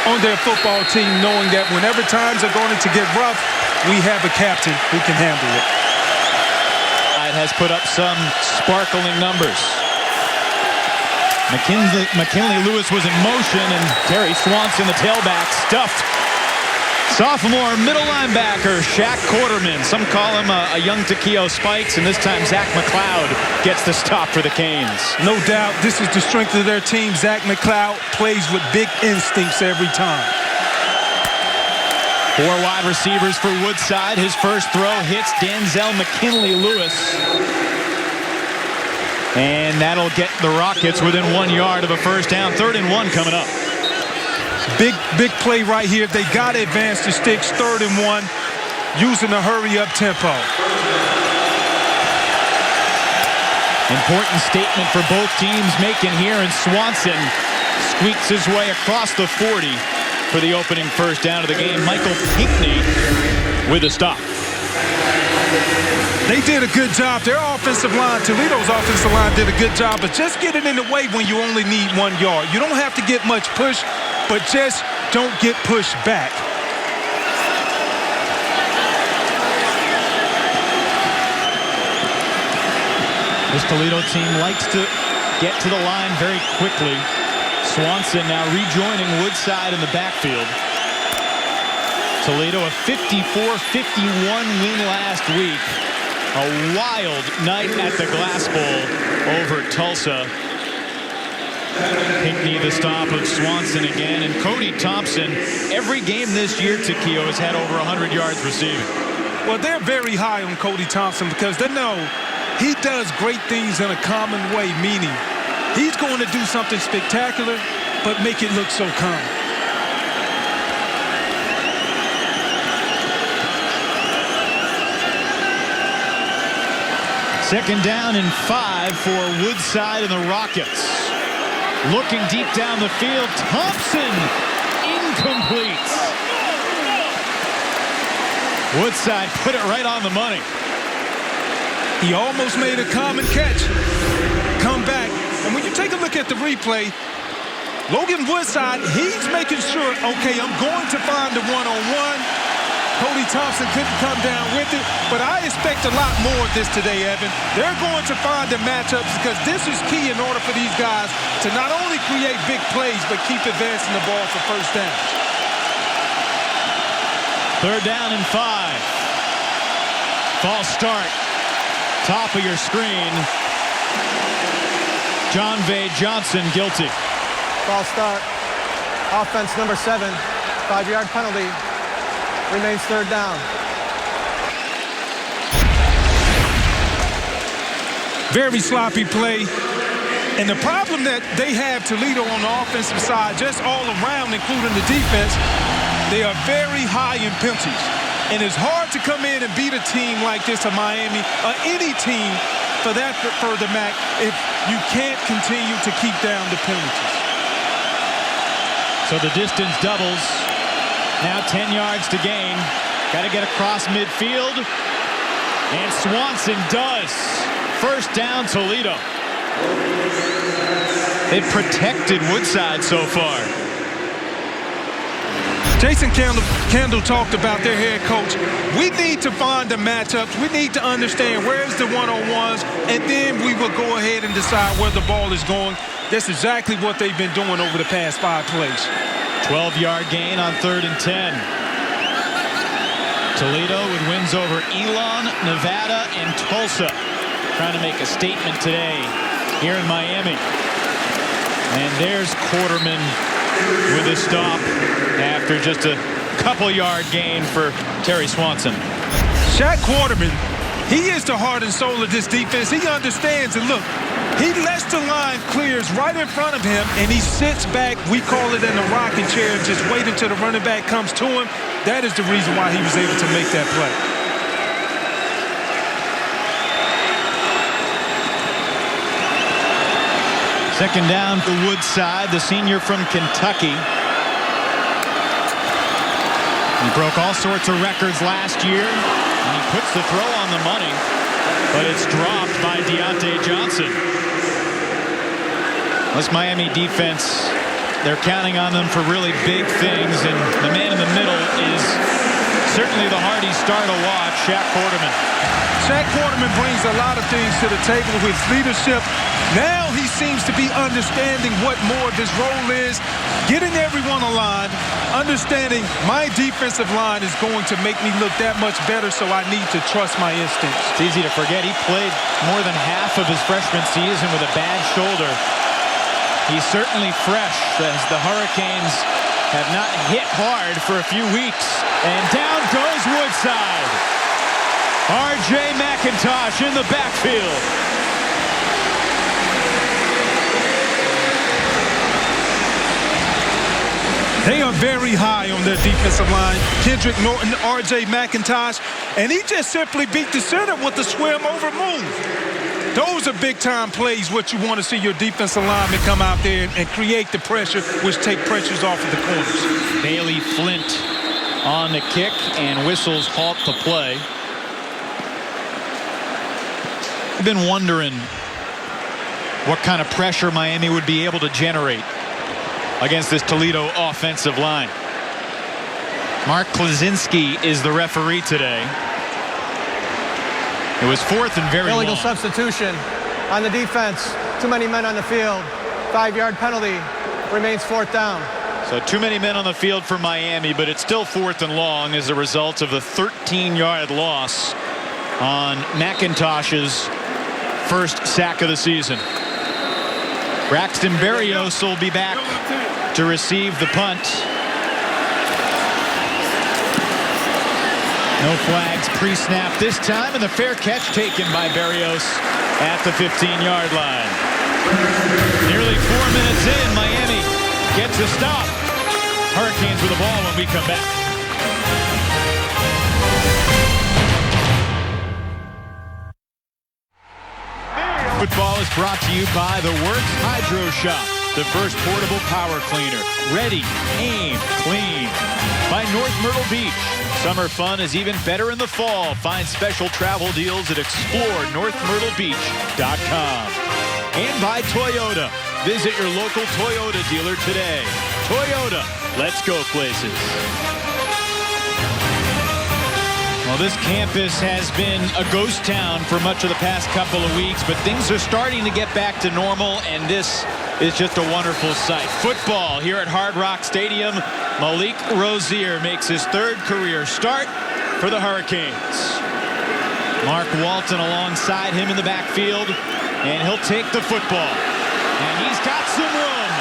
on their football team, knowing that whenever times are going to get rough, we have a captain who can handle it. It has put up some sparkling numbers. McKinley Lewis was in motion, and Terry Swanson, the tailback, stuffed sophomore middle linebacker Shaq Quarterman. Some call him a young Takeo Spikes, and this time Zach McLeod gets the stop for the Canes. No doubt this is the strength of their team. Zach McLeod plays with big instincts every time. 4 wide receivers for Woodside. His first throw hits Denzel McKinley Lewis. And that'll get the Rockets within 1 yard of a first down. 3rd and 1 coming up. Big play right here. They got to advance the sticks. 3rd and 1 using a hurry-up tempo. Important statement for both teams making here, and Swanson squeaks his way across the 40 for the opening first down of the game. Michael Pinckney with a stop. They did a good job. Their offensive line, Toledo's offensive line, did a good job, but just get it in the way when you only need 1 yard. You don't have to get much push, but just don't get pushed back. This Toledo team likes to get to the line very quickly. Swanson now rejoining Woodside in the backfield. Toledo a 54-51 win last week. A wild night at the Glass Bowl over Tulsa. Pinckney the stop of Swanson again, and Cody Thompson. Every game this year, Takeo has had over 100 yards receiving. Well, they're very high on Cody Thompson because they know he does great things in a common way, meaning he's going to do something spectacular, but make it look so common. Second down and 5 for Woodside and the Rockets. Looking deep down the field, Thompson, incomplete. Woodside put it right on the money. He almost made a common catch. Come back. And when you take a look at the replay, Logan Woodside, he's making sure, okay, I'm going to find the one-on-one. Cody Thompson couldn't come down with it, but I expect a lot more of this today, Evan. They're going to find the matchups because this is key in order for these guys to not only create big plays, but keep advancing the ball for first down. 3rd down and 5. False start. Top of your screen. John Vay Johnson guilty. False start. Offense number 7. 5-yard penalty. Remains 3rd down. Very sloppy play. And the problem that they have, Toledo, on the offensive side, just all around, including the defense, they are very high in penalties. And it's hard to come in and beat a team like this of Miami, or any team for that further, Mac, if you can't continue to keep down the penalties. So the distance doubles. Now 10 yards to gain. Got to get across midfield. And Swanson does. First down, Toledo. They've protected Woodside so far. Jason Kendall talked about their head coach. We need to find the matchups. We need to understand where's the one-on-ones, and then we will go ahead and decide where the ball is going. That's exactly what they've been doing over the past 5 plays. 12-yard gain on 3rd and 10. Toledo with wins over Elon, Nevada, and Tulsa. Trying to make a statement today here in Miami. And there's Quarterman with a stop after just a couple-yard gain for Terry Swanson. Shaq Quarterman, he is the heart and soul of this defense. He understands it. Look, he lets the line clears right in front of him, and he sits back. We call it in the rocking chair, just wait until the running back comes to him. That is the reason why he was able to make that play. Second down to Woodside, the senior from Kentucky. He broke all sorts of records last year, and he puts the throw on the money, but it's dropped by Deontay Johnson. This Miami defense they're counting on them for really big things, and the man in the middle is certainly the hearty star to watch, Shaq Quarterman. Shaq Quarterman brings a lot of things to the table with leadership. Now he seems to be understanding what more of his role is, getting everyone aligned, understanding my defensive line is going to make me look that much better, so I need to trust my instincts. It's easy to forget he played more than half of his freshman season with a bad shoulder. He's certainly fresh as the Hurricanes have not hit hard for a few weeks. And down goes Woodside. R.J. McIntosh in the backfield. They are very high on their defensive line. Kendrick Norton, R.J. McIntosh, and he just simply beat the center with the swim over move. Those are big-time plays, what you want to see your defensive linemen come out there and create the pressure, which take pressures off of the corners. Bailey Flint on the kick, and whistles halt the play. I've been wondering what kind of pressure Miami would be able to generate against this Toledo offensive line. Mark Klaczynski is the referee today. It was fourth and very Illegal long. substitution on the defense. Too many men on the field. 5-yard penalty. Remains fourth down. So too many men on the field for Miami, but it's still fourth and long as a result of the 13-yard loss on McIntosh's first sack of the season. Braxton Berrios will be back to receive the punt. No flags pre-snap this time, and the fair catch taken by Berrios at the 15-yard line. Nearly 4 minutes in, Miami gets a stop. Hurricanes with the ball when we come back. Football is brought to you by The Works Hydro Shop, the first portable power cleaner. Ready, aim, clean. By North Myrtle Beach. Summer fun is even better in the fall. Find special travel deals at explorenorthmyrtlebeach.com. And by Toyota. Visit your local Toyota dealer today. Toyota, let's go places. Well, this campus has been a ghost town for much of the past couple of weeks, but things are starting to get back to normal, and this is just a wonderful sight. Football here at Hard Rock Stadium. Malik Rozier makes his third career start for the Hurricanes. Mark Walton alongside him in the backfield, and he'll take the football. And he's got some room.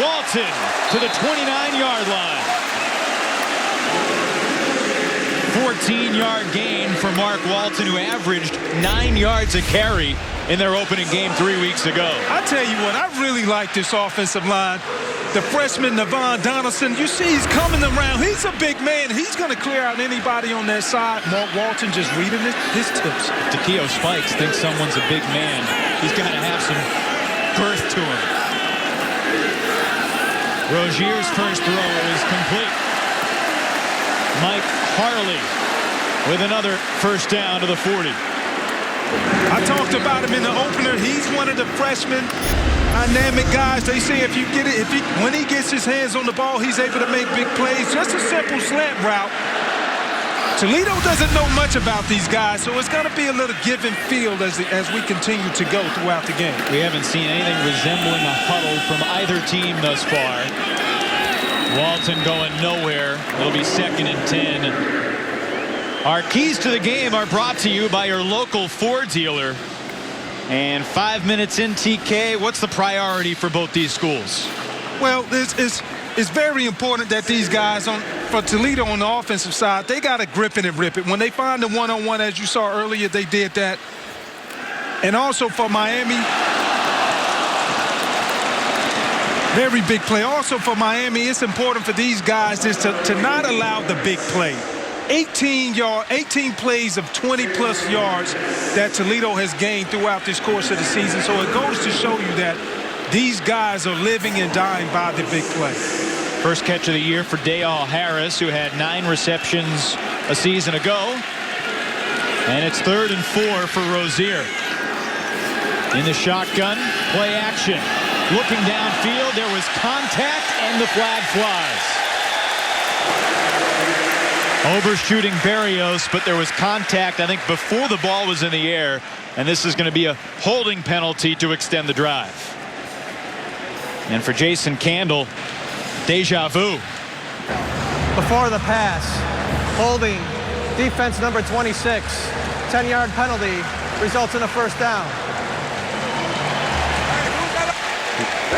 Walton to the 29-yard line. 14-yard gain for Mark Walton, who averaged 9 yards a carry in their opening game 3 weeks ago. I tell you what, I really like this offensive line. The freshman, Navon Donaldson, you see he's coming around. He's a big man. He's going to clear out anybody on that side. Mark Walton just reading his tips. Takeo Spikes thinks someone's a big man. He's going to have some girth to him. Rozier's first throw is complete. Mike Harley with another first down to the 40. I talked about him in the opener. He's one of the freshmen dynamic guys. They say if you get it, when he gets his hands on the ball, he's able to make big plays. Just a simple slant route. Toledo doesn't know much about these guys, so it's going to be a little give and field as we continue to go throughout the game. We haven't seen anything resembling a huddle from either team thus far. Walton going nowhere. It'll be 2nd and 10. Our keys to the game are brought to you by your local Ford dealer. And 5 minutes in, TK, what's the priority for both these schools? Well, it's very important that these guys for Toledo on the offensive side, they got to grip it and rip it. When they find the one-on-one, as you saw earlier, they did that. And also for Miami, very big play. Also for Miami, it's important for these guys is to not allow the big play. 18 plays of 20-plus yards that Toledo has gained throughout this course of the season. So it goes to show you that these guys are living and dying by the big play. First catch of the year for Dayal Harris, who had 9 receptions a season ago. And it's 3rd and 4 for Rozier. In the shotgun, play action. looking downfield. There was contact, and the flag flies. Overshooting Berrios, but there was contact, I think, before the ball was in the air. And this is going to be a holding penalty to extend the drive. And for Jason Candle, deja vu. Before the pass, holding, defense number 26, 10-yard penalty, results in a first down.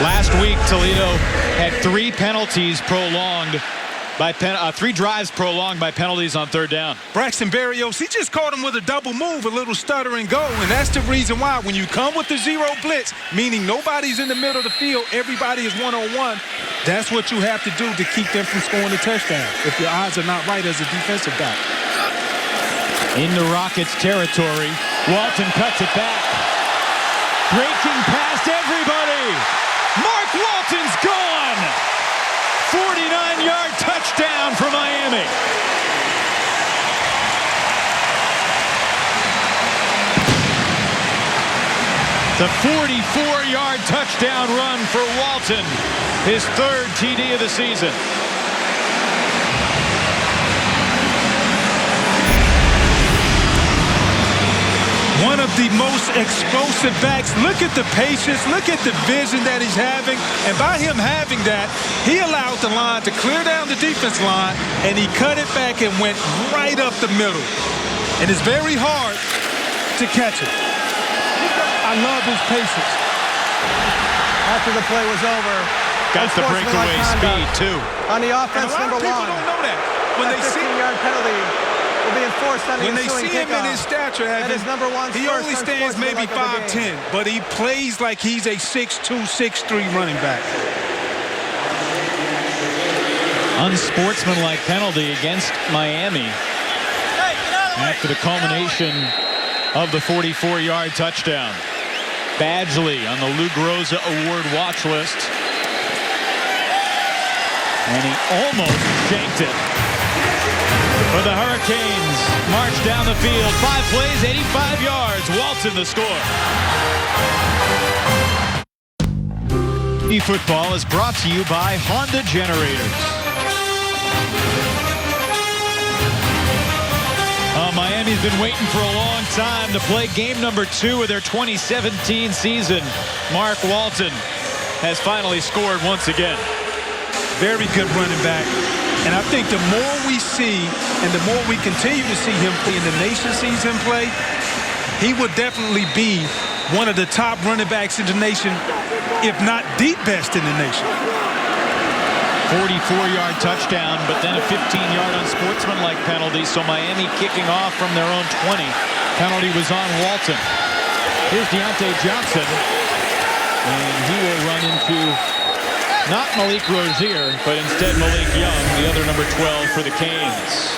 Last week, Toledo had 3 penalties prolonged by 3 drives prolonged by penalties on third down. Braxton Berrios, he just caught him with a double move, a little stutter and go, and that's the reason why when you come with the zero blitz, meaning nobody's in the middle of the field, everybody is one-on-one, that's what you have to do to keep them from scoring a touchdown if your odds are not right as a defensive back. Into Rockets territory, Walton cuts it back. Breaking past everybody. Mark Walton's gone. 49-yard touchdown for Miami. The 44-yard touchdown run for Walton, his 3rd TD of the season. One of the most explosive backs. Look at the patience. Look at the vision that he's having. And by him having that, he allowed the line to clear down the defense line, and he cut it back and went right up the middle. And it's very hard to catch it. I love his patience. After the play was over, got the breakaway speed, too. On the offense, and a lot number of people 1. don't know that. When they see 15-yard penalty will be enforced on the ensuing him in kickoff. his stature, That is number 1. he only stands maybe 5'10", but he plays like he's a 6'2", 6'3" running back. Unsportsmanlike penalty against Miami after the culmination of the 44-yard touchdown. Badgley on the Lou Groza Award watch list. And he almost shanked it. For the Hurricanes, march down the field. 5 plays, 85 yards. Walton the score. eFootball is brought to you by Honda Generators. Miami's been waiting for a long time to play game number 2 of their 2017 season. Mark Walton has finally scored once again. Very good running back. And I think the more we see and the more we continue to see him play in the nation sees him play, he would definitely be one of the top running backs in the nation, if not the best in the nation. 44-yard touchdown, but then a 15-yard unsportsmanlike penalty, so Miami kicking off from their own 20. Penalty was on Walton. Here's Deontay Johnson, and he will run into not Malik Rozier, but instead Malik Young, the other number 12 for the Canes.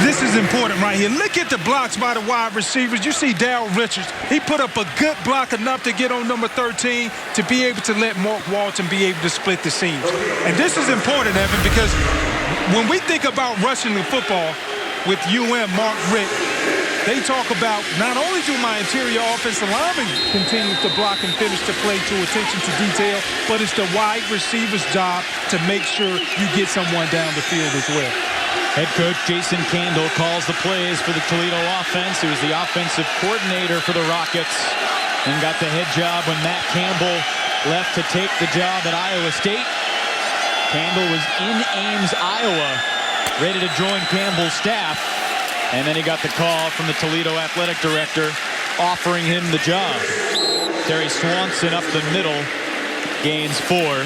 This is important right here. Look at the blocks by the wide receivers. You see Darryl Richards. He put up a good block enough to get on number 13 to be able to let Mark Walton be able to split the seams. And this is important, Evan, because when we think about rushing the football with Mark Richt, they talk about not only do my interior offensive linemen continue to block and finish the play to attention to detail, but it's the wide receiver's job to make sure you get someone down the field as well. Head coach Jason Candle calls the plays for the Toledo offense. He was the offensive coordinator for the Rockets and got the head job when Matt Campbell left to take the job at Iowa State. Campbell was in Ames, Iowa, ready to join Campbell's staff. And then he got the call from the Toledo athletic director offering him the job. Terry Swanson up the middle, gains 4.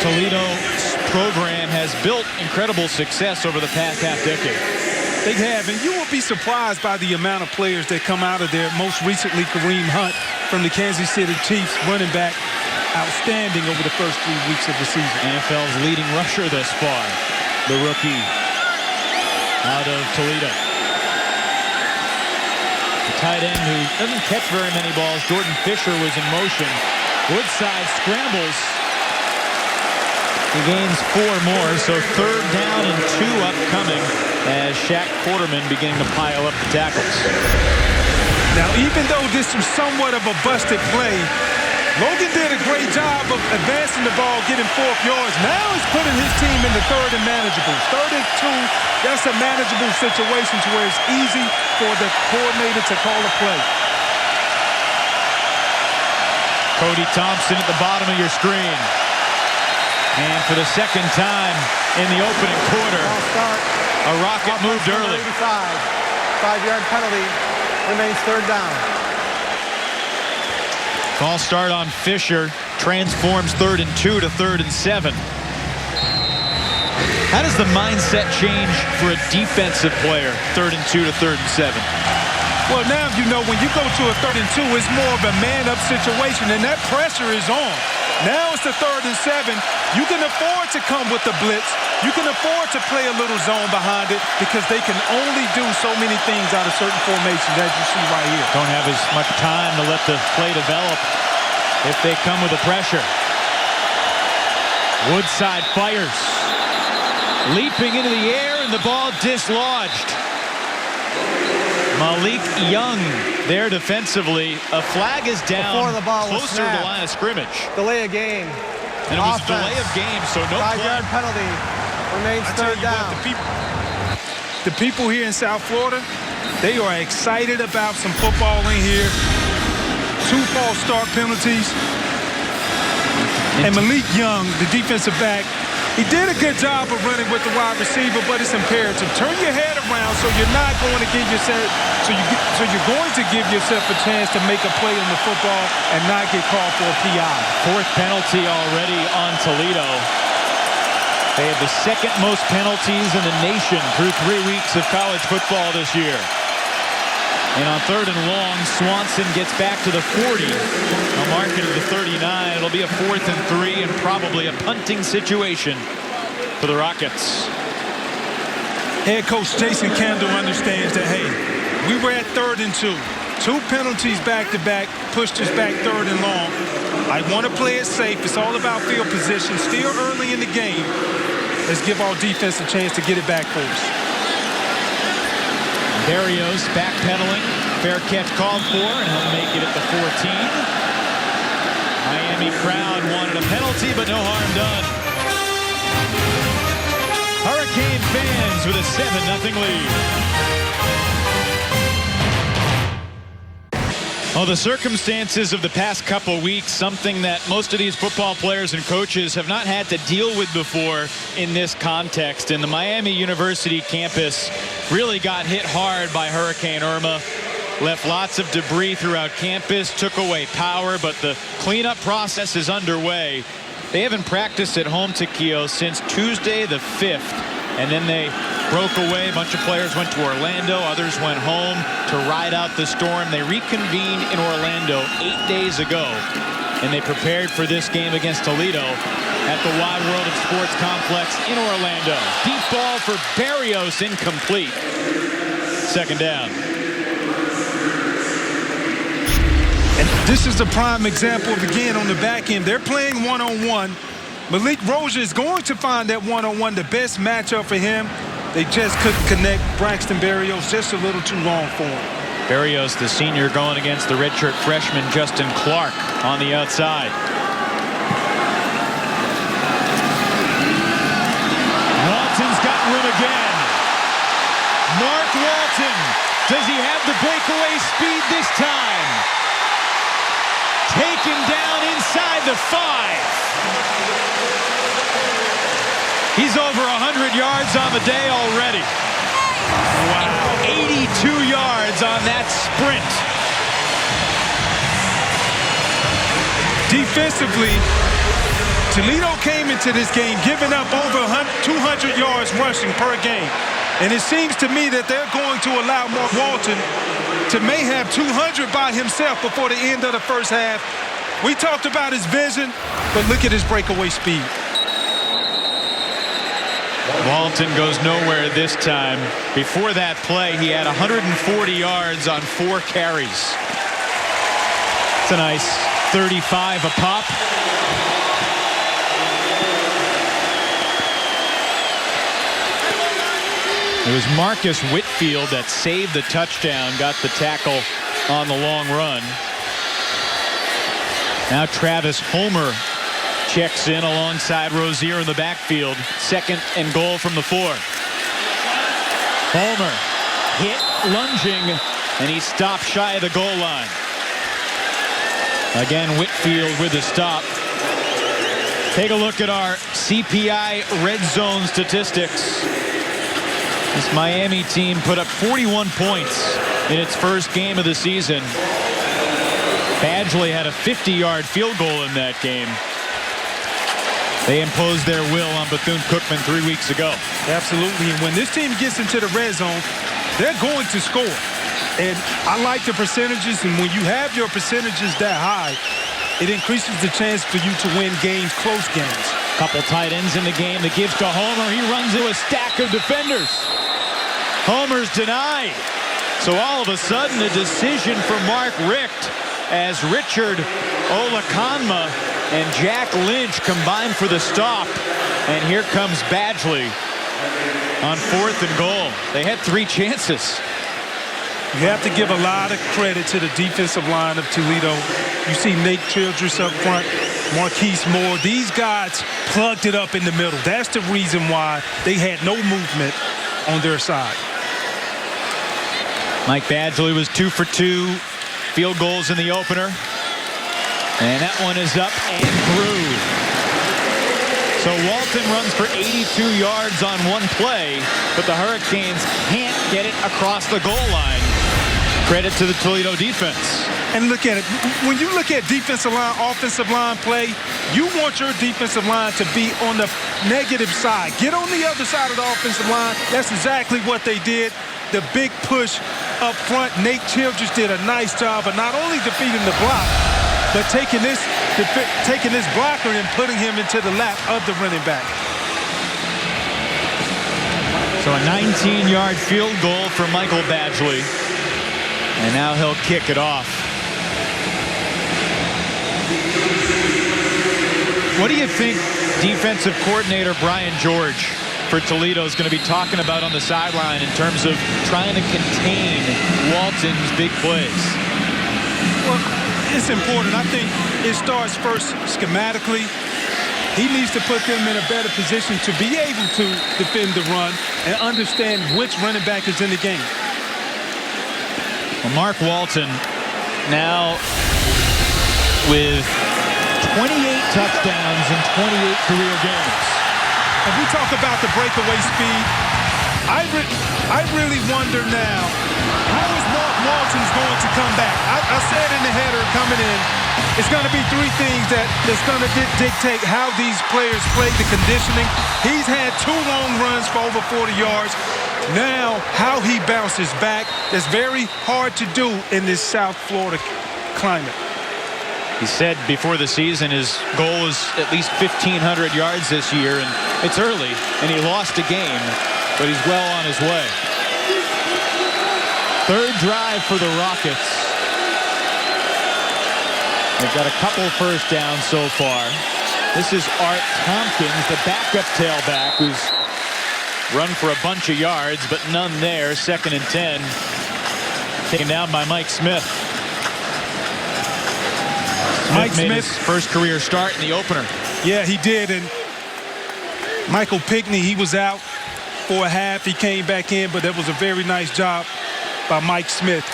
Toledo's program has built incredible success over the past half-decade. They have, and you will be surprised by the amount of players that come out of there. Most recently, Kareem Hunt from the Kansas City Chiefs, running back, outstanding over the first 3 weeks of the season. NFL's leading rusher thus far, the rookie out of Toledo. The tight end who doesn't catch very many balls, Jordan Fisher, was in motion. Woodside scrambles. He gains 4 more, so 3rd down and 2 upcoming as Shaq Quarterman beginning to pile up the tackles. Now, even though this was somewhat of a busted play, Logan did a great job of advancing the ball, getting 4th yards. Now he's putting his team in the 3rd and manageable. 3rd and 2, that's a manageable situation to where it's easy for the coordinator to call a play. Cody Thompson at the bottom of your screen. And for the second time in the opening quarter, a Rocket moved early. 5-yard penalty, remains 3rd down. False start on Fisher, transforms 3rd and 2 to 3rd and 7. How does the mindset change for a defensive player, 3rd and 2 to 3rd and 7? Well, now you know when you go to a 3rd and 2, it's more of a man-up situation, and that pressure is on. Now it's the 3rd and 7. You can afford to come with the blitz. You can afford to play a little zone behind it because they can only do so many things out of certain formations, as you see right here. Don't have as much time to let the play develop if they come with the pressure. Woodside fires. Leaping into the air, and the ball dislodged. Malik Young there defensively. A flag is down closer to the line of scrimmage. Delay of game. And it was delay of game, so no 5-yard penalty. Remains 3rd down. The people here in South Florida, they are excited about some football in here. 2 false start penalties. And Malik Young, the defensive back, he did a good job of running with the wide receiver, but it's imperative. Turn your head around so you're not going to give yourself, so you're going to give yourself a chance to make a play on the football and not get called for a PI. 4th penalty already on Toledo. They had the 2nd most penalties in the nation through 3 weeks of college football this year. And on 3rd and long, Swanson gets back to the 40. They'll mark it at the 39. It'll be a 4th and 3 and probably a punting situation for the Rockets. Head coach Jason Kendall understands that, hey, we were at 3rd and 2. 2 penalties back-to-back, pushed us back 3rd and long. I want to play it safe. It's all about field position. Still early in the game. Let's give our defense a chance to get it back for us. Barrios backpedaling. Fair catch called for, and he'll make it at the 14. Miami crowd wanted a penalty, but no harm done. Hurricane fans with a 7-0 lead. Well, the circumstances of the past couple weeks, something that most of these football players and coaches have not had to deal with before in this context. And the Miami University campus really got hit hard by Hurricane Irma. Left lots of debris throughout campus, took away power, but the cleanup process is underway. They haven't practiced at home to Keough since Tuesday the 5th. And then they broke away. A bunch of players went to Orlando. Others went home to ride out the storm. They reconvened in Orlando 8 days ago. And they prepared for this game against Toledo at the Wide World of Sports Complex in Orlando. Deep ball for Barrios, incomplete. 2nd down. And this is the prime example of, again, on the back end. They're playing one-on-one. Malik Rozier is going to find that one-on-one the best matchup for him. They just couldn't connect. Braxton Barrios just a little too long for him. Barrios, the senior, going against the redshirt freshman Justin Clark on the outside. Walton's got room again. Mark Walton. Does he have the breakaway speed this time? Taken down inside the 5. He's over 100 yards on the day already. Wow. 82 yards on that sprint. Defensively, Toledo came into this game giving up over 200 yards rushing per game. And it seems to me that they're going to allow Mark Walton to may have 200 by himself before the end of the first half. We talked about his vision, but look at his breakaway speed. Walton goes nowhere this time. Before that play, he had 140 yards on 4 carries. It's a nice 35 a pop. It was Marcus Whitfield that saved the touchdown, got the tackle on the long run. Now Travis Homer checks in alongside Rozier in the backfield. 2nd and goal from the 4. Homer hit lunging, and he stopped shy of the goal line. Again, Whitfield with the stop. Take a look at our CPI red zone statistics. This Miami team put up 41 points in its first game of the season. Badgley had a 50-yard field goal in that game. They imposed their will on Bethune-Cookman 3 weeks ago. Absolutely. And when this team gets into the red zone, they're going to score. And I like the percentages. And when you have your percentages that high, it increases the chance for you to win games, close games. Couple tight ends in the game. The gives to Homer. He runs into a stack of defenders. Homer's denied. So all of a sudden, a decision for Mark Richt as Richard Olakanma and Jack Lynch combine for the stop. And here comes Badgley on 4th and goal. They had 3 chances. You have to give a lot of credit to the defensive line of Toledo. You see Nate Childress up front, Marquise Moore. These guys plugged it up in the middle. That's the reason why they had no movement on their side. Mike Badgley was 2 for 2 field goals in the opener. And that one is up and through. So Walton runs for 82 yards on 1 play, but the Hurricanes can't get it across the goal line. Credit to the Toledo defense. And look at it. When you look at defensive line, offensive line play, you want your defensive line to be on the negative side. Get on the other side of the offensive line. That's exactly what they did. The big push up front. Nate Childress did a nice job of not only defeating the block, but taking this blocker and putting him into the lap of the running back. So a 19-yard field goal for Michael Badgley. And now he'll kick it off. What do you think defensive coordinator Brian George for Toledo is going to be talking about on the sideline in terms of trying to contain Walton's big plays? Well, it's important. I think it starts first schematically. He needs to put them in a better position to be able to defend the run and understand which running back is in the game. Well, Mark Walton now with 28 touchdowns in 28 career games. And we talk about the breakaway speed. I really wonder now, how is Mark Walton's going to come back? I said in the header coming in, it's going to be 3 things that's going to dictate how these players play, the conditioning. He's had 2 long runs for over 40 yards. Now, how he bounces back, that's very hard to do in this South Florida climate. He said before the season his goal is at least 1,500 yards this year, and it's early, and he lost a game, but he's well on his way. 3rd drive for the Rockets. They've got a couple first downs so far. This is Art Tompkins, the backup tailback, who's run for a bunch of yards, but none there. 2nd and 10. Taken down by Mike Smith. Mike made Smith, his first career start in the opener. Yeah, he did. And Michael Pickney, he was out for a half. He came back in, but that was a very nice job by Mike Smith,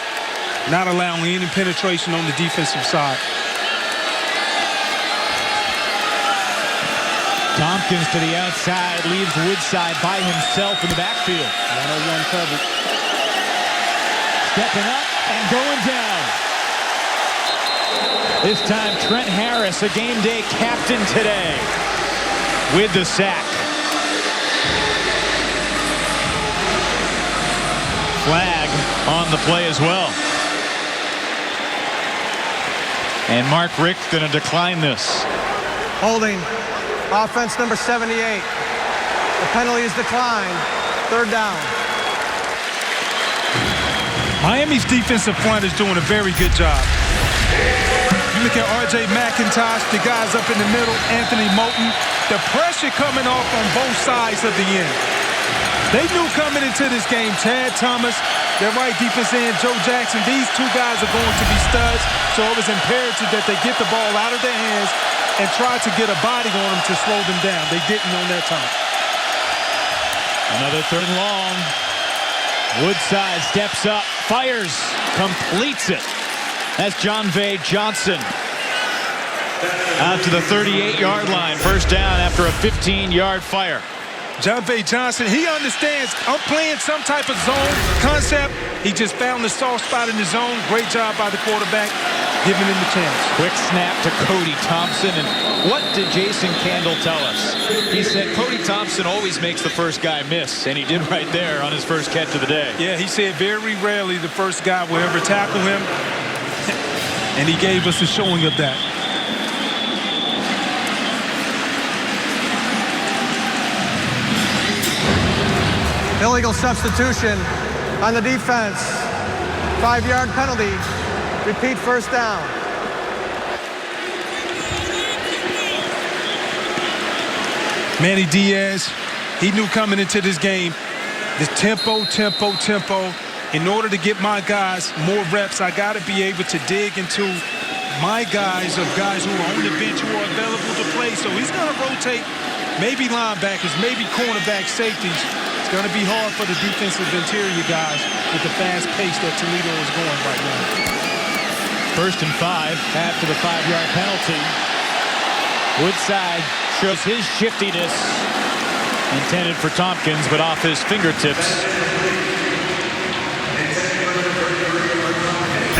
not allowing any penetration on the defensive side. Tompkins to the outside, leaves Woodside by himself in the backfield. 101 coverage. Stepping up and going down. This time Trent Harris, a game day captain today, with the sack. Flag on the play as well. And Mark Richt going to decline this. Holding. Offense number 78. The penalty is declined. 3rd down. Miami's defensive front is doing a very good job. You look at R.J. McIntosh, the guys up in the middle, Anthony Moulton. The pressure coming off on both sides of the end. They knew coming into this game, Chad Thomas, their right defense end, Joe Jackson, these two guys are going to be studs. So it was imperative that they get the ball out of their hands and try to get a body on them to slow them down. They didn't on that time. Another third and long. Woodside steps up, fires, completes it. That's John Vay Johnson. Out to the 38-yard line. First down after a 15-yard fire. John Vay Johnson, he understands I'm playing some type of zone concept. He just found the soft spot in the zone. Great job by the quarterback, giving him the chance. Quick snap to Cody Thompson. And what did Jason Candle tell us? He said Cody Thompson always makes the first guy miss, and he did right there on his first catch of the day. Yeah, he said very rarely the first guy will ever tackle him, and he gave us a showing of that. Illegal substitution on the defense. 5-yard penalty. Repeat first down. Manny Diaz, he knew coming into this game, the tempo. In order to get my guys more reps, I got to be able to dig into my guys of guys who are on the bench who are available to play. So he's going to rotate maybe linebackers, maybe cornerback, safeties. It's going to be hard for the defensive interior guys with the fast pace that Toledo is going right now. 1st and 5 after the 5-yard penalty. Woodside shows his shiftiness. Intended for Tompkins, but off his fingertips.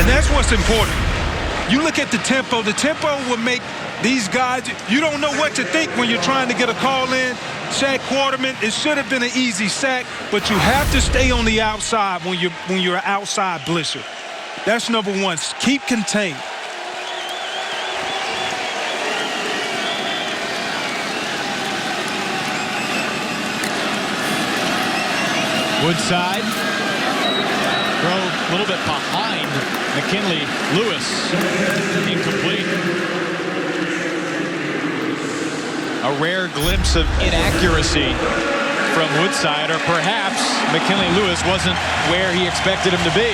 And that's what's important. You look at the tempo. The tempo will make these guys, you don't know what to think when you're trying to get a call in. Shaq Quarterman, it should have been an easy sack, but you have to stay on the outside when you're an outside blitzer. That's number one. Keep contained. Woodside. Throw a little bit behind McKinley Lewis. Incomplete. A rare glimpse of inaccuracy from Woodside, or perhaps McKinley Lewis wasn't where he expected him to be.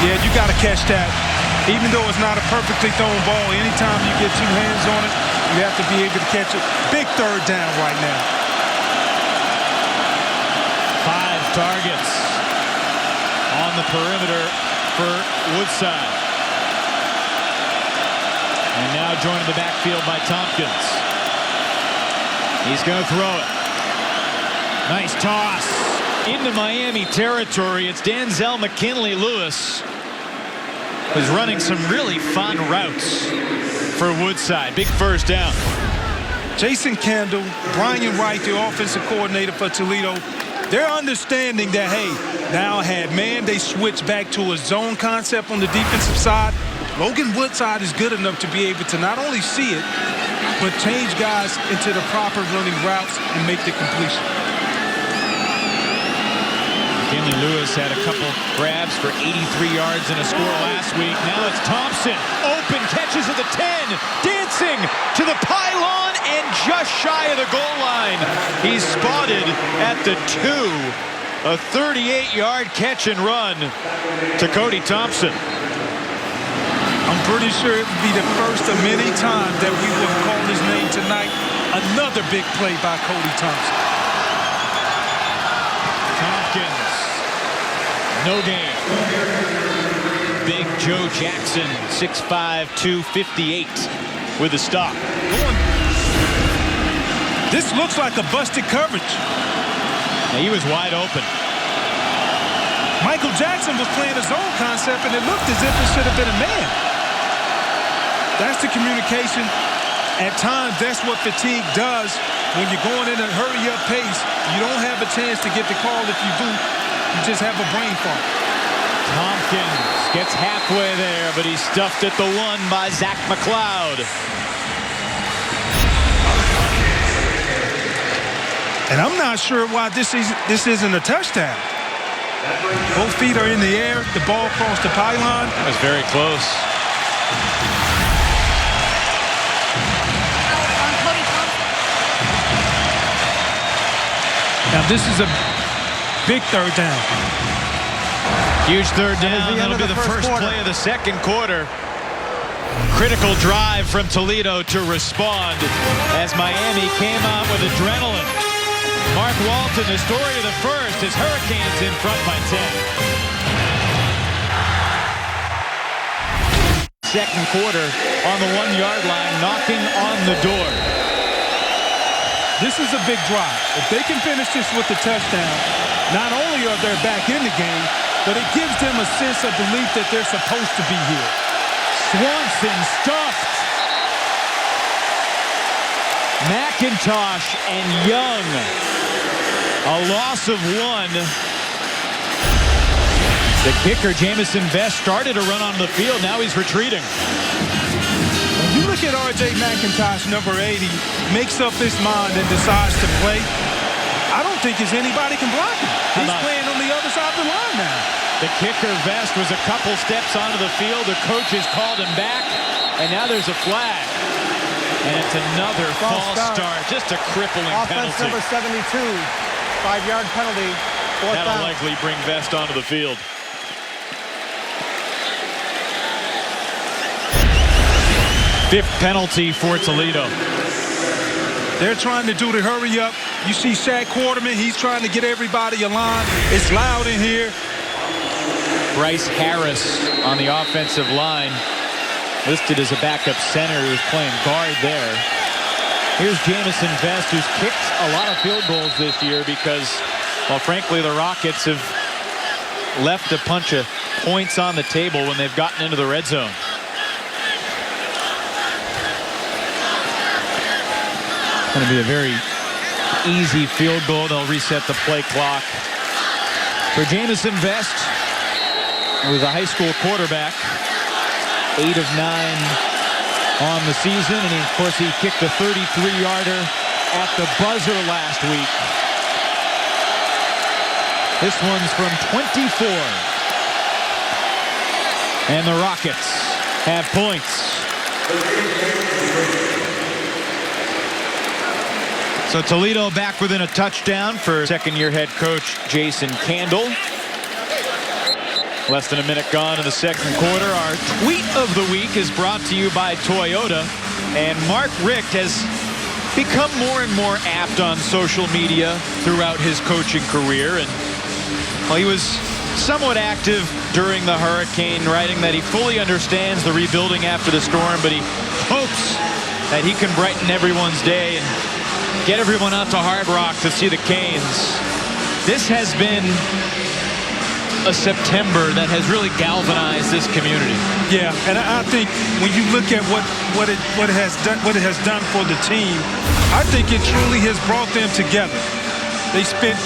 Yeah, you got to catch that. Even though it's not a perfectly thrown ball, anytime you get two hands on it, you have to be able to catch it. Big third down right now. 5 targets on the perimeter for Woodside. And now joined in the backfield by Tompkins. He's going to throw it. Nice toss into Miami territory. It's Denzel McKinley Lewis, who's running some really fun routes for Woodside. Big first down. Jason Candle, Brian Wright, the offensive coordinator for Toledo, they're understanding that, hey, now had man, they switch back to a zone concept on the defensive side. Logan Woodside is good enough to be able to not only see it, but change guys into the proper running routes and make the completion. McKinley Lewis had a couple grabs for 83 yards and a score last week. Now it's Thompson. Open, catches at the 10. Dancing to the pylon and just shy of the goal line. He's spotted at the 2. A 38-yard catch and run to Cody Thompson. I'm pretty sure it would be the first of many times that we would have called his name tonight. Another big play by Cody Thompson. Tompkins, no gain. Big Joe Jackson, 6'5", 258 with a stop. This looks like a busted coverage. Now, he was wide open. Michael Jackson was playing a zone concept, and it looked as if it should have been a man. That's the communication. At times, that's what fatigue does. When you're going in a hurry-up pace, you don't have a chance to get the call. If you do, you just have a brain fart. Tompkins gets halfway there, but he's stuffed at the 1 by Zach McLeod. And I'm not sure why this isn't a touchdown. Both feet are in the air. The ball crossed the pylon. That was very close. Now this is a Big third down. Huge third That is down. the end That'll of be the the first first quarter. play of the second quarter. Critical drive from Toledo to respond as Miami came out with adrenaline. Mark Walton, the story of the first, is Hurricanes in front by 10. Second quarter on the 1-yard line, knocking on the door. This is a big drive. If they can finish this with the touchdown, not only are they back in the game, but it gives them a sense of belief that they're supposed to be here. Swanson stuffed. McIntosh and Young. A loss of 1. The kicker, Jamison Vest, started to run on the field. Now he's retreating. When you look at R.J. McIntosh, number 80, makes up his mind and decides to play, I don't think there's anybody can block him. He's playing on the other side of the line now. The kicker, Vest, was a couple steps onto the field. The coaches called him back, and now there's a flag. And it's another false start. Just a crippling Offense penalty. number 72. 5-yard penalty. Fourth That'll down. likely bring Vest onto the field. Fifth penalty for Toledo. They're trying to do the hurry up. You see Shaq Quarterman, he's trying to get everybody aligned. It's loud in here. Bryce Harris on the offensive line, listed as a backup center, who's playing guard there. Here's Jamison Vest, who's kicked a lot of field goals this year because, well, frankly, the Rockets have left a bunch of points on the table when they've gotten into the red zone. Going to be a very easy field goal. They'll reset the play clock. For Jamison Vest, who was a high school quarterback, 8 of 9 on the season, and of course he kicked a 33-yarder at the buzzer last week. This one's from 24. And the Rockets have points. So Toledo back within a touchdown for second-year head coach Jason Candle. Less than a minute gone in the second quarter. Our tweet of the week is brought to you by Toyota. And Mark Richt has become more and more apt on social media throughout his coaching career. And well, he was somewhat active during the hurricane, writing that he fully understands the rebuilding after the storm, but he hopes that he can brighten everyone's day and get everyone out to Hard Rock to see the Canes. This has been a September that has really galvanized this community. Yeah, and I think when you look at what it has done for the team, I think it truly has brought them together. They spent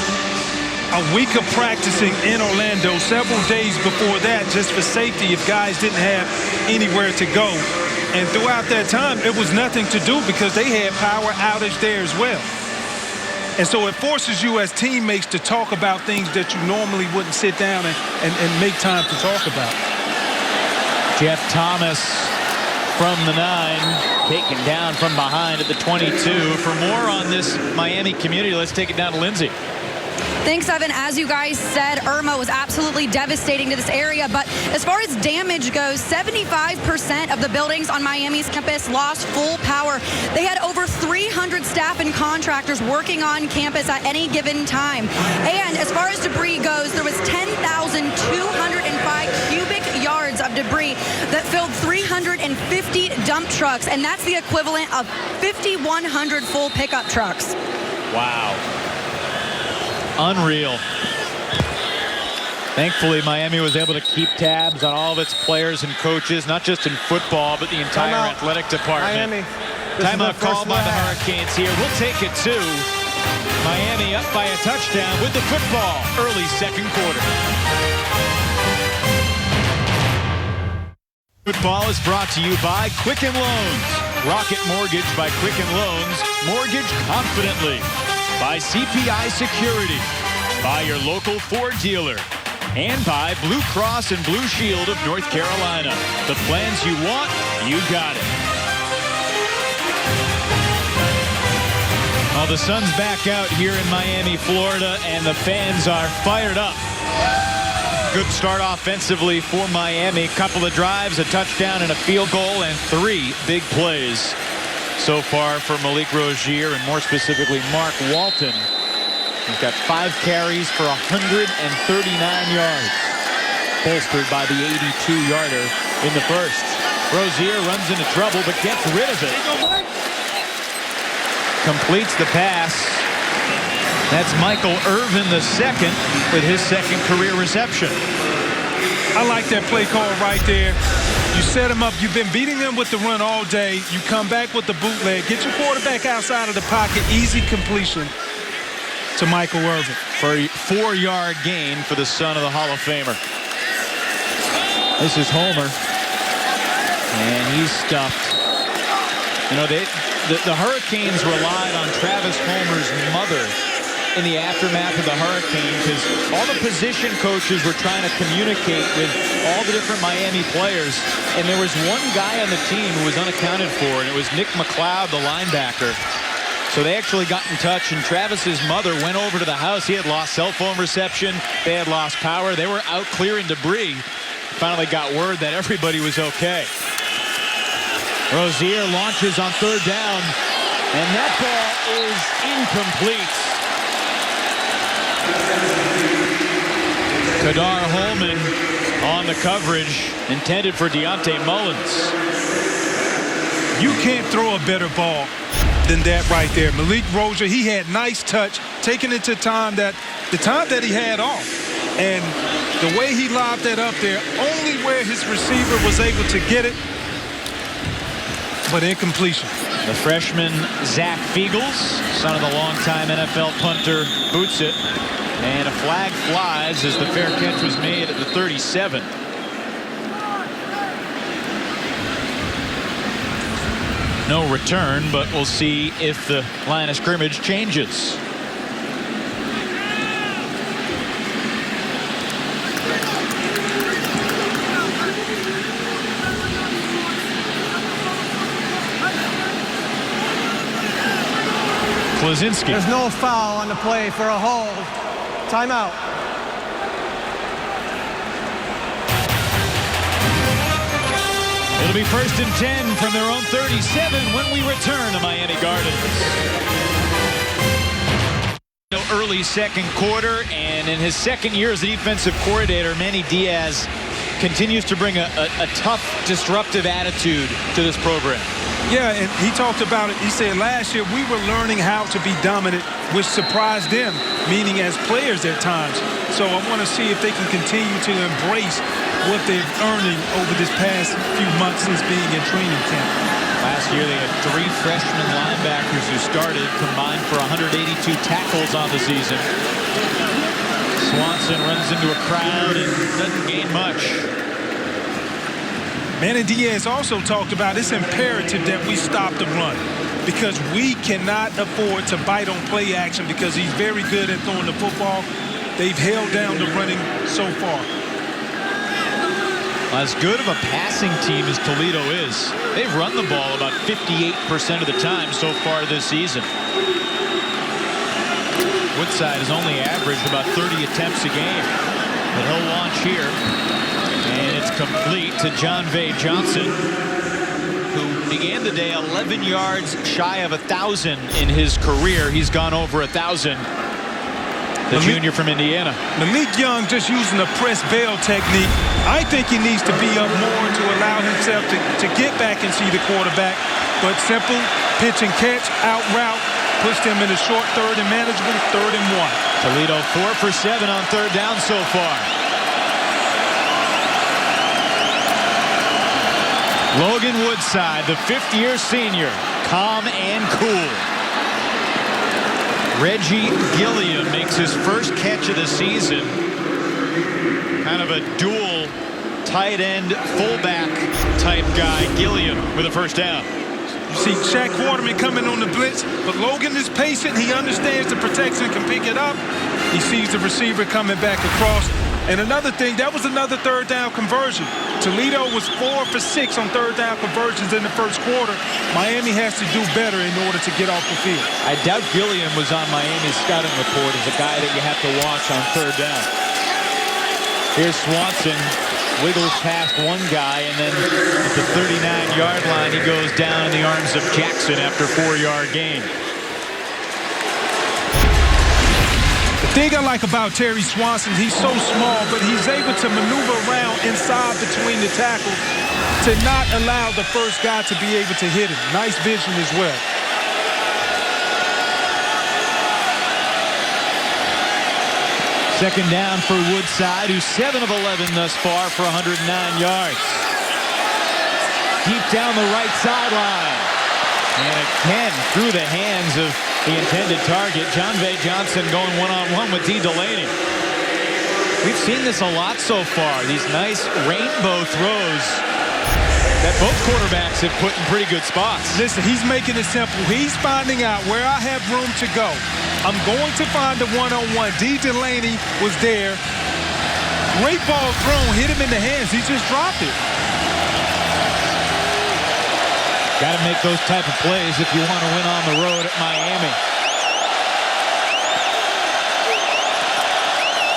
a week of practicing in Orlando, several days before that, just for safety if guys didn't have anywhere to go. And throughout that time, it was nothing to do because they had power outage there as well. And so it forces you as teammates to talk about things that you normally wouldn't sit down and make time to talk about. Jeff Thomas from the 9, taken down from behind at the 22. For more on this Miami community, let's take it down to Lindsay. Thanks, Evan. As you guys said, Irma was absolutely devastating to this area. But as far as damage goes, 75% of the buildings on Miami's campus lost full power. They had over 300 staff and contractors working on campus at any given time. And as far as debris goes, there was 10,205 cubic yards of debris that filled 350 dump trucks. And that's the equivalent of 5,100 full pickup trucks. Wow. Unreal. Thankfully, Miami was able to keep tabs on all of its players and coaches, not just in football, but the entire athletic department. Miami. Timeout called by the Hurricanes here. We'll take it to Miami up by a touchdown with the football early second quarter. Football is brought to you by Quicken Loans. Rocket Mortgage by Quicken Loans. Mortgage confidently. By CPI Security, by your local Ford dealer, and by Blue Cross and Blue Shield of North Carolina. The plans you want, you got it. Well, the sun's back out here in Miami, Florida, and the fans are fired up. Good start offensively for Miami. Couple of drives, a touchdown, and a field goal, and 3 big plays so far for Malik Rozier, and more specifically Mark Walton. He's got 5 carries for 139 yards, bolstered by the 82-yarder in the first. Rozier runs into trouble but gets rid of it. Completes the pass. That's Michael Irvin II with his 2nd career reception. I like that play call right there. You set him up. You've been beating them with the run all day. You come back with the bootleg. Get your quarterback outside of the pocket. Easy completion to Michael Irvin. For a 4-yard gain for the son of the Hall of Famer. This is Homer. And he's stuffed. You know, the Hurricanes relied on Travis Homer's mother in the aftermath of the hurricane, because all the position coaches were trying to communicate with all the different Miami players, and there was one guy on the team who was unaccounted for, and it was Nick McLeod, the linebacker. So they actually got in touch, and Travis's mother went over to the house. He had lost cell phone reception. They had lost power. They were out clearing debris. Finally got word that everybody was okay. Rozier launches on 3rd down, and that ball is incomplete. Kadar Holman on the coverage, intended for Deontay Mullins. You can't throw a better ball than that right there. Malik Rozier, he had nice touch, taking it to the time that he had off. And the way he lobbed that up there, only where his receiver was able to get it, but incompletion. The freshman Zach Fiegels, son of the longtime NFL punter, boots it. And a flag flies as the fair catch was made at the 37. No return, but we'll see if the line of scrimmage changes. Klaczynski. There's no foul on the play for a hold. Timeout. It'll be 1st and 10 from their own 37 when we return to Miami Gardens. Early 2nd quarter, and in his 2nd year as the defensive coordinator, Manny Diaz continues to bring a tough, disruptive attitude to this program. Yeah, and he talked about it. He said last year we were learning how to be dominant, which surprised them, meaning as players at times. So I want to see if they can continue to embrace what they're earning over this past few months since being in training camp. Last year they had 3 freshman linebackers who started, combined for 182 tackles on the season. Swanson runs into a crowd and doesn't gain much. Manny Diaz also talked about it's imperative that we stop the run, because we cannot afford to bite on play action, because he's very good at throwing the football. They've held down the running so far. As good of a passing team as Toledo is, they've run the ball about 58% of the time so far this season. Woodside has only averaged about 30 attempts a game, but he'll launch here. And it's complete to John Vay Johnson, who began the day 11 yards shy of 1,000 in his career. He's gone over 1,000. The junior from Indiana. Malik Young just using the press bail technique. I think he needs to be up more to allow himself to get back and see the quarterback. But simple pitch and catch, out route, pushed him in a short 3rd and manageable 3rd and 1. Toledo 4 for 7 on 3rd down so far. Logan Woodside, the 5th-year senior, calm and cool. Reggie Gilliam makes his first catch of the season. Kind of a dual tight end, fullback type guy. Gilliam with a 1st down. You see Shaq Waterman coming on the blitz, but Logan is patient. He understands the protection, can pick it up. He sees the receiver coming back across. And another thing, that was another third down conversion. Toledo was 4 for 6 on third down conversions in the first quarter. Miami has to do better in order to get off the field. I doubt Gilliam was on Miami's scouting report as a guy that you have to watch on third down. Here's Swanson, wiggles past one guy, and then at the 39-yard line, he goes down in the arms of Jackson after 4-yard gain. The thing I like about Terry Swanson, he's so small, but he's able to maneuver around inside between the tackles to not allow the first guy to be able to hit him. Nice vision as well. Second down for Woodside, who's 7 of 11 thus far for 109 yards. Deep down the right sideline. And again, through the hands of the intended target, John V. Johnson going one-on-one with D. Delaney. We've seen this a lot so far, these nice rainbow throws that both quarterbacks have put in pretty good spots. Listen, he's making it simple. He's finding out where I have room to go. I'm going to find the one-on-one. D. Delaney was there. Great ball thrown, hit him in the hands. He just dropped it. Got to make those type of plays if you want to win on the road at Miami.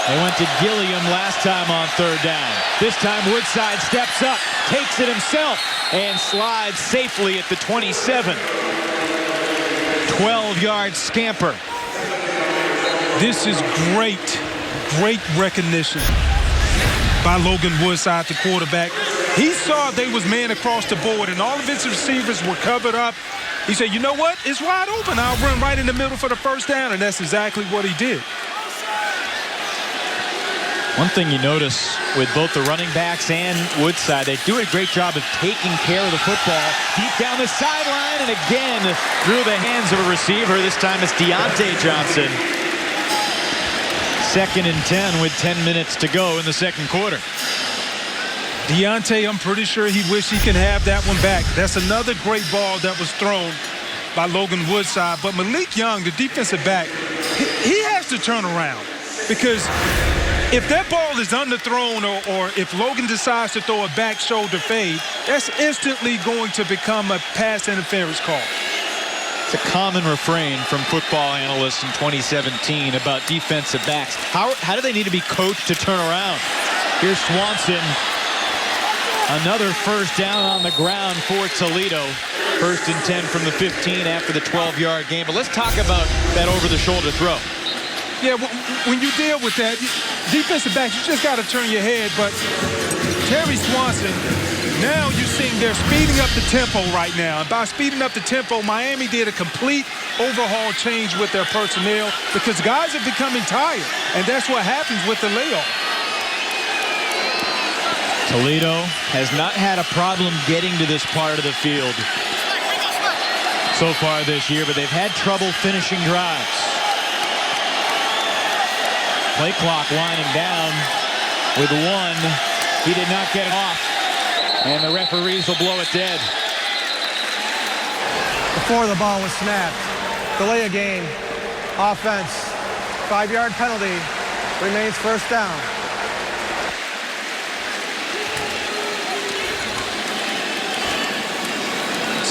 They went to Gilliam last time on third down. This time Woodside steps up, takes it himself, and slides safely at the 27. 12-yard scamper. This is great recognition by Logan Woodside, the quarterback. He saw they was man across the board, and all of his receivers were covered up. He said, you know what? It's wide open. I'll run right in the middle for the first down, and that's exactly what he did. One thing you notice with both the running backs and Woodside, they do a great job of taking care of the football deep down the sideline, and again through the hands of a receiver. This time it's Deontay Johnson. 2nd and 10 with 10 minutes to go in the second quarter. Deontay, I'm pretty sure he wished he can have that one back. That's another great ball that was thrown by Logan Woodside. But Malik Young, the defensive back, he has to turn around, because if that ball is underthrown or if Logan decides to throw a back shoulder fade, that's instantly going to become a pass interference call. It's a common refrain from football analysts in 2017 about defensive backs. How do they need to be coached to turn around? Here's Swanson. Another first down on the ground for Toledo. 1st and 10 from the 15 after the 12-yard gain. But let's talk about that over-the-shoulder throw. Yeah, when you deal with that, defensive backs, you just got to turn your head. But Terry Swanson, now you're seeing they're speeding up the tempo right now. And by speeding up the tempo, Miami did a complete overhaul change with their personnel, because guys are becoming tired. And that's what happens with the layoff. Toledo has not had a problem getting to this part of the field so far this year, but they've had trouble finishing drives. Play clock winding down with 1. He did not get it off, and the referees will blow it dead. Before the ball was snapped, delay a game, offense, 5-yard penalty, remains first down.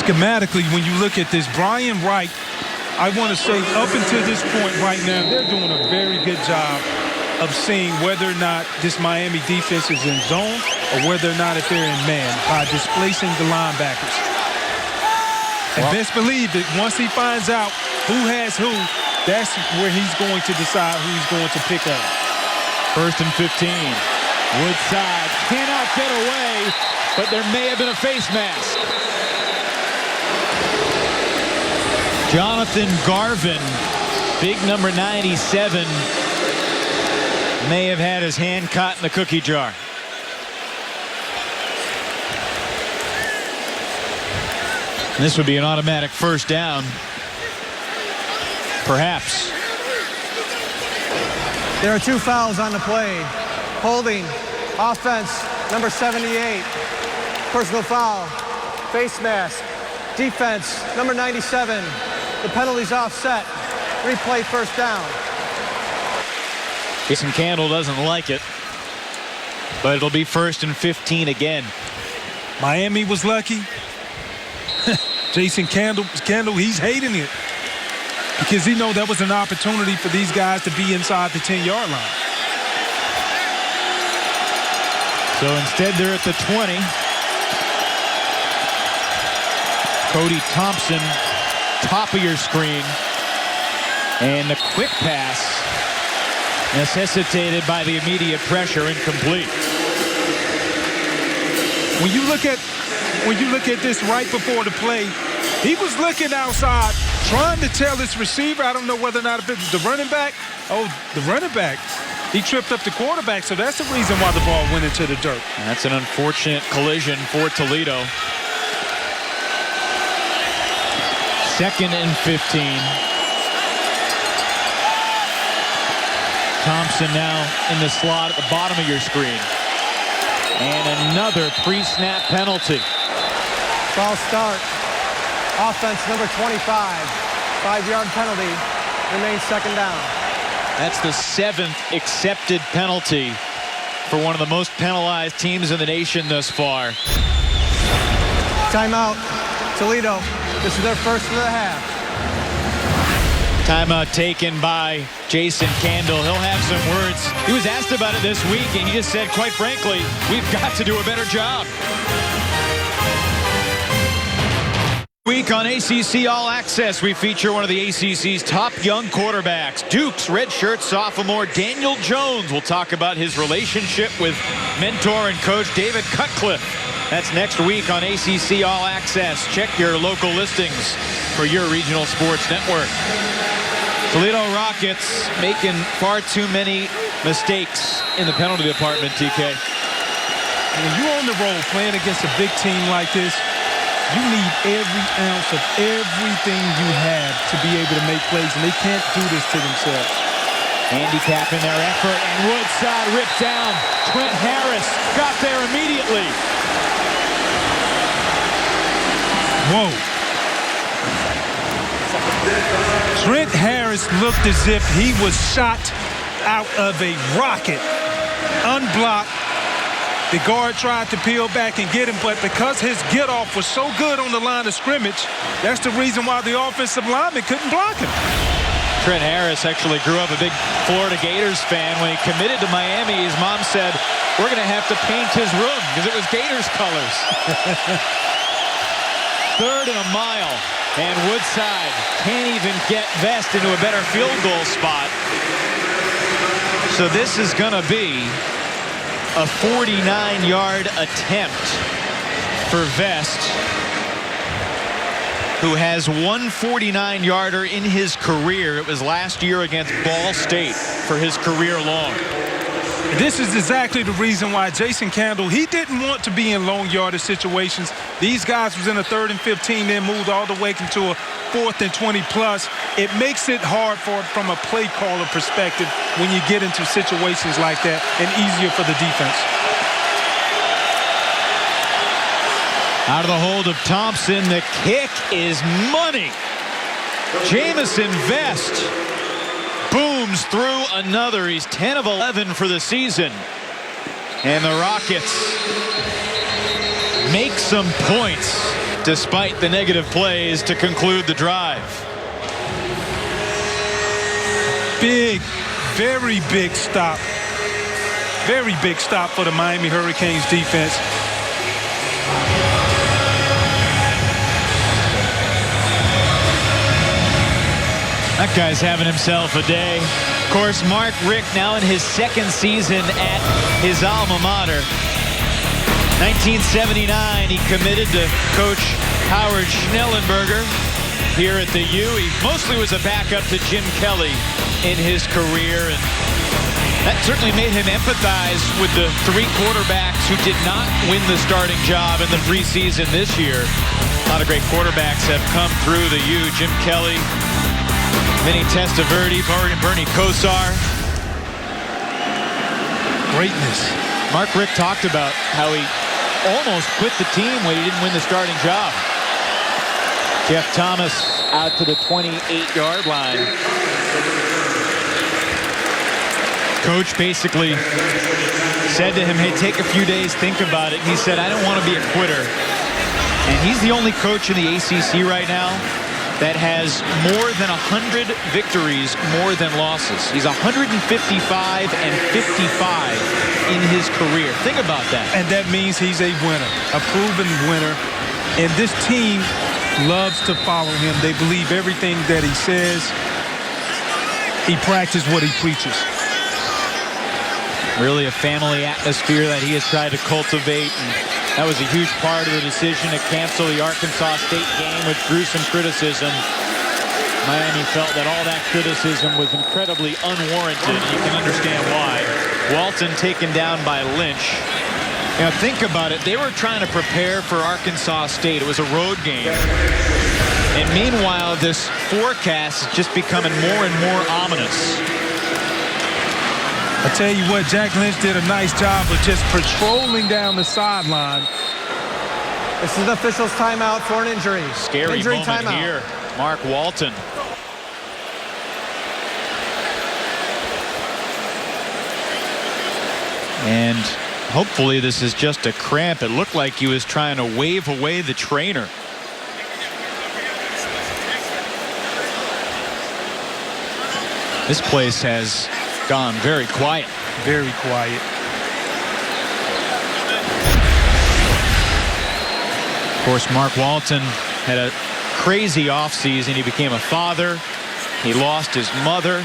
Schematically, when you look at this, Brian Wright, I want to say up until this point right now, they're doing a very good job of seeing whether or not this Miami defense is in zone or whether or not if they're in man by displacing the linebackers. And best believe that once he finds out who has who, that's where he's going to decide who he's going to pick up. 1st and 15. Woodside cannot get away, but there may have been a face mask. Jonathan Garvin, big number 97, may have had his hand caught in the cookie jar. And this would be an automatic first down. Perhaps. There are 2 fouls on the play. Holding, offense, number 78. Personal foul, face mask. Defense, number 97. The penalty's offset. Replay first down. Jason Candle doesn't like it. But it'll be 1st and 15 again. Miami was lucky. Jason Kendall, he's hating it because he know that was an opportunity for these guys to be inside the 10-yard line. So instead, they're at the 20. Cody Thompson, top of your screen. And the quick pass necessitated by the immediate pressure, incomplete. When you look at this right before the play, he was looking outside, trying to tell his receiver, I don't know whether or not it was the running back. Oh, the running back. He tripped up the quarterback, so that's the reason why the ball went into the dirt. That's an unfortunate collision for Toledo. 2nd and 15. Thompson now in the slot at the bottom of your screen. And another pre-snap penalty. False start. Offense number 25. 5-yard penalty. Remains 2nd down. That's the 7th accepted penalty for one of the most penalized teams in the nation thus far. Timeout. Toledo. This is their first of the half. Timeout taken by Jason Kendall. He'll have some words. He was asked about it this week, and he just said, quite frankly, we've got to do a better job. Week on ACC All Access, we feature one of the ACC's top young quarterbacks, Duke's redshirt sophomore Daniel Jones. We'll talk about his relationship with mentor and coach David Cutcliffe. That's next week on ACC All Access. Check your local listings for your regional sports network. Toledo Rockets making far too many mistakes in the penalty department, TK. When you're on the road playing against a big team like this, you need every ounce of everything you have to be able to make plays, and they can't do this to themselves. Handicapping their effort, and Woodside ripped down. Trent Harris got there immediately. Whoa. Trent Harris looked as if he was shot out of a rocket. Unblocked. The guard tried to peel back and get him, but because his get-off was so good on the line of scrimmage, that's the reason why the offensive lineman couldn't block him. Trent Harris actually grew up a big Florida Gators fan. When he committed to Miami, his mom said, we're going to have to paint his room because it was Gators colors. 3rd and a mile, and Woodside can't even get Vest into a better field goal spot. So this is going to be a 49-yard attempt for Vest, who has one 49-yarder in his career. It was last year against Ball State for his career long. This is exactly the reason why Jason Kendall, he didn't want to be in long yardage situations. These guys was in a 3rd and 15, then moved all the way into a 4th and 20 plus. It makes it hard from a play caller perspective when you get into situations like that, and easier for the defense. Out of the hold of Thompson, the kick is money. Jamison Vest booms through another. He's 10 of 11 for the season. And the Rockets make some points despite the negative plays to conclude the drive. Big, very big stop. Very big stop for the Miami Hurricanes defense. That guy's having himself a day. Of course, Mark Richt now in his 2nd season at his alma mater. 1979, he committed to Coach Howard Schnellenberger here at the U. He mostly was a backup to Jim Kelly in his career, and that certainly made him empathize with the 3 quarterbacks who did not win the starting job in the preseason this year. A lot of great quarterbacks have come through the U. Jim Kelly, Vinny Testaverde, Bernie Kosar. Greatness. Mark Richt talked about how he almost quit the team when he didn't win the starting job. Jeff Thomas out to the 28-yard line. Coach basically said to him, hey, take a few days, think about it. And he said, I don't want to be a quitter. And he's the only coach in the ACC right now that has more than 100 victories, more than losses. He's 155 and 55 in his career. Think about that. And that means he's a winner, a proven winner. And this team loves to follow him. They believe everything that he says. He practices what he preaches. Really a family atmosphere that he has tried to cultivate. And that was a huge part of the decision to cancel the Arkansas State game, which drew some criticism. Miami felt that all that criticism was incredibly unwarranted. You can understand why. Walton taken down by Lynch. Now think about it. They were trying to prepare for Arkansas State. It was a road game. And meanwhile, this forecast is just becoming more and more ominous. I tell you what, Jack Lynch did a nice job of just patrolling down the sideline. This is the official's timeout for an injury. Scary injury moment timeout. here. Mark Walton. And hopefully this is just a cramp. It looked like he was trying to wave away the trainer. This place has gone very quiet. Very quiet. Of course, Mark Walton had a crazy offseason. He became a father. He lost his mother.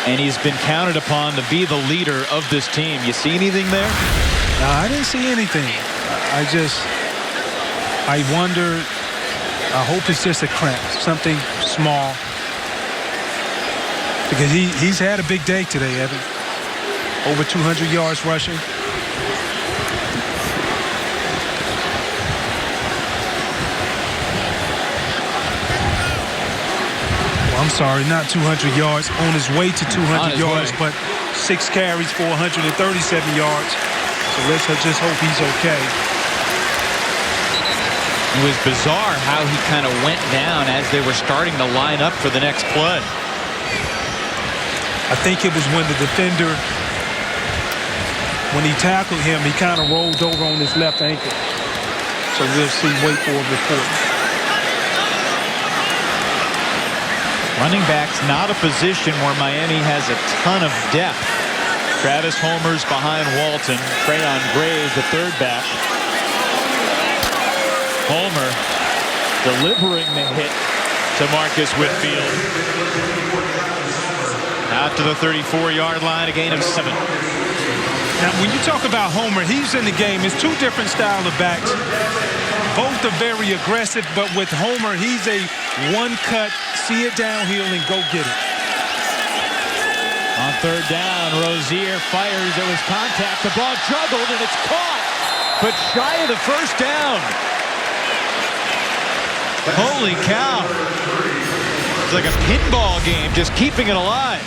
And he's been counted upon to be the leader of this team. You see anything there? No, I didn't see anything. I wonder, I hope it's just a cramp, something small. Because he's had a big day today, Evan. Over 200 yards rushing. Well, I'm sorry, not 200 yards. On his way to 200 yards, but 6 carries for 137 yards. So let's just hope he's okay. It was bizarre how he kind of went down as they were starting to line up for the next play. I think it was when the defender, when he tackled him, he kind of rolled over on his left ankle. So we'll see, wait for a report. Running back's not a position where Miami has a ton of depth. Travis Homer's behind Walton. Trayon Gray is the third back. Homer delivering the hit to Marcus Whitfield. Out to the 34-yard line, a gain of 7. Now, when you talk about Homer, he's in the game. It's two different style of backs. Both are very aggressive, but with Homer, he's a one-cut, see it downhill, and go get it. On third down, Rozier fires. There was contact. The ball juggled, and it's caught, but shy of the first down. Holy cow. It's like a pinball game, just keeping it alive.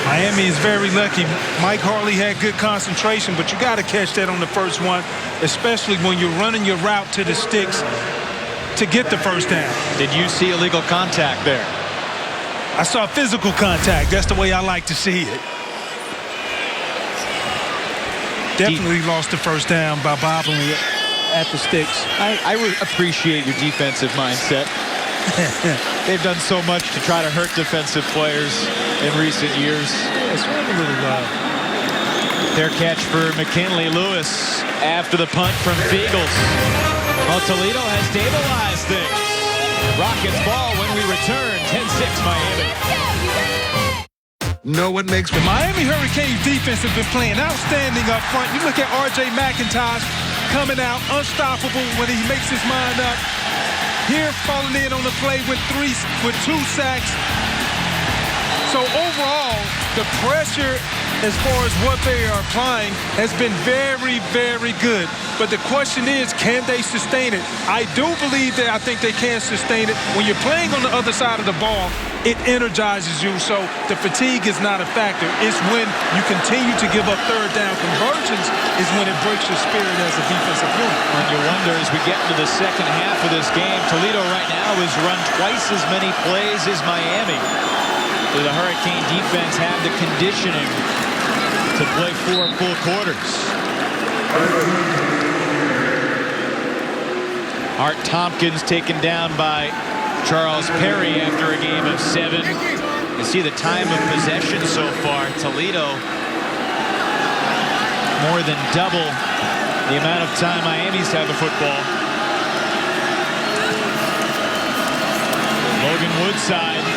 Miami is very lucky. Mike Harley had good concentration, but you got to catch that on the first one, especially when you're running your route to the sticks to get the first down. Did you see illegal contact there? I saw physical contact. That's the way I like to see it. Definitely lost the first down by bobbling it at the sticks. I appreciate your defensive mindset. They've done so much to try to hurt defensive players in recent years. It's a little loud. Fair catch for McKinley Lewis after the punt from Beagles. Well, Toledo has stabilized things. Rockets ball when we return. 10-6 Miami. Know what makes the Miami Hurricanes defense has been playing outstanding up front. You look at R.J. McIntosh coming out unstoppable when he makes his mind up. Here falling in on the play with 2 sacks. So overall, the pressure as far as what they are applying has been very, very good. But the question is, can they sustain it? I do believe that I think they can sustain it. When you're playing on the other side of the ball, it energizes you, so the fatigue is not a factor. It's when you continue to give up third down conversions is when it breaks your spirit as a defensive unit. And you wonder, as we get into the second half of this game, Toledo right now has run twice as many plays as Miami. Do the Hurricane defense have the conditioning to play 4 full quarters? Art Tompkins taken down by Charles Perry after a game of 7. You see the time of possession so far. Toledo more than double the amount of time Miami's had the football. Logan Woodside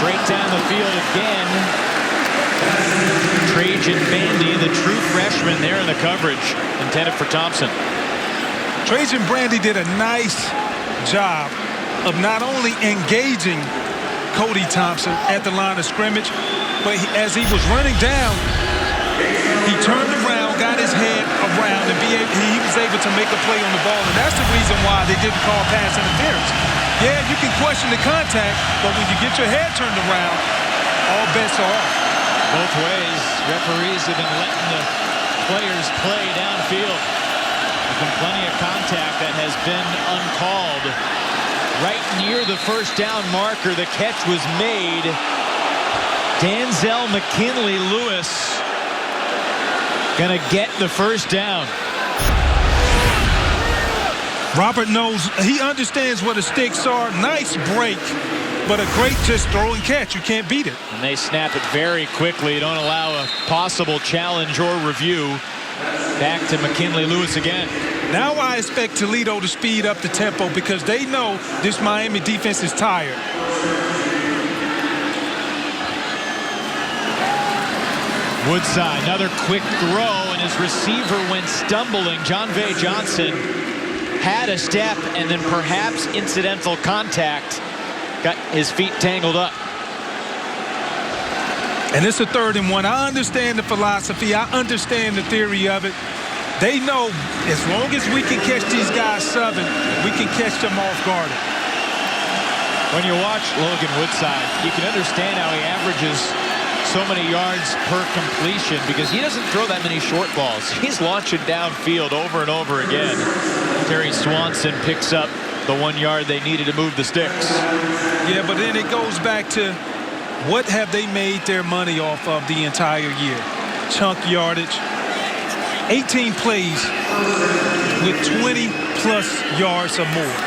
straight down the field again. Trajan Bandy, the true freshman, there in the coverage, intended for Thompson. Trajan Bandy did a nice job of not only engaging Cody Thompson at the line of scrimmage, but as he was running down, he turned around, got his head around, and he was able to make a play on the ball. And that's the reason why they didn't call pass interference. Yeah, you can question the contact, but when you get your head turned around, all bets are off. Both ways, referees have been letting the players play downfield. There's been plenty of contact that has been uncalled. Right near the first down marker, the catch was made. Danzel McKinley-Lewis gonna get the first down. Robert knows, he understands what the sticks are. Nice break, but a great just throw and catch. You can't beat it. And they snap it very quickly. Don't allow a possible challenge or review. Back to McKinley-Lewis again. Now I expect Toledo to speed up the tempo because they know this Miami defense is tired. Woodside, another quick throw, and his receiver went stumbling. John Vay Johnson had a step and then perhaps incidental contact. Got his feet tangled up. And it's a 3rd and 1. I understand the philosophy. I understand the theory of it. They know as long as we can catch these guys subbing, we can catch them off guard. When you watch Logan Woodside, you can understand how he averages so many yards per completion because he doesn't throw that many short balls. He's launching downfield over and over again. Terry Swanson picks up the 1 yard they needed to move the sticks. Yeah, but then it goes back to what have they made their money off of the entire year? Chunk yardage. 18 plays with 20-plus yards or more.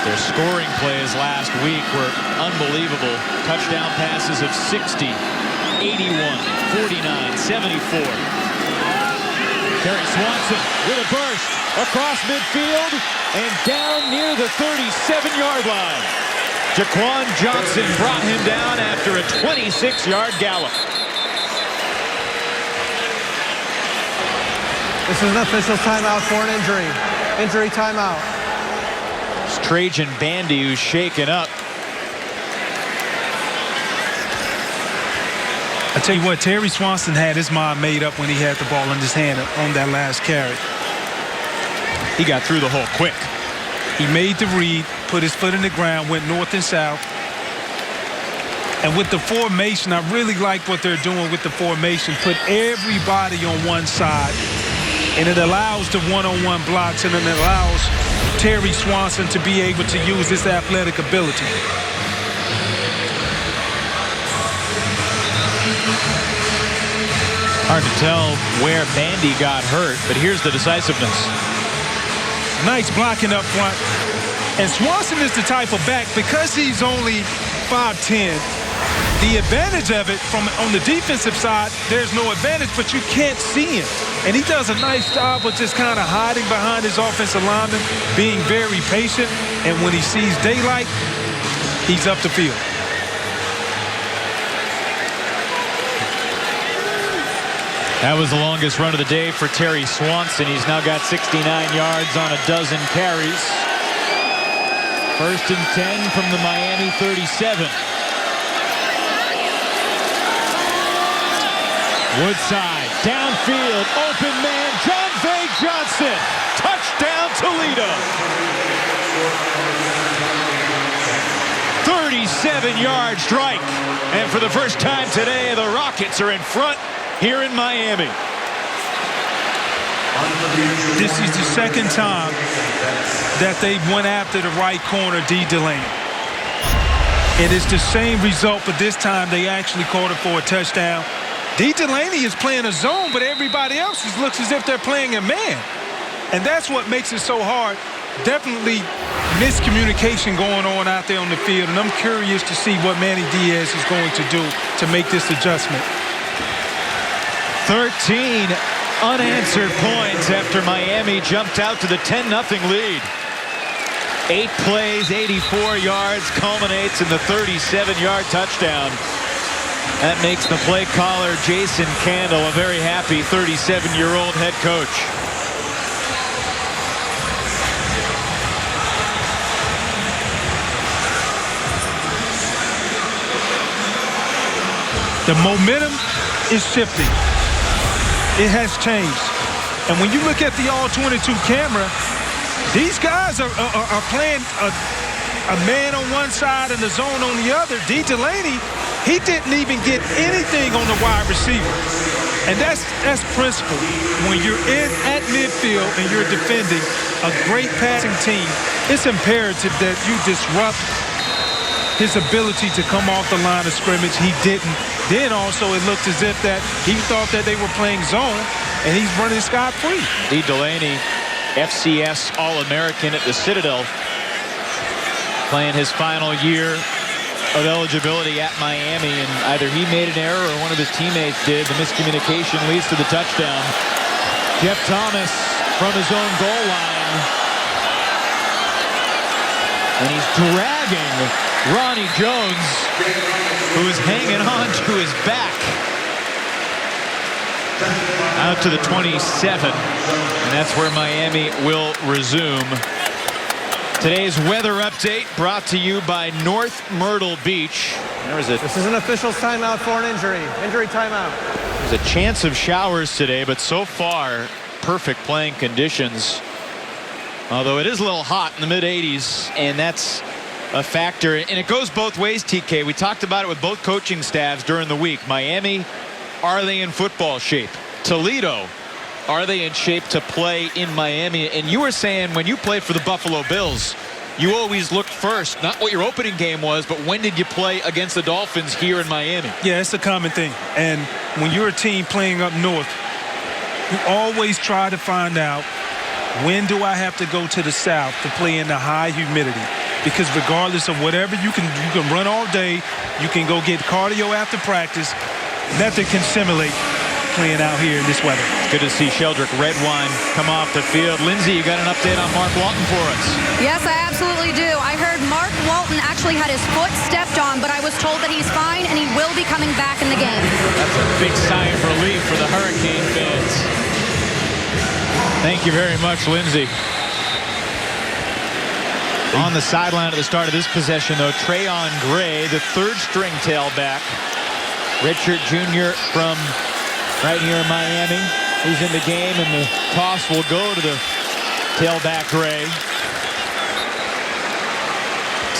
Their scoring plays last week were unbelievable. Touchdown passes of 60, 81, 49, 74. Terry Swanson with a burst across midfield and down near the 37-yard line. Jaquan Johnson brought him down after a 26-yard gallop. This is an official timeout for an injury. Injury timeout. It's Trajan Bandy who's shaken up. I tell you what, Terry Swanson had his mind made up when he had the ball in his hand on that last carry. He got through the hole quick. He made the read, put his foot in the ground, went north and south. And with the formation, I really like what they're doing with the formation. Put everybody on one side. And it allows the one-on-one blocks, and it allows Terry Swanson to be able to use his athletic ability. Hard to tell where Bandy got hurt, but here's the decisiveness. Nice blocking up front. And Swanson is the type of back, because he's only 5'10", the advantage of it from on the defensive side, there's no advantage, but you can't see him. And he does a nice job of just kind of hiding behind his offensive lineman, being very patient. And when he sees daylight, he's up the field. That was the longest run of the day for Terry Swanson. He's now got 69 yards on a dozen carries. 1st and 10 from the Miami 37. Woodside, downfield, open man, John Vay Johnson. Touchdown, Toledo. 37-yard strike. And for the first time today, the Rockets are in front here in Miami. This is the second time that they went after the right corner, D. Delaney. And it's the same result, but this time they actually called it for a touchdown. Delaney is playing a zone, but everybody else looks as if they're playing a man. And that's what makes it so hard. Definitely miscommunication going on out there on the field, and I'm curious to see what Manny Diaz is going to do to make this adjustment. 13 unanswered points after Miami jumped out to the 10-0 lead. 8 plays, 84 yards, culminates in the 37-yard touchdown. That makes the play caller, Jason Candle, a very happy 37-year-old head coach. The momentum is shifting. It has changed. And when you look at the all-22 camera, these guys are playing a man on one side and a zone on the other. Delaney, he didn't even get anything on the wide receiver. And that's principle. When you're at midfield and you're defending a great passing team, it's imperative that you disrupt his ability to come off the line of scrimmage. He didn't. Then also it looked as if that he thought that they were playing zone, and he's running scot-free. Delaney, FCS All-American at the Citadel, playing his final year of eligibility at Miami, and either he made an error or one of his teammates did. The miscommunication leads to the touchdown. Jeff Thomas from his own goal line, and he's dragging Ronnie Jones, who is hanging on to his back, out to the 27, and that's where Miami will resume. Today's weather update brought to you by North Myrtle Beach. This is an official's timeout for an injury. Injury timeout. There's a chance of showers today, but so far, perfect playing conditions. Although it is a little hot in the mid-80s, and that's a factor. And it goes both ways, TK. We talked about it with both coaching staffs during the week. Miami, are they in football shape? Toledo, are they in shape to play in Miami? And you were saying when you played for the Buffalo Bills, you always looked first, not what your opening game was, but when did you play against the Dolphins here in Miami? Yeah, it's a common thing. And when you're a team playing up north, you always try to find out, when do I have to go to the south to play in the high humidity? Because regardless of whatever, you can run all day, you can go get cardio after practice. Nothing can simulate playing out here in this weather. It's good to see Sheldrick Redwine come off the field. Lindsay, you got an update on Mark Walton for us? Yes, I absolutely do. I heard Mark Walton actually had his foot stepped on, but I was told that he's fine and he will be coming back in the game. That's a big sigh of relief for the Hurricane fans. Thank you very much, Lindsay. On the sideline at the start of this possession, though, Trayon Gray, the third-string tailback. Redshirt junior from right here in Miami. He's in the game, and the toss will go to the tailback Gray.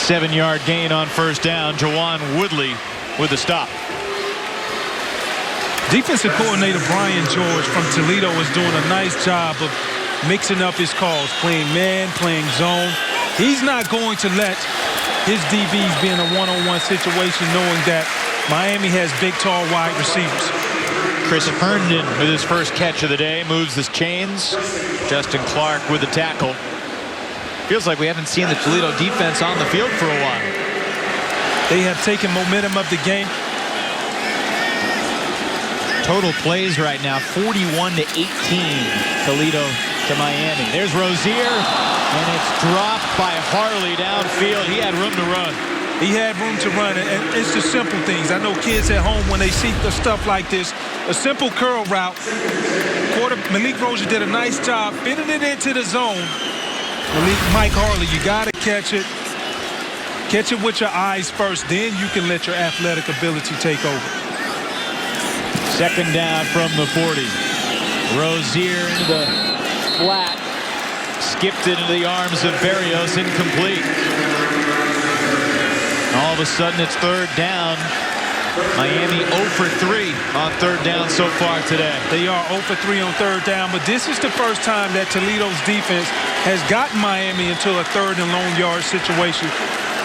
7-yard gain on first down. Jawan Woodley with the stop. Defensive coordinator Brian George from Toledo is doing a nice job of mixing up his calls, playing man, playing zone. He's not going to let his DBs be in a one-on-one situation, knowing that Miami has big, tall, wide receivers. Chris Herndon with his first catch of the day moves his chains. Justin Clark with the tackle. Feels like we haven't seen the Toledo defense on the field for a while. They have taken momentum of the game. Total plays right now, 41-18. Toledo to Miami. There's Rozier, and it's dropped by Harley downfield. He had room to run. He had room to run, and it's the simple things. I know kids at home, when they see the stuff like this, a simple curl route. Malik Rozier did a nice job fitting it into the zone. Mike Harley, you got to catch it. Catch it with your eyes first, then you can let your athletic ability take over. Second down from the 40. Rozier into the flat. Skipped it into the arms of Berrios, incomplete. All of a sudden it's third down. Miami 0 for 3 on third down so far today. They are 0 for 3 on third down, but this is the first time that Toledo's defense has gotten Miami into a third and long yard situation.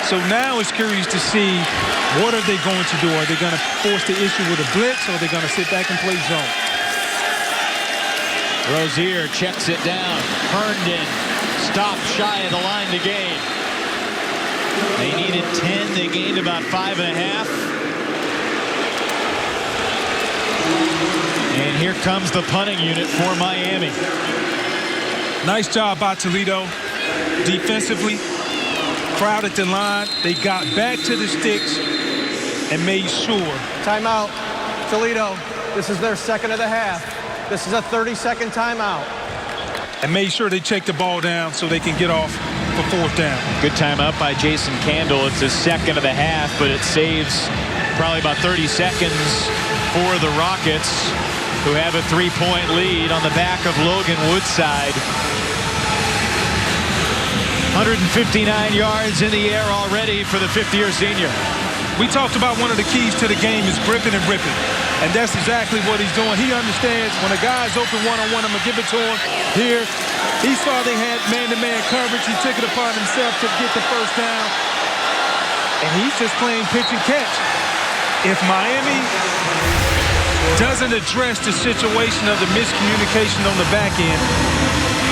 So now it's curious to see what are they going to do. Are they going to force the issue with a blitz, or are they going to sit back and play zone? Rozier checks it down. Herndon stopped shy of the line to gain. They needed 10. They gained about 5.5. And here comes the punting unit for Miami. Nice job by Toledo. Defensively, crowded the line. They got back to the sticks and made sure. Timeout. Toledo, this is their second of the half. This is a 30-second timeout. And made sure they check the ball down so they can get off for fourth down. Good timeout by Jason Candle. It's his second of the half, but it saves probably about 30 seconds for the Rockets, who have a 3-point lead on the back of Logan Woodside. 159 yards in the air already for the fifth-year senior. We talked about one of the keys to the game is gripping and ripping. And that's exactly what he's doing. He understands when a guy's open one-on-one, I'm going to give it to him. Here, he saw they had man-to-man coverage. He took it upon himself to get the first down. And he's just playing pitch and catch. If Miami doesn't address the situation of the miscommunication on the back end,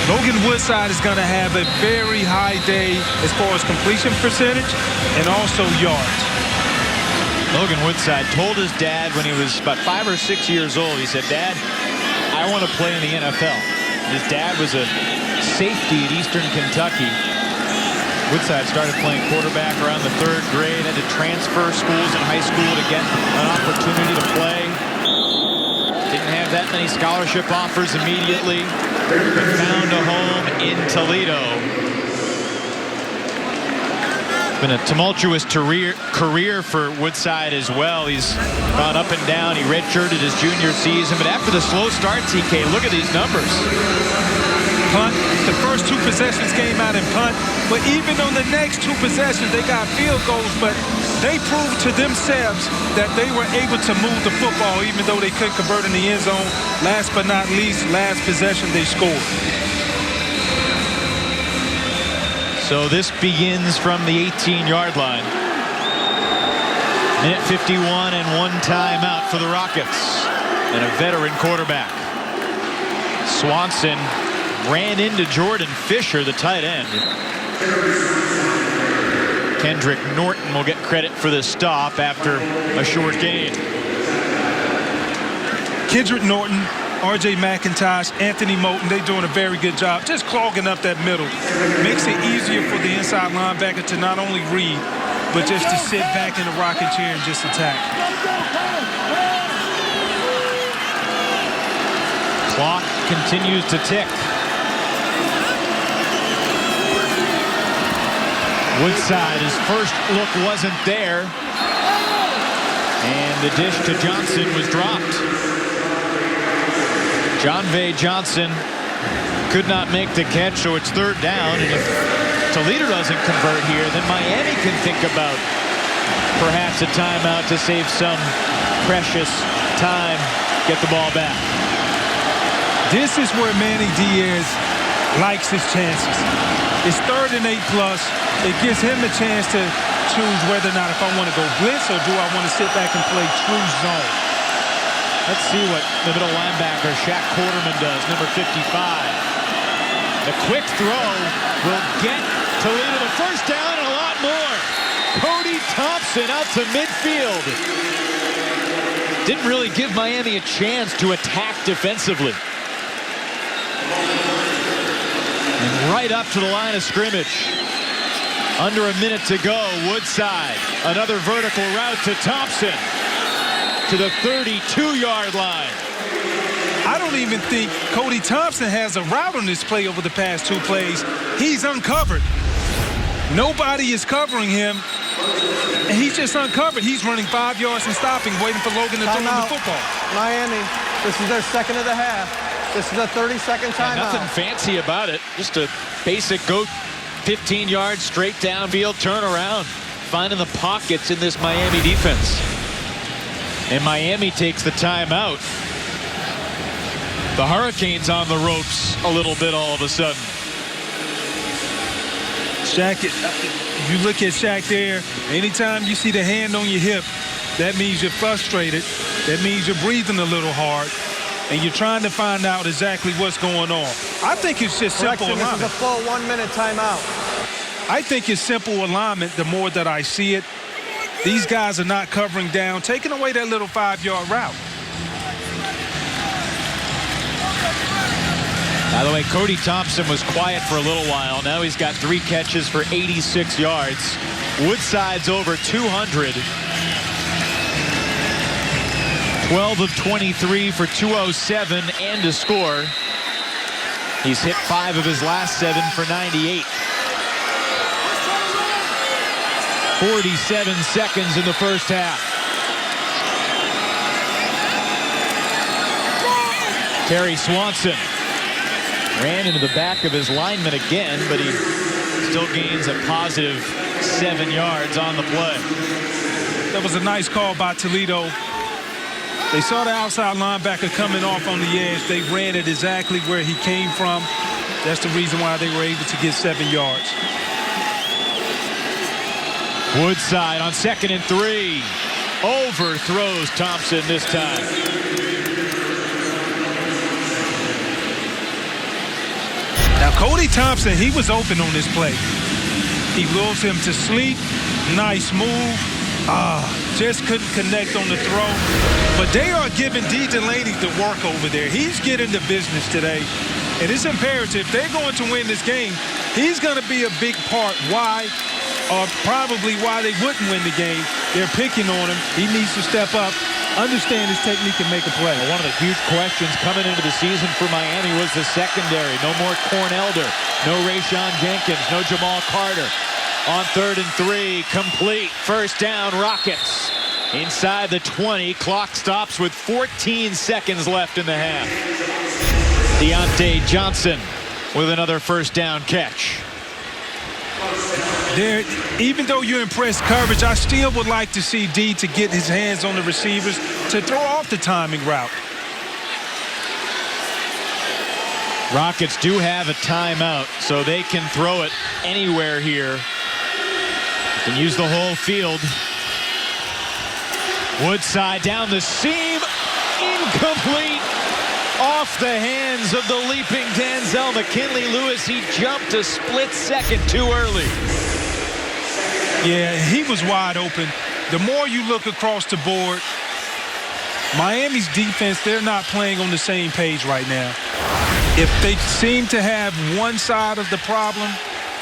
Logan Woodside is going to have a very high day as far as completion percentage and also yards. Logan Woodside told his dad when he was about 5 or 6 years old, he said, "Dad, I want to play in the NFL." His dad was a safety at Eastern Kentucky. Woodside started playing quarterback around the 3rd grade, had to transfer schools in high school to get an opportunity to play. Didn't have that many scholarship offers immediately, but found a home in Toledo. Been a tumultuous career for Woodside as well. He's gone up and down. He redshirted his junior season, but after the slow start, TK, look at these numbers. Punt. The first 2 possessions came out in punt, but even on the next 2 possessions, they got field goals, but they proved to themselves that they were able to move the football even though they couldn't convert in the end zone. Last but not least, last possession, they scored. So this begins from the 18-yard line. Minute 51 and 1 timeout for the Rockets. And a veteran quarterback. Swanson ran into Jordan Fisher, the tight end. Kendrick Norton will get credit for this stop after a short gain. Kendrick Norton, R.J. McIntosh, Anthony Moulton, they're doing a very good job just clogging up that middle. Makes it easier for the inside linebacker to not only read, but just to sit back in the rocking chair and just attack. Clock continues to tick. Woodside, his first look wasn't there. And the dish to Johnson was dropped. John Vay Johnson could not make the catch, so it's 3rd down. And if Toledo doesn't convert here, then Miami can think about perhaps a timeout to save some precious time, get the ball back. This is where Manny Diaz likes his chances. It's 3rd and 8+. It gives him a chance to choose whether or not if I want to go blitz or do I want to sit back and play true zone. Let's see what the middle linebacker, Shaq Quarterman, does, number 55. The quick throw will get Toledo the first down and a lot more. Cody Thompson out to midfield. Didn't really give Miami a chance to attack defensively. And right up to the line of scrimmage. Under a minute to go, Woodside. Another vertical route to Thompson. To the 32-yard line. I don't even think Cody Thompson has a route on this play over the past 2 plays. He's uncovered. Nobody is covering him. And he's just uncovered. He's running 5 yards and stopping, waiting for Logan to throw him the football. Miami, this is their second of the half. This is a 30-second timeout. Nothing fancy about it. Just a basic go 15 yards straight downfield, turn around. Finding the pockets in this Miami defense. And Miami takes the timeout. The Hurricanes on the ropes a little bit all of a sudden. Shaq, you look at Shaq there, anytime you see the hand on your hip, that means you're frustrated. That means you're breathing a little hard, and you're trying to find out exactly what's going on. I think it's just simple alignment. This is a full 1 minute timeout. I think it's simple alignment the more that I see it. These guys are not covering down, taking away that little 5-yard route. By the way, Cody Thompson was quiet for a little while. Now he's got 3 catches for 86 yards. Woodside's over 200. 12 of 23 for 207 and a score. He's hit 5 of his last 7 for 98. 47 seconds in the first half. Terry Swanson ran into the back of his lineman again, but he still gains a positive 7 yards on the play. That was a nice call by Toledo. They saw the outside linebacker coming off on the edge. They ran it exactly where he came from. That's the reason why they were able to get 7 yards. Woodside on 2nd and 3. Overthrows Thompson this time. Now, Cody Thompson, he was open on this play. He lulls him to sleep. Nice move. Just couldn't connect on the throw. But they are giving D. Delaney the work over there. He's getting the business today. And it's imperative. They're going to win this game. He's going to be a big part. Why? Or probably why they wouldn't win the game. They're picking on him. He needs to step up, understand his technique, and make a play. One of the huge questions coming into the season for Miami was the secondary. No more Cornelder, no Rayshon Jenkins, no Jamal Carter. On 3rd and 3, complete. First down, Rockets. Inside the 20, clock stops with 14 seconds left in the half. Deontay Johnson with another first down catch. There, even though you impress coverage, I still would like to see D to get his hands on the receivers to throw off the timing route. Rockets do have a timeout, so they can throw it anywhere here. They can use the whole field. Woodside down the seam, incomplete. Off the hands of the leaping Denzel McKinley-Lewis. He jumped a split second too early. Yeah, he was wide open. The more you look across the board, Miami's defense, they're not playing on the same page right now. If they seem to have one side of the problem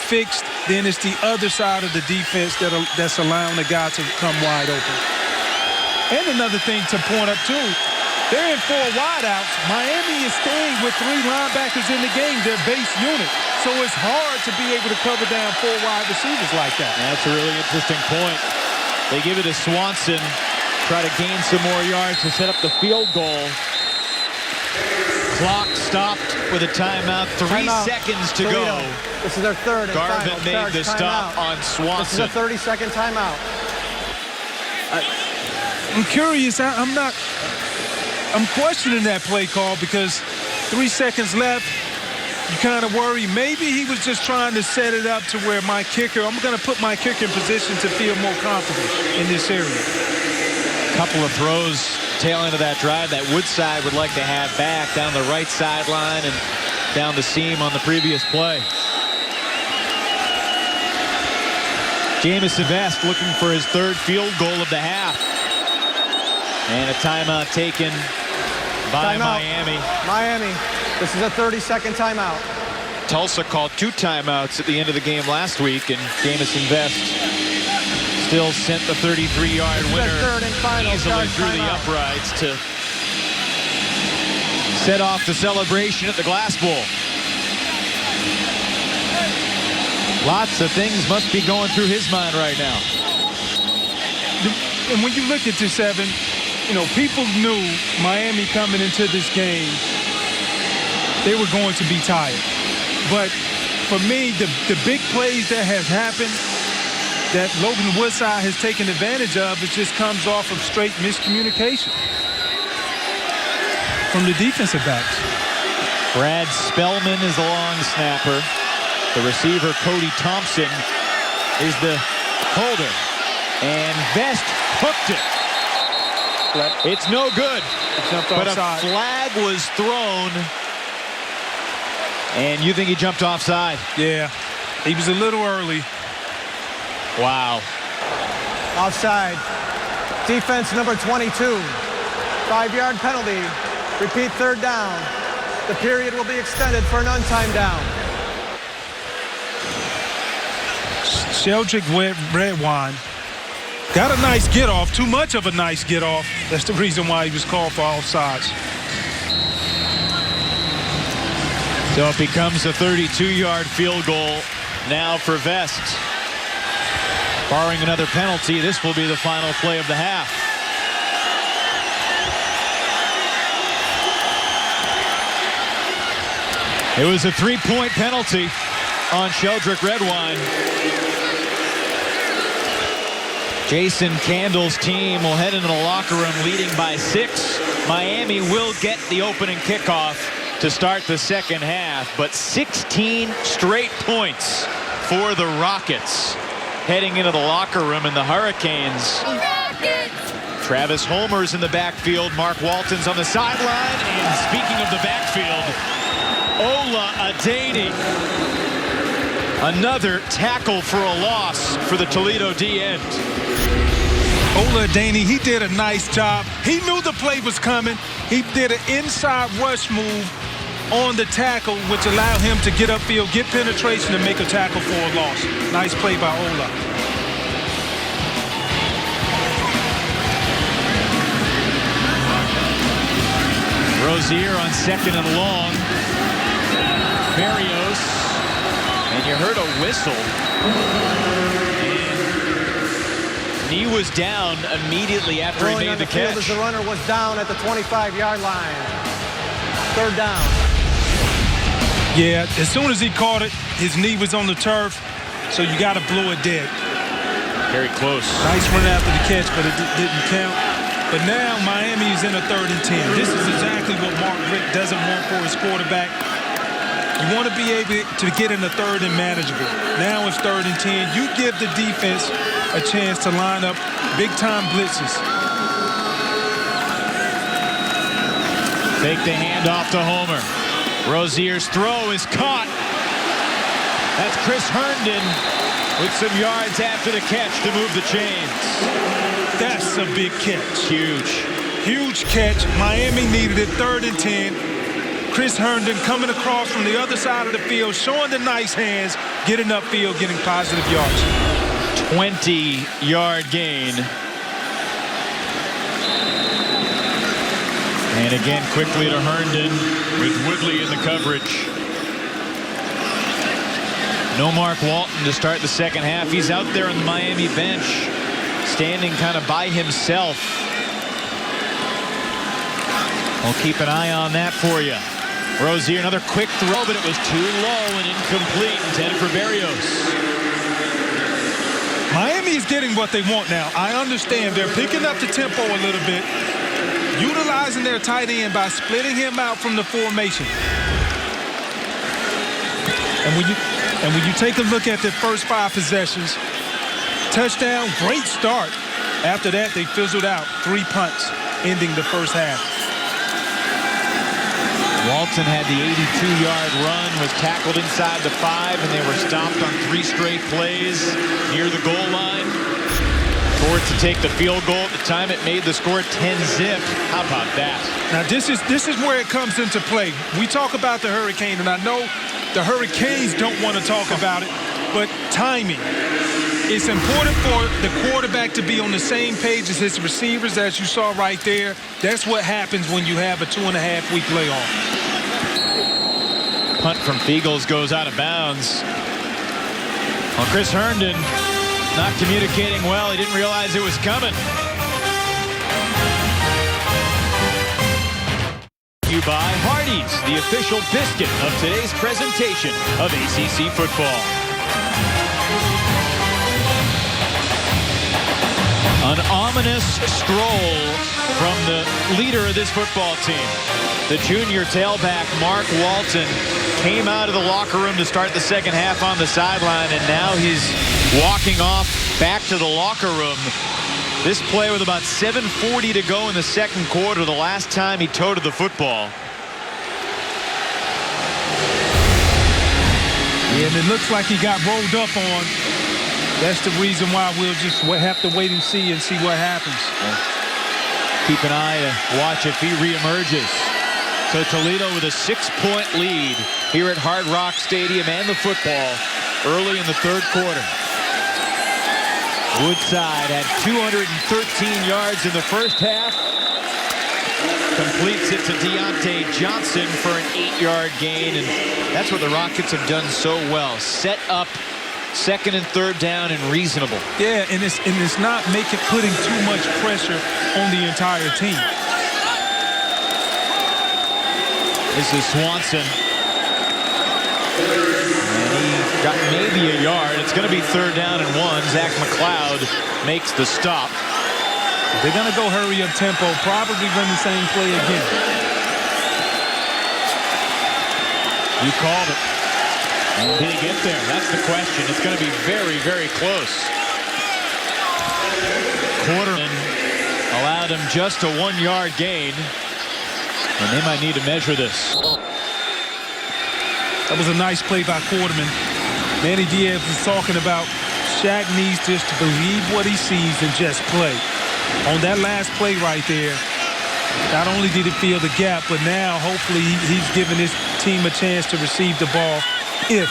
fixed, then it's the other side of the defense that's allowing the guy to come wide open. And another thing to point up, too, they're in 4 wideouts. Miami is staying with 3 linebackers in the game, their base unit. So it's hard to be able to cover down 4 wide receivers like that. That's a really interesting point. They give it to Swanson, try to gain some more yards to set up the field goal. Clock stopped with a timeout. 3 seconds to Toledo. go. This is their third and Garvin final. made the stop on Swanson. This is a 30-second timeout. I'm curious. I'm questioning that play call because 3 seconds left. You kind of worry. Maybe he was just trying to set it up to where my kicker, I'm going to put my kicker in position to feel more comfortable in this area. Couple of throws tail end of that drive that Woodside would like to have back down the right sideline and down the seam on the previous play. Jamison Vest looking for his 3rd field goal of the half. And a timeout taken by Miami. Miami. This is a 30-second timeout. Tulsa called 2 timeouts at the end of the game last week, and Jamison Vest still sent the 33-yard winner third and final easily through the uprights to set off the celebration at the Glass Bowl. Lots of things must be going through his mind right now. And when you look at this, Evan, you know, people knew Miami coming into this game, they were going to be tired. But for me, the big plays that has happened, that Logan Woodside has taken advantage of, it just comes off of straight miscommunication from the defensive backs. Brad Spellman is the long snapper. The receiver, Cody Thompson, is the holder. And Vest hooked it. It's no good. But a flag was thrown. And you think he jumped offside? Yeah, he was a little early. Wow. Offside. Defense number 22. 5-yard penalty. Repeat, third down. The period will be extended for an untimed down. Sheldrick Redwine got a nice get off, too much of a nice get off. That's the reason why he was called for offsides. So it becomes a 32-yard field goal now for Vest. Barring another penalty, this will be the final play of the half. It was a 3-point penalty on Sheldrick Redwine. Jason Candle's team will head into the locker room leading by 6. Miami will get the opening kickoff to start the second half, but 16 straight points for the Rockets heading into the locker room, and the Hurricanes. Rockets! Travis Homer's in the backfield. Mark Walton's on the sideline. And speaking of the backfield, Ola Adeni. Another tackle for a loss for the Toledo D-end. Ola Adeni, he did a nice job. He knew the play was coming. He did an inside rush move on the tackle, which allowed him to get upfield, get penetration, and make a tackle for a loss. Nice play by Ola. Rozier on second and long. Barrios, and you heard a whistle. And he was down immediately after he made the catch. As the runner was down at the 25-yard line. Third down. Yeah, as soon as he caught it, his knee was on the turf, so you got to blow it dead. Very close. Nice run after the catch, but it didn't count. But now Miami is in a 3rd and 10. This is exactly what Mark Richt doesn't want for his quarterback. You want to be able to get in the 3rd and manageable. Now it's 3rd and 10. You give the defense a chance to line up big-time blitzes. Take the handoff to Homer. Rozier's throw is caught. That's Chris Herndon with some yards after the catch to move the chains. That's a big catch. Huge. Huge catch. Miami needed it. 3rd and 10. Chris Herndon coming across from the other side of the field, showing the nice hands, getting upfield, getting positive yards. 20-yard gain. And again, quickly to Herndon with Woodley in the coverage. No Mark Walton to start the second half. He's out there on the Miami bench, standing kind of by himself. We'll keep an eye on that for you. Rozier, another quick throw, but it was too low and incomplete, intended for Barrios. Miami is getting what they want now. I understand they're picking up the tempo a little bit, utilizing their tight end by splitting him out from the formation. And when you take a look at their first 5 possessions, touchdown, great start. After that, they fizzled out. 3 punts, ending the first half. Walton had the 82-yard run, was tackled inside the 5, and they were stopped on 3 straight plays near the goal line. For it to take the field goal at the time, it made the score 10-zip. How about that? Now, this is where it comes into play. We talk about the Hurricane, and I know the Hurricanes don't want to talk about it, but timing. It's important for the quarterback to be on the same page as his receivers, as you saw right there. That's what happens when you have a 2.5-week layoff. Punt from Fiegels goes out of bounds. Well, Chris Herndon not communicating well. He didn't realize it was coming. You by Hardee's, the official biscuit of today's presentation of ACC football. An ominous stroll from the leader of this football team. The junior tailback, Mark Walton, came out of the locker room to start the second half on the sideline, and now he's walking off back to the locker room. This play with about 7:40 to go in the second quarter, the last time he toted the football. Yeah, and it looks like he got rolled up on. That's the reason why we'll just have to wait and see what happens. Keep an eye to watch if he reemerges. So Toledo with a 6-point lead here at Hard Rock Stadium and the football early in the third quarter. Woodside had 213 yards in the first half. Completes it to Deontay Johnson for an 8-yard gain, and that's what the Rockets have done so well. Set up second and third down and reasonable. Yeah, and it's not putting too much pressure on the entire team. This is Swanson. And he got maybe a yard. It's going to be third down and 1. Zach McLeod makes the stop. They're going to go hurry up tempo, probably run the same play again. You called it. Did he get there? That's the question. It's going to be very, very close. Quarterman allowed him just a 1-yard gain. And they might need to measure this. That was a nice play by Quarterman. Manny Diaz was talking about Shaq needs just to believe what he sees and just play. On that last play right there, not only did he fill the gap, but now hopefully he's giving his team a chance to receive the ball if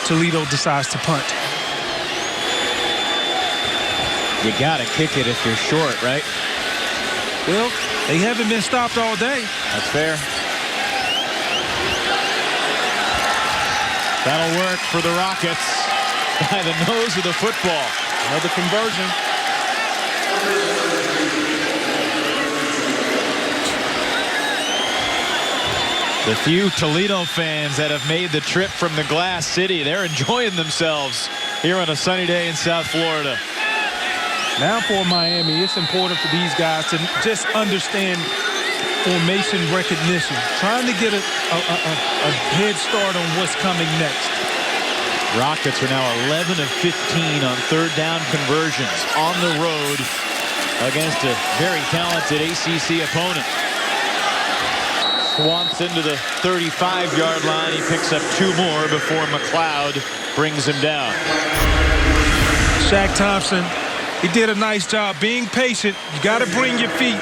Toledo decides to punt. You got to kick it if you're short, right? Well, they haven't been stopped all day. That's fair. That'll work for the Rockets by the nose of the football. Another conversion. The few Toledo fans that have made the trip from the Glass City, they're enjoying themselves here on a sunny day in South Florida. Now for Miami, it's important for these guys to just understand formation recognition, trying to get a head start on what's coming next. Rockets are now 11 of 15 on third down conversions on the road against a very talented ACC opponent. Swanson to the 35-yard line. He picks up 2 more before McLeod brings him down. Shaq Thompson, he did a nice job being patient. You got to bring your feet.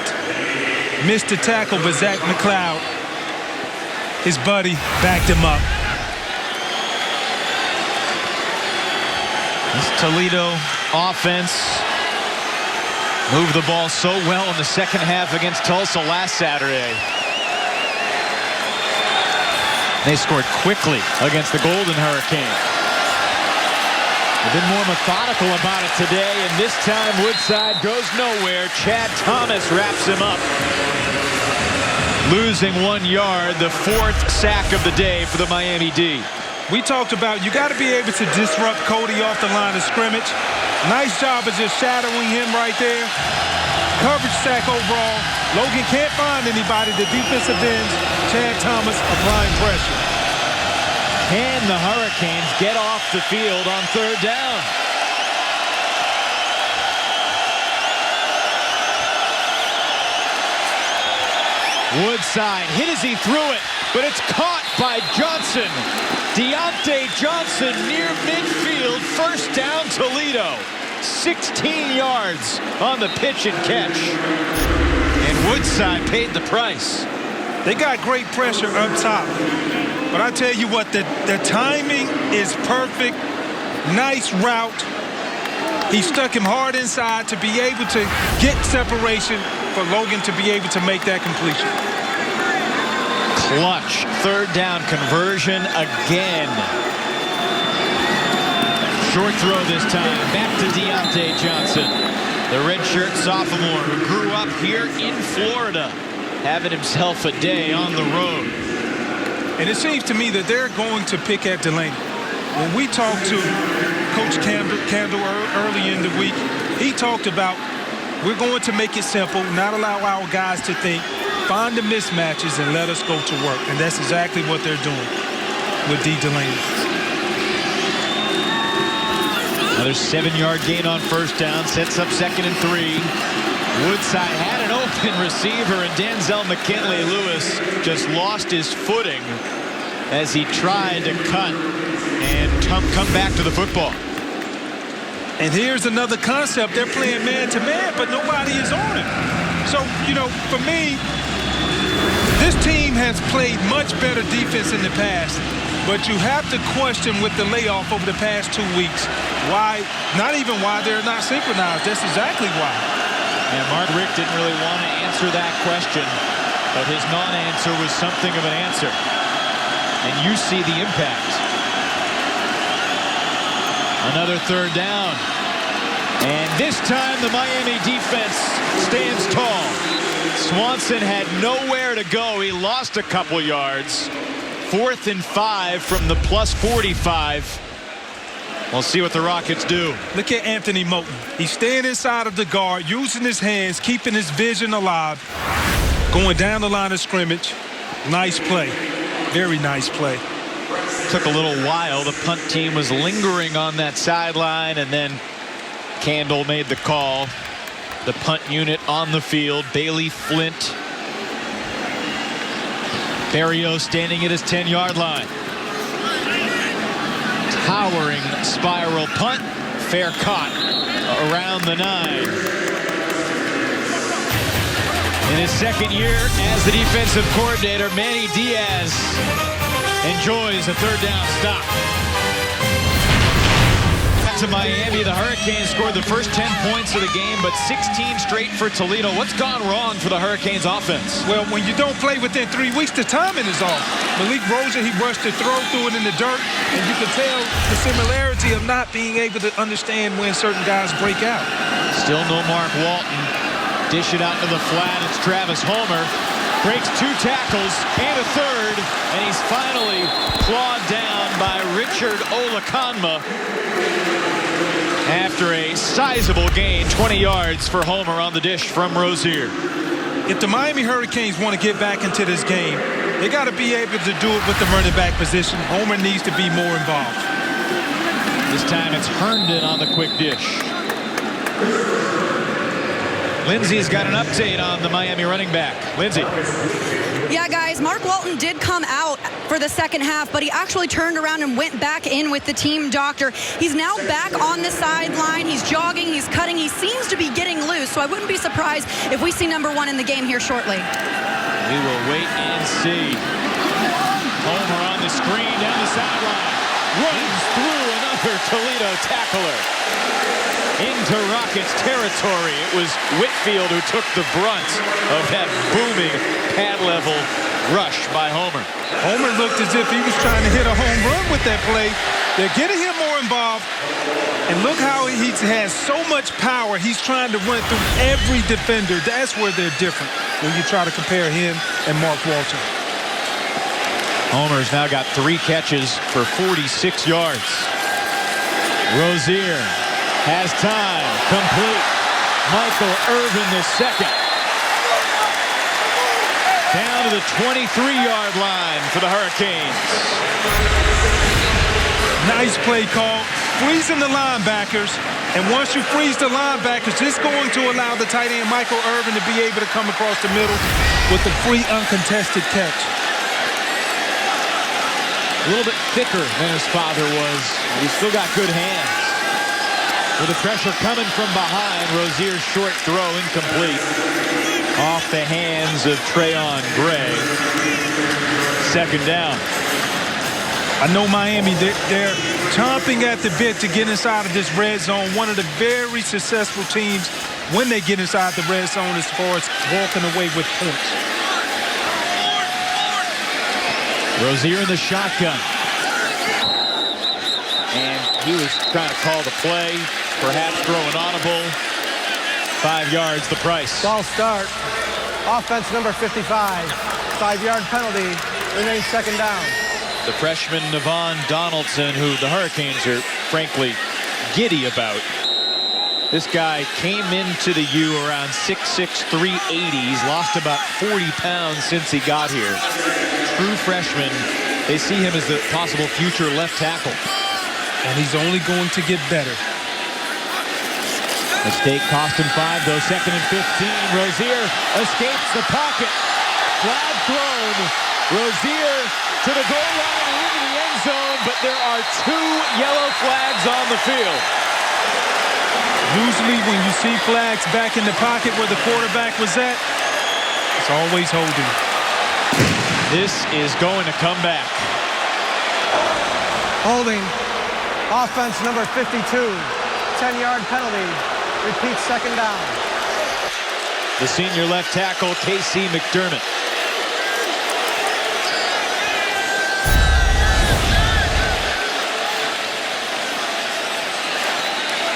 Missed the tackle, but Zach McLeod, his buddy, backed him up. This Toledo offense moved the ball so well in the second half against Tulsa last Saturday. They scored quickly against the Golden Hurricane. They've been more methodical about it today, and this time Woodside goes nowhere. Chad Thomas wraps him up. Losing 1 yard, the 4th sack of the day for the Miami D. We talked about you got to be able to disrupt Cody off the line of scrimmage. Nice job of just shadowing him right there. Coverage sack overall. Logan can't find anybody. The defensive ends, Chad Thomas applying pressure. And the Hurricanes get off the field on third down. Woodside hit as he threw it, but it's caught by Johnson. Deontay Johnson near midfield, first down Toledo. 16 yards on the pitch and catch. And Woodside paid the price. They got great pressure up top. But I tell you what, the timing is perfect. Nice route. He stuck him hard inside to be able to get separation for Logan to be able to make that completion. Clutch third down conversion again. Short throw this time. Back to Deontay Johnson. The redshirt sophomore who grew up here in Florida, having himself a day on the road. And it seems to me that they're going to pick at Delaney. When we talked to Coach Campbell early in the week, he talked about we're going to make it simple, not allow our guys to think, find the mismatches and let us go to work. And that's exactly what they're doing with D. Delaney. Another 7-yard gain on first down. Sets up 2nd and 3. Woodside had an open receiver, and Denzel McKinley-Lewis just lost his footing as he tried to cut and come back to the football. And here's another concept. They're playing man-to-man, but nobody is on it. So, you know, for me, this team has played much better defense in the past, but you have to question with the layoff over the past 2 weeks why, not even why they're not synchronized. That's exactly why. And Mark Richt didn't really want to answer that question, but his non-answer was something of an answer. And you see the impact. Another 3rd down. And this time the Miami defense stands tall. Swanson had nowhere to go. He lost a couple yards. 4th and 5 from the +45. We'll see what the Rockets do. Look at Anthony Moten. He's staying inside of the guard, using his hands, keeping his vision alive, going down the line of scrimmage. Nice play. Very nice play. Took a little while. The punt team was lingering on that sideline, and then Candle made the call. The punt unit on the field. Bailey Flint. Barrios standing at his 10-yard line. Towering spiral punt. Fair caught around the 9. In his 2nd year as the defensive coordinator, Manny Diaz enjoys a 3rd down stop. Back to Miami, the Hurricanes scored the first 10 points of the game, but 16 straight for Toledo. What's gone wrong for the Hurricanes offense? Well, when you don't play within 3 weeks, the timing is off. Malik Rosa, he rushed the throw, threw it in the dirt, and you can tell the similarity of not being able to understand when certain guys break out. Still no Mark Walton. Dish it out to the flat. It's Travis Homer. Breaks 2 tackles and a 3rd, and he's finally clawed down by Richard Olakonma after a sizable gain. 20 yards for Homer on the dish from Rozier. If the Miami Hurricanes want to get back into this game, they got to be able to do it with the running back position. Homer needs to be more involved. This time it's Herndon on the quick dish. Lindsay's got an update on the Miami running back. Lindsay. Yeah, guys, Mark Walton did come out for the 2nd half, but he actually turned around and went back in with the team doctor. He's now back on the sideline. He's jogging, he's cutting. He seems to be getting loose, so I wouldn't be surprised if we see number 1 in the game here shortly. We will wait and see. Homer on the screen down the sideline. Runs through another Toledo tackler. Into Rockets territory. It was Whitfield who took the brunt of that booming pad-level rush by Homer. Homer looked as if he was trying to hit a home run with that play. They're getting him more involved. And look how he has so much power. He's trying to run through every defender. That's where they're different when you try to compare him and Mark Walton. Homer's now got 3 catches for 46 yards. Rozier has time. Complete. Michael Irvin the 2nd. Down to the 23-yard line for the Hurricanes. Nice play call. Freezing the linebackers. And once you freeze the linebackers, it's going to allow the tight end Michael Irvin to be able to come across the middle with a free uncontested catch. A little bit thicker than his father was. He's still got good hands. With the pressure coming from behind, Rozier's short throw incomplete. Off the hands of Trayon Gray. 2nd down. I know Miami, they're chomping at the bit to get inside of this red zone. One of the very successful teams when they get inside the red zone as far as walking away with points. Rozier in the shotgun. And he was trying to call the play, perhaps throw an audible. 5 yards the price. Ball start. Offense number 55. 5-yard penalty. Remains 2nd down. The freshman Navon Donaldson, who the Hurricanes are frankly giddy about. This guy came into the U around 6'6", 380. He's lost about 40 pounds since he got here. True freshman. They see him as the possible future left tackle. And he's only going to get better. Mistake cost him 5, though. 2nd and 15. Rozier escapes the pocket. Flag thrown. Rozier to the goal line and into the end zone, but there are 2 yellow flags on the field. Usually when you see flags back in the pocket where the quarterback was at, it's always holding. This is going to come back. Holding. Offense number 52. 10-yard penalty. Repeat 2nd down. The senior left tackle, Casey McDermott.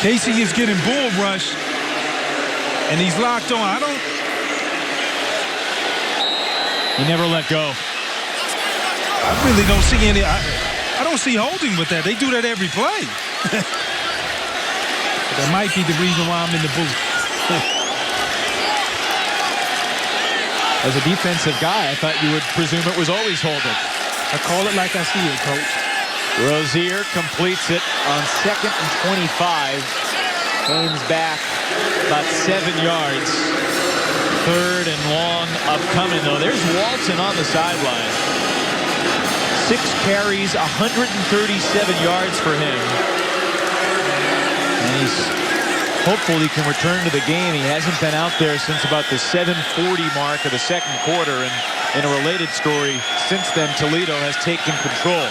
Casey is getting bull rushed, and he's locked on. He never let go. I really don't see any. I don't see holding with that. They do that every play. That might be the reason why I'm in the booth. As a defensive guy, I thought you would presume it was always holding. I call it like I see it, Coach. Rozier completes it on 2nd and 25. Gains back about 7 yards. 3rd and long upcoming, though. There's Walton on the sideline. 6 carries, 137 yards for him. And he's hopeful he can return to the game. He hasn't been out there since about the 7:40 mark of the 2nd quarter. And in a related story, since then, Toledo has taken control.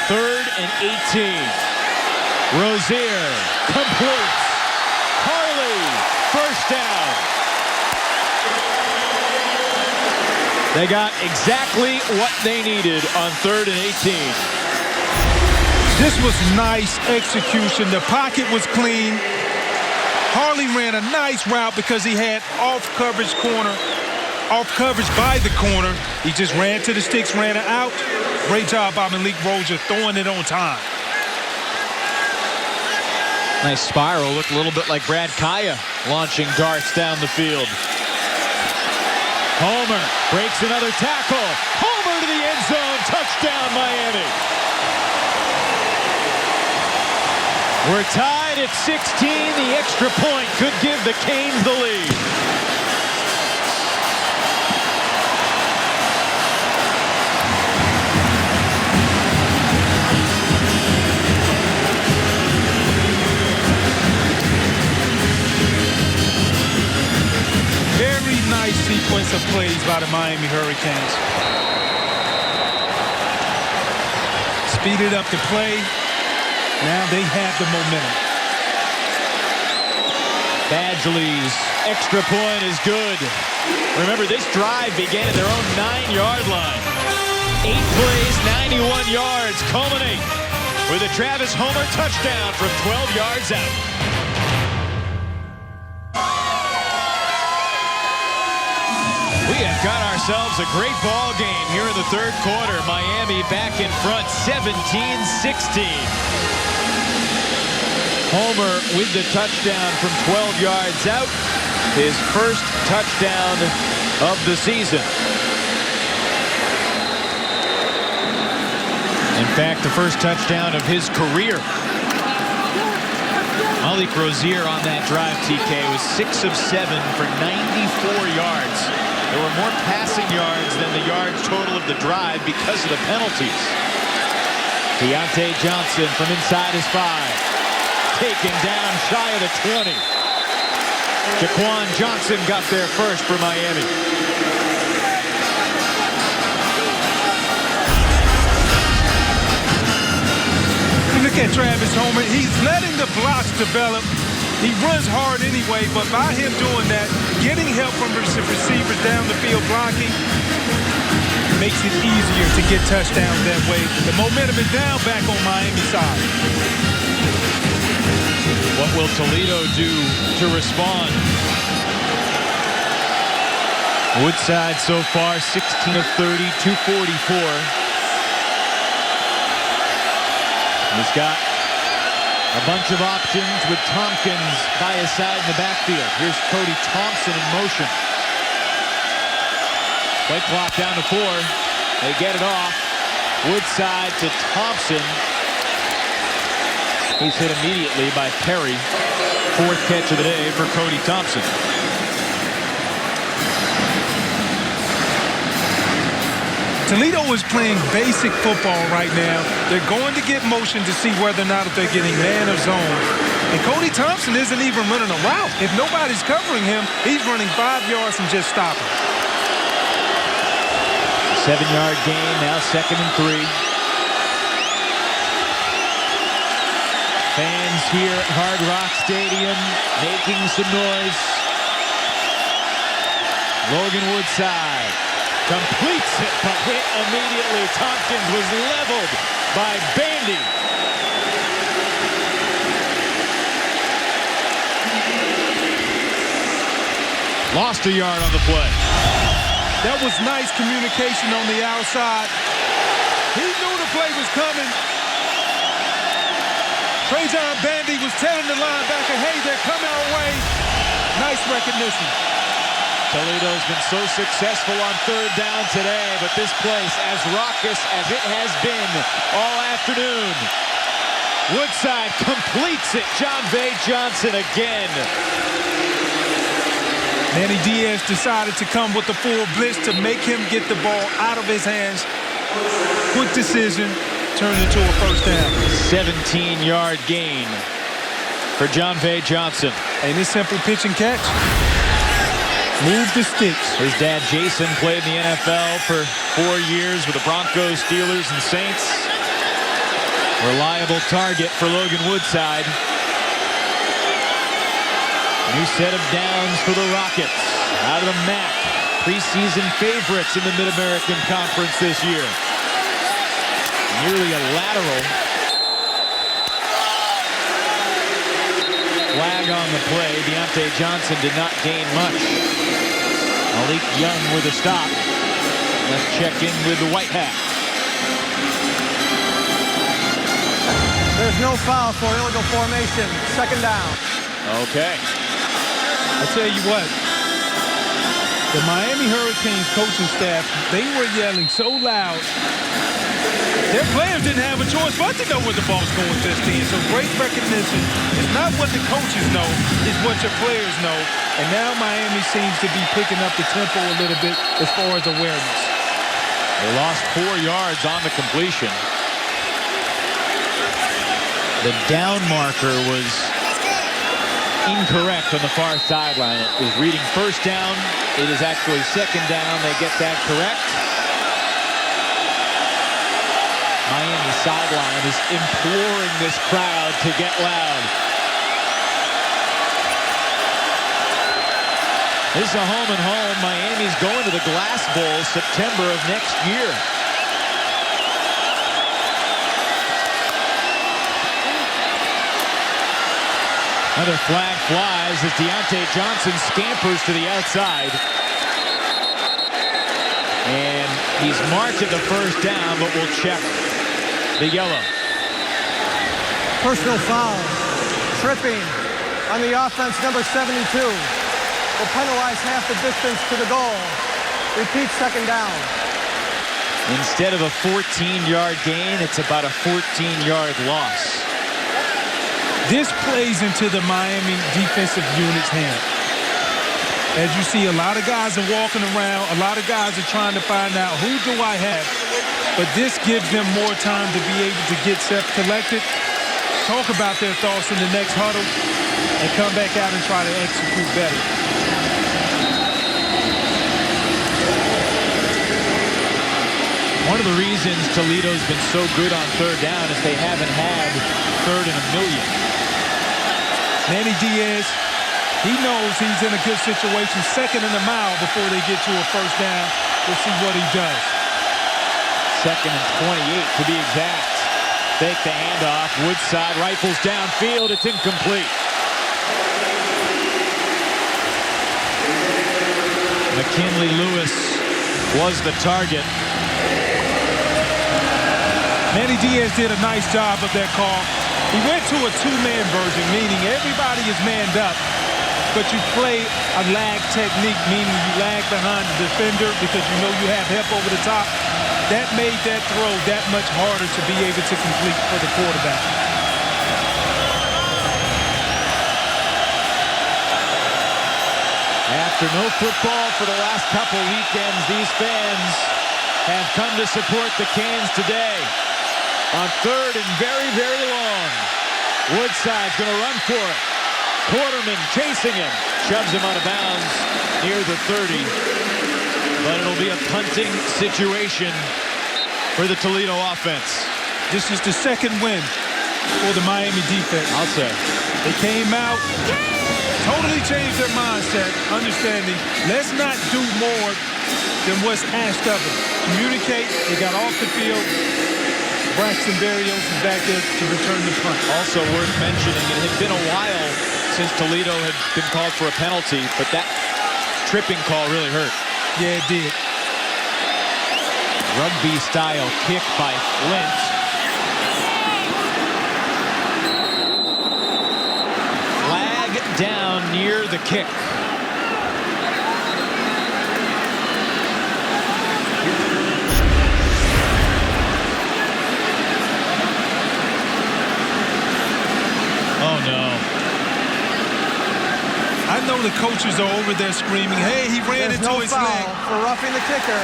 3rd and 18. Rozier completes. Harley, first down. They got exactly what they needed on 3rd and 18. This was nice execution. The pocket was clean. Harley ran a nice route because he had off coverage by the corner. He just ran to the sticks, ran it out. Great job by Malik Rozier throwing it on time. Nice spiral. Looked a little bit like Brad Kaya launching darts down the field. Homer breaks another tackle. Homer to the end zone. Touchdown, Miami. We're tied at 16. The extra point could give the Canes the lead. Very nice sequence of plays by the Miami Hurricanes. Speeded up the play. Now they have the momentum. Badgley's extra point is good. Remember, this drive began at their own 9-yard line. 8 plays, 91 yards, culminate with a Travis Homer touchdown from 12 yards out. We have got ourselves a great ball game here in the 3rd quarter. Miami back in front, 17-16. Homer with the touchdown from 12 yards out. His first touchdown of the season. In fact, the first touchdown of his career. Malik Rozier on that drive, TK, was 6 of 7 for 94 yards. There were more passing yards than the yards total of the drive because of the penalties. Deontay Johnson from inside his 5. Taken down shy of the 20. Jaquan Johnson got there first for Miami. Look at Travis Homer. He's letting the blocks develop. He runs hard anyway, but by him doing that, getting help from receivers down the field blocking, makes it easier to get touchdowns that way. The momentum is down back on Miami's side. What will Toledo do to respond? Woodside so far 16 of 30, 244. He's got a bunch of options with Tompkins by his side in the backfield. Here's Cody Thompson in motion. Play clock down to 4. They get it off. Woodside to Thompson. He's hit immediately by Perry. 4th catch of the day for Cody Thompson. Toledo is playing basic football right now. They're going to get motion to see whether or not if they're getting man or zone. And Cody Thompson isn't even running a route. If nobody's covering him, he's running 5 yards and just stopping. 7-yard gain, now 2nd and 3. Fans here at Hard Rock Stadium making some noise. Logan Woodside completes it, but hit immediately. Tompkins was leveled by Bandy. Lost a yard on the play. That was nice communication on the outside. He knew the play was coming. Trajan Bandy was telling the linebacker, hey, they're coming our way. Nice recognition. Toledo's been so successful on 3rd down today, but this place, as raucous as it has been all afternoon. Woodside completes it. John Vay Johnson again. Manny Diaz decided to come with the full blitz to make him get the ball out of his hands. Quick decision, turned into a 1st down. 17-yard gain for John Vay Johnson. And this simple pitch and catch. Move the sticks. His dad, Jason, played in the NFL for 4 years with the Broncos, Steelers, and Saints. Reliable target for Logan Woodside. New set of downs for the Rockets. Out of the MAC. Preseason favorites in the Mid-American Conference this year. Nearly a lateral. Flag on the play. Deontay Johnson did not gain much. Malik Young with a stop. Let's check in with the White Hat. There's no foul for illegal formation. 2nd down. Okay. I tell you what, the Miami Hurricanes coaching staff, they were yelling so loud. Their players didn't have a choice but to know where the ball's going just then. So great recognition. It's not what the coaches know, it's what your players know. And now Miami seems to be picking up the tempo a little bit as far as awareness. They lost 4 yards on the completion. The down marker was incorrect on the far sideline. It was reading 1st down. It is actually 2nd down. They get that correct. Miami sideline is imploring this crowd to get loud. This is a home and home. Miami's going to the Glass Bowl September of next year. Another flag flies as Deontay Johnson scampers to the outside. And he's marked at the 1st down, but we'll check the yellow. Personal foul. Tripping on the offense, number 72. Will penalize half the distance to the goal. Repeat 2nd down. Instead of a 14-yard gain, it's about a 14-yard loss. This plays into the Miami defensive unit's hand. As you see, a lot of guys are walking around. A lot of guys are trying to find out, who do I have? But this gives them more time to be able to get self-collected, talk about their thoughts in the next huddle, and come back out and try to execute better. One of the reasons Toledo's been so good on 3rd down is they haven't had 3rd and a million. Manny Diaz, he knows he's in a good situation. 2nd and a mile before they get to a 1st down. We'll see what he does. 2nd and 28 to be exact. Fake the handoff. Woodside rifles downfield. It's incomplete. McKinley Lewis was the target. Manny Diaz did a nice job of that call. He went to a 2-man version, meaning everybody is manned up, but you play a lag technique, meaning you lag behind the defender because you know you have help over the top. That made that throw that much harder to be able to complete for the quarterback. After no football for the last couple weekends, these fans have come to support the Canes today. On third and very, very long. Woodside's going to run for it. Quarterman chasing him. Shoves him out of bounds near the 30. But it'll be a punting situation for the Toledo offense. This is the second win for the Miami defense. I'll say. They came out, totally changed their mindset, understanding, let's not do more than what's asked of them. Communicate. They got off the field. Braxton Berrios is back there to return the punt. Also worth mentioning, it had been a while since Toledo had been called for a penalty, but that tripping call really hurt. Yeah, it did. Rugby-style kick by Flint. Flag down near the kick. Oh, no. I know the coaches are over there screaming, hey, he ran There's into no his foul leg. for roughing the kicker.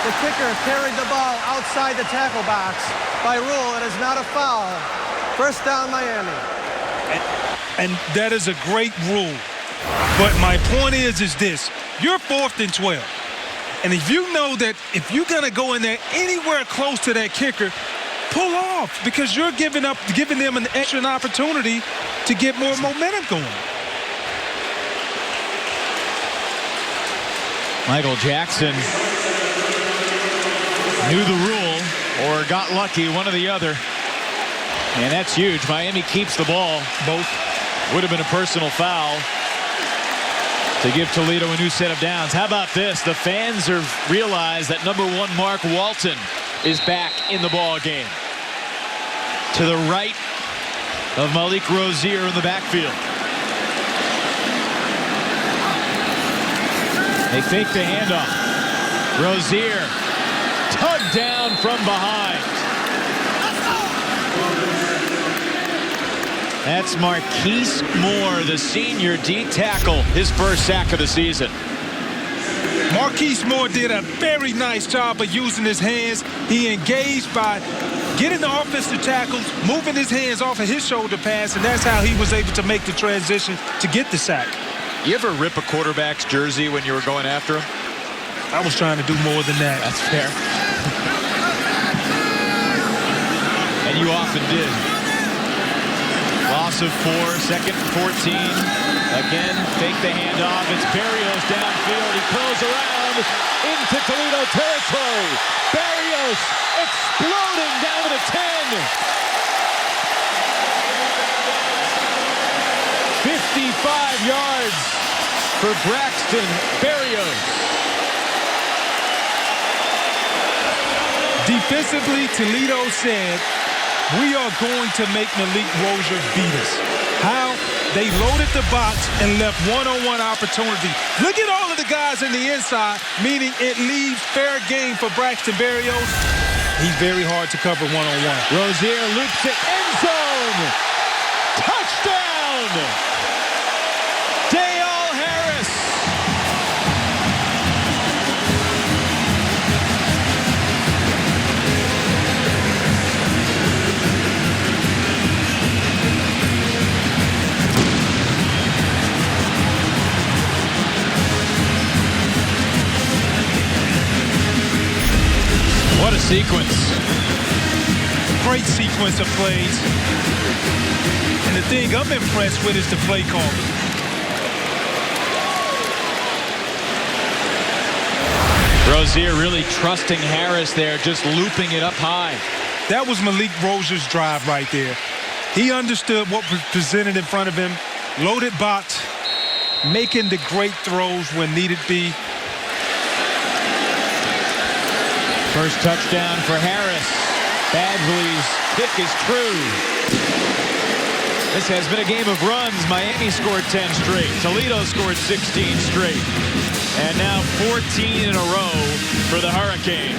The kicker carried the ball outside the tackle box. By rule, it is not a foul. First down, Miami. And that is a great rule. But my point is this. You're 4th and 12. And if you know that if you're going to go in there anywhere close to that kicker, pull off, because you're giving them an extra opportunity to get more momentum going. Michael Jackson knew the rule or got lucky, one or the other. And that's huge. Miami keeps the ball. Both. Would have been a personal foul to give Toledo a new set of downs. How about this? The fans have realized that number 1 Mark Walton is back in the ball game. To the right of Malik Rozier in the backfield. They fake the handoff. Rozier tugged down from behind. That's Marquise Moore, the senior D tackle, his first sack of the season. Marquise Moore did a very nice job of using his hands. He engaged by getting the offensive tackles, moving his hands off of his shoulder pass, and that's how he was able to make the transition to get the sack. You ever rip a quarterback's jersey when you were going after him? I was trying to do more than that. That's fair. And you often did. Loss of 4, 2nd and 14. Again, fake the handoff. It's Berrios downfield. He curls around into Toledo territory. Berrios exploding down to the 10. 55 yards for Braxton Berrios. Defensively, Toledo said, we are going to make Malik Rozier beat us. How? They loaded the box and left one-on-one opportunity. Look at all of the guys in the inside, meaning it leaves fair game for Braxton Berrios. He's very hard to cover one-on-one. Rozier loops it, end zone! Touchdown! Dale Harris! What a sequence. Great sequence of plays. And the thing I'm impressed with is the play call. Rozier really trusting Harris there, just looping it up high. That was Malik Rozier's drive right there. He understood what was presented in front of him, loaded box, making the great throws when needed be. First touchdown for Harris. Badgley's kick is true. This has been a game of runs. Miami scored 10 straight. Toledo scored 16 straight. And now 14 in a row for the Hurricanes.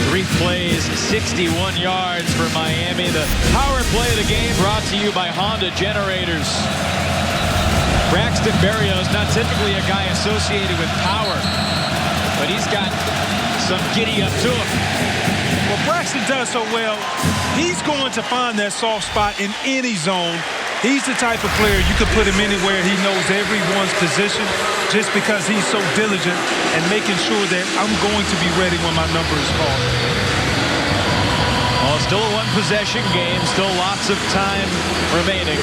3 plays, 61 yards for Miami. The power play of the game brought to you by Honda Generators. Braxton Berrios, not typically a guy associated with power, but he's got some giddy up to him. Well, Braxton does so well. He's going to find that soft spot in any zone. He's the type of player you could put him anywhere. He knows everyone's position just because he's so diligent and making sure that I'm going to be ready when my number is called. Well, still a one-possession game. Still lots of time remaining.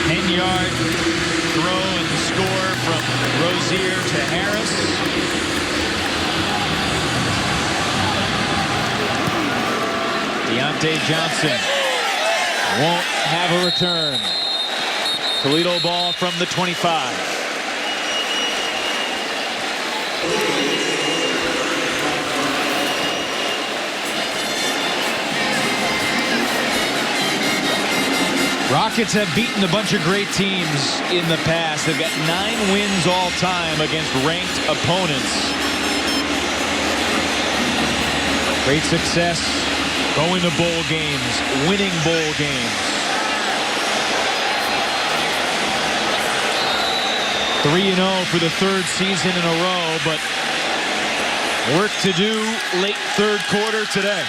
10-yard throw and the score from Rozier to Harris. Deontay Johnson won't have a return. Toledo ball from the 25. Rockets have beaten a bunch of great teams in the past. They've got 9 wins all time against ranked opponents. Great success going to bowl games, winning bowl games. 3-0 for the 3rd season in a row, but work to do late 3rd quarter today.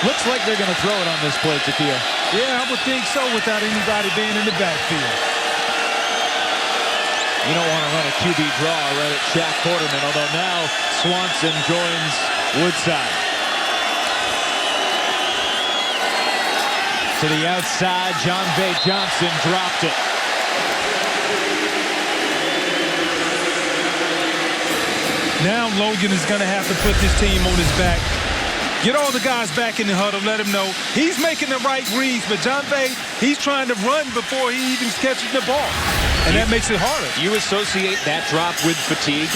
Looks like they're going to throw it on this play, Takia. Yeah, I would think so without anybody being in the backfield. You don't want to run a QB draw right at Shaq Quarterman, although now Swanson joins Woodside. To the outside, John Bay Johnson dropped it. Now Logan is going to have to put this team on his back. Get all the guys back in the huddle, let him know he's making the right reads, but John Bay, he's trying to run before he even catches the ball, and that makes it harder. You associate that drop with fatigue?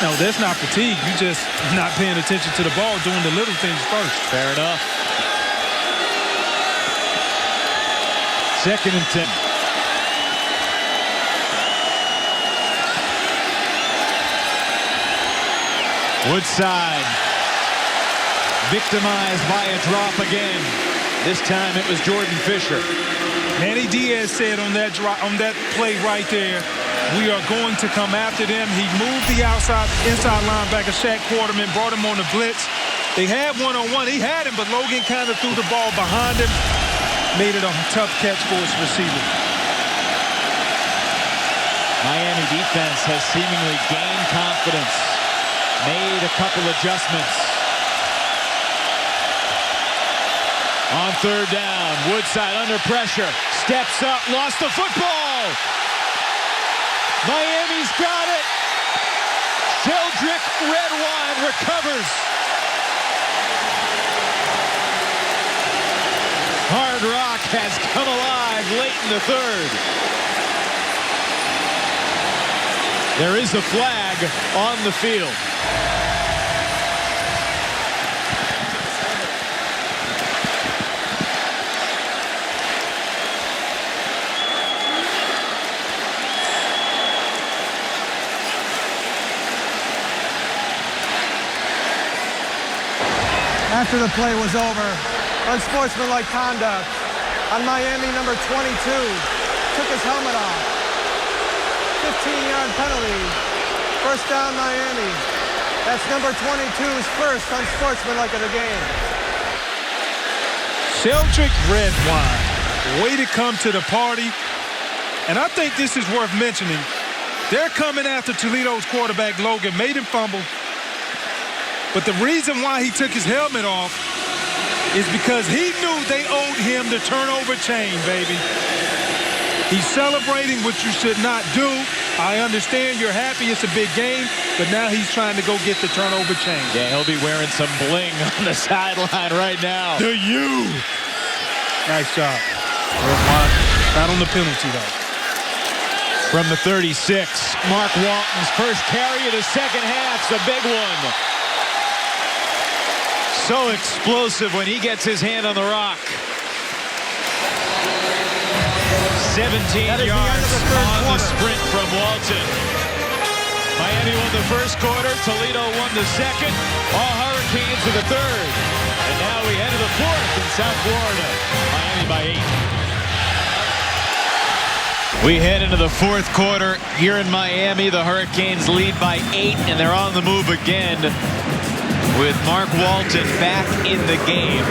No, that's not fatigue. You just not paying attention to the ball, doing the little things first. Fair enough. 2nd and 10. Woodside. Victimized by a drop again. This time it was Jordan Fisher. Manny Diaz said on that play right there, we are going to come after them. He moved the inside linebacker, Shaq Quarterman, brought him on the blitz. They had one-on-one. He had him, but Logan kind of threw the ball behind him. Made it a tough catch for his receiver. Miami defense has seemingly gained confidence. Made a couple adjustments. On 3rd down, Woodside under pressure, steps up, lost the football. Miami's got it. Sheldrick Redwine recovers. Hard Rock has come alive late in the 3rd. There is a flag on the field. After the play was over, unsportsmanlike conduct on Miami number 22. Took his helmet off. 15-yard penalty. 1st down Miami. That's number 22's first unsportsmanlike of the game. Sheldrick Redwine, way to come to the party. And I think this is worth mentioning. They're coming after Toledo's quarterback, Logan, made him fumble. But the reason why he took his helmet off is because he knew they owed him the turnover chain, baby. He's celebrating, which you should not do. I understand you're happy it's a big game, but now he's trying to go get the turnover chain. Yeah, he'll be wearing some bling on the sideline right now. To you. Nice job. Not on the penalty, though. From the 36, Mark Walton's first carry of the 2nd half's a big one. So explosive when he gets his hand on the rock. 17 yards on the sprint from Walton. Miami won the first quarter. Toledo won the second. All Hurricanes in the third. And now we head to the fourth in South Florida. Miami by 8. We head into the fourth quarter here in Miami. The Hurricanes lead by 8, and they're on the move again with Mark Walton back in the game.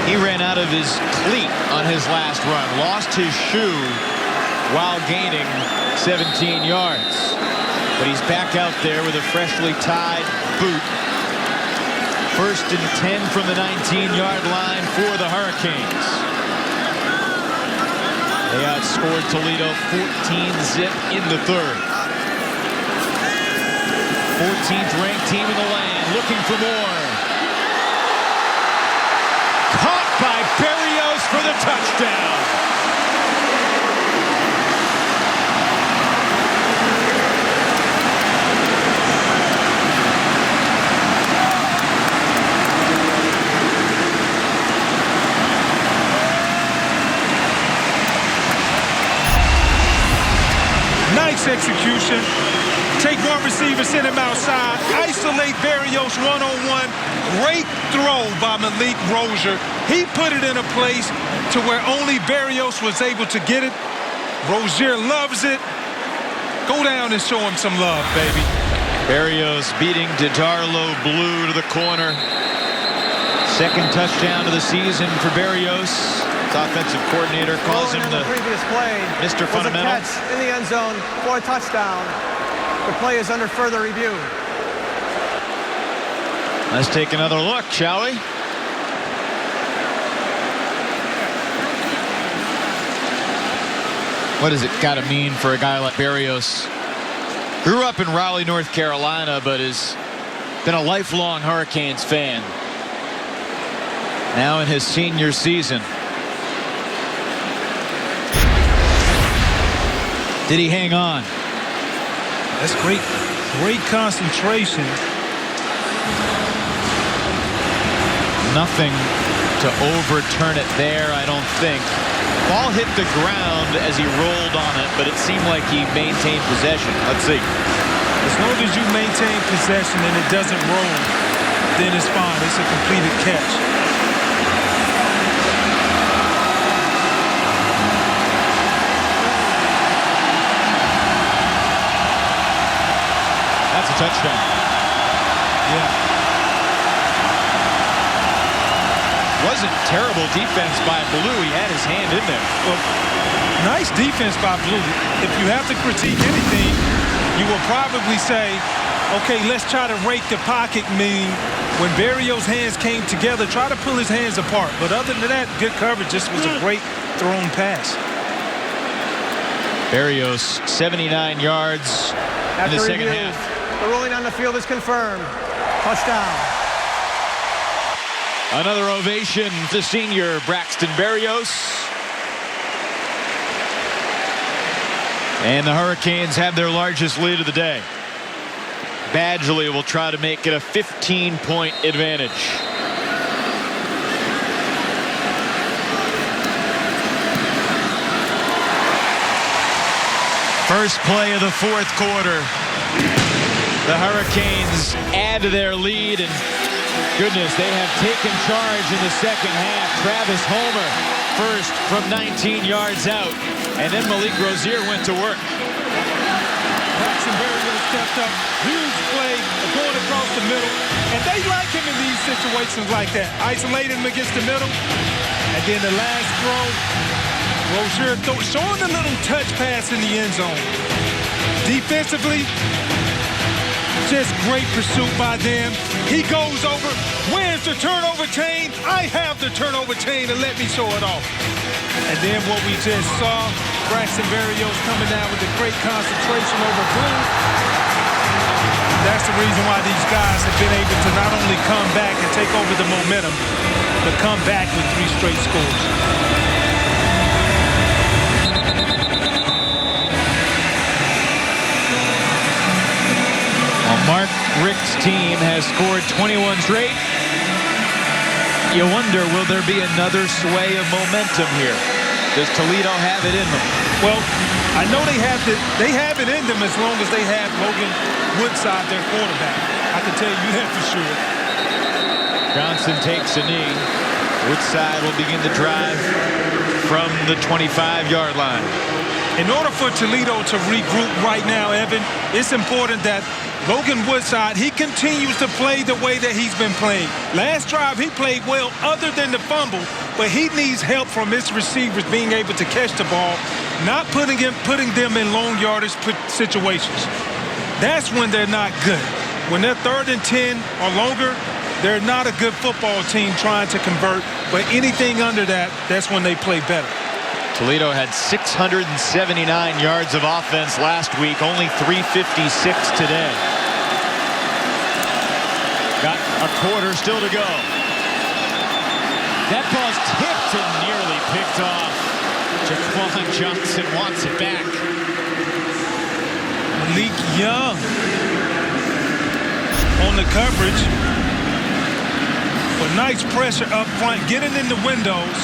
He ran out of his cleat on his last run, lost his shoe while gaining 17 yards. But he's back out there with a freshly tied boot. First and 10 from the 19-yard line for the Hurricanes. They outscored Toledo 14-zip in the third. 14th ranked team in the land, looking for more. Caught by Berrios for the touchdown. Nice execution. Take one receiver, send him outside. Isolate Berrios one-on-one. Great throw by Malik Rozier. He put it in a place to where only Berrios was able to get it. Rozier loves it. Go down and show him some love, baby. Berrios beating DeDarlo Blue to the corner. Second touchdown of the season for Berrios. Offensive coordinator calls him the previous play Mr. Fundamental. Was a catch in the end zone for a touchdown. The play is under further review. Let's take another look, shall we? What does it got to mean for a guy like Berrios? Grew up in Raleigh, North Carolina, but has been a lifelong Hurricanes fan. Now in his senior season. Did he hang on? That's great concentration. Nothing to overturn it there, I don't think. Ball hit the ground as he rolled on it, but it seemed like he maintained possession. Let's see. As long as you maintain possession and it doesn't roll, then it's fine. It's a completed catch. That's a touchdown. Yeah. Wasn't terrible defense by Blue. He had his hand in there. Well, nice defense by Blue. If you have to critique anything, you will probably say, okay, let's try to rake the pocket, meaning when Berrios' hands came together, try to pull his hands apart. But other than that, good coverage. Just was a great thrown pass. Berrios, 79 yards in the second half. The ruling on the field is confirmed. Touchdown. Another ovation to senior Braxton Berrios. And the Hurricanes have their largest lead of the day. Badgley will try to make it a 15-point advantage. First play of the fourth quarter. The Hurricanes add to their lead, and goodness, they have taken charge in the second half. Travis Homer first from 19 yards out, and then Malik Rozier went to work. Braxton Berrios stepped up. Huge play going across the middle. And they like him in these situations like that. Isolated him against the middle. And then the last throw, Rozier showing a little touch pass in the end zone. Defensively, just great pursuit by them. He goes over. Where's the turnover chain? I have the turnover chain, and let me show it off. And then what we just saw, Braxton Berrios coming down with a great concentration over Blue. That's the reason why these guys have been able to not only come back and take over the momentum, but come back with 3 straight scores. Mark Richt's team has scored 21 straight. You wonder, will there be another sway of momentum here? Does Toledo have it in them? Well, I know they have it in them as long as they have Logan Woodside, their quarterback. I can tell you that for sure. Johnson takes a knee. Woodside will begin the drive from the 25-yard line. In order for Toledo to regroup right now, Evan, it's important that Logan Woodside, he continues to play the way that he's been playing. Last drive, he played well other than the fumble, but he needs help from his receivers being able to catch the ball, not putting them in long yardage situations. That's when they're not good. When they're 3rd and 10 or longer, they're not a good football team trying to convert, but anything under that, that's when they play better. Toledo had 679 yards of offense last week, only 356 today. Got a quarter still to go. That ball's tipped and nearly picked off. Jaquan Johnson wants it back. Malik Young on the coverage. With nice pressure up front, getting in the windows.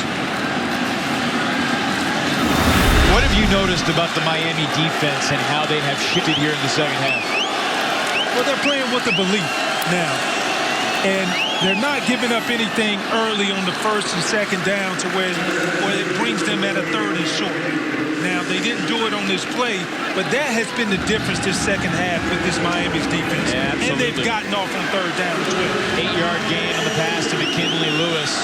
What have you noticed about the Miami defense and how they have shifted here in the second half? Well, they're playing with the belief now. And they're not giving up anything early on the 1st and 2nd down to where it brings them at a 3rd and short. Now, they didn't do it on this play, but that has been the difference this second half with this Miami's defense. Yeah, and they've gotten off on 3rd down as well. 8-yard gain on the pass to McKinley Lewis.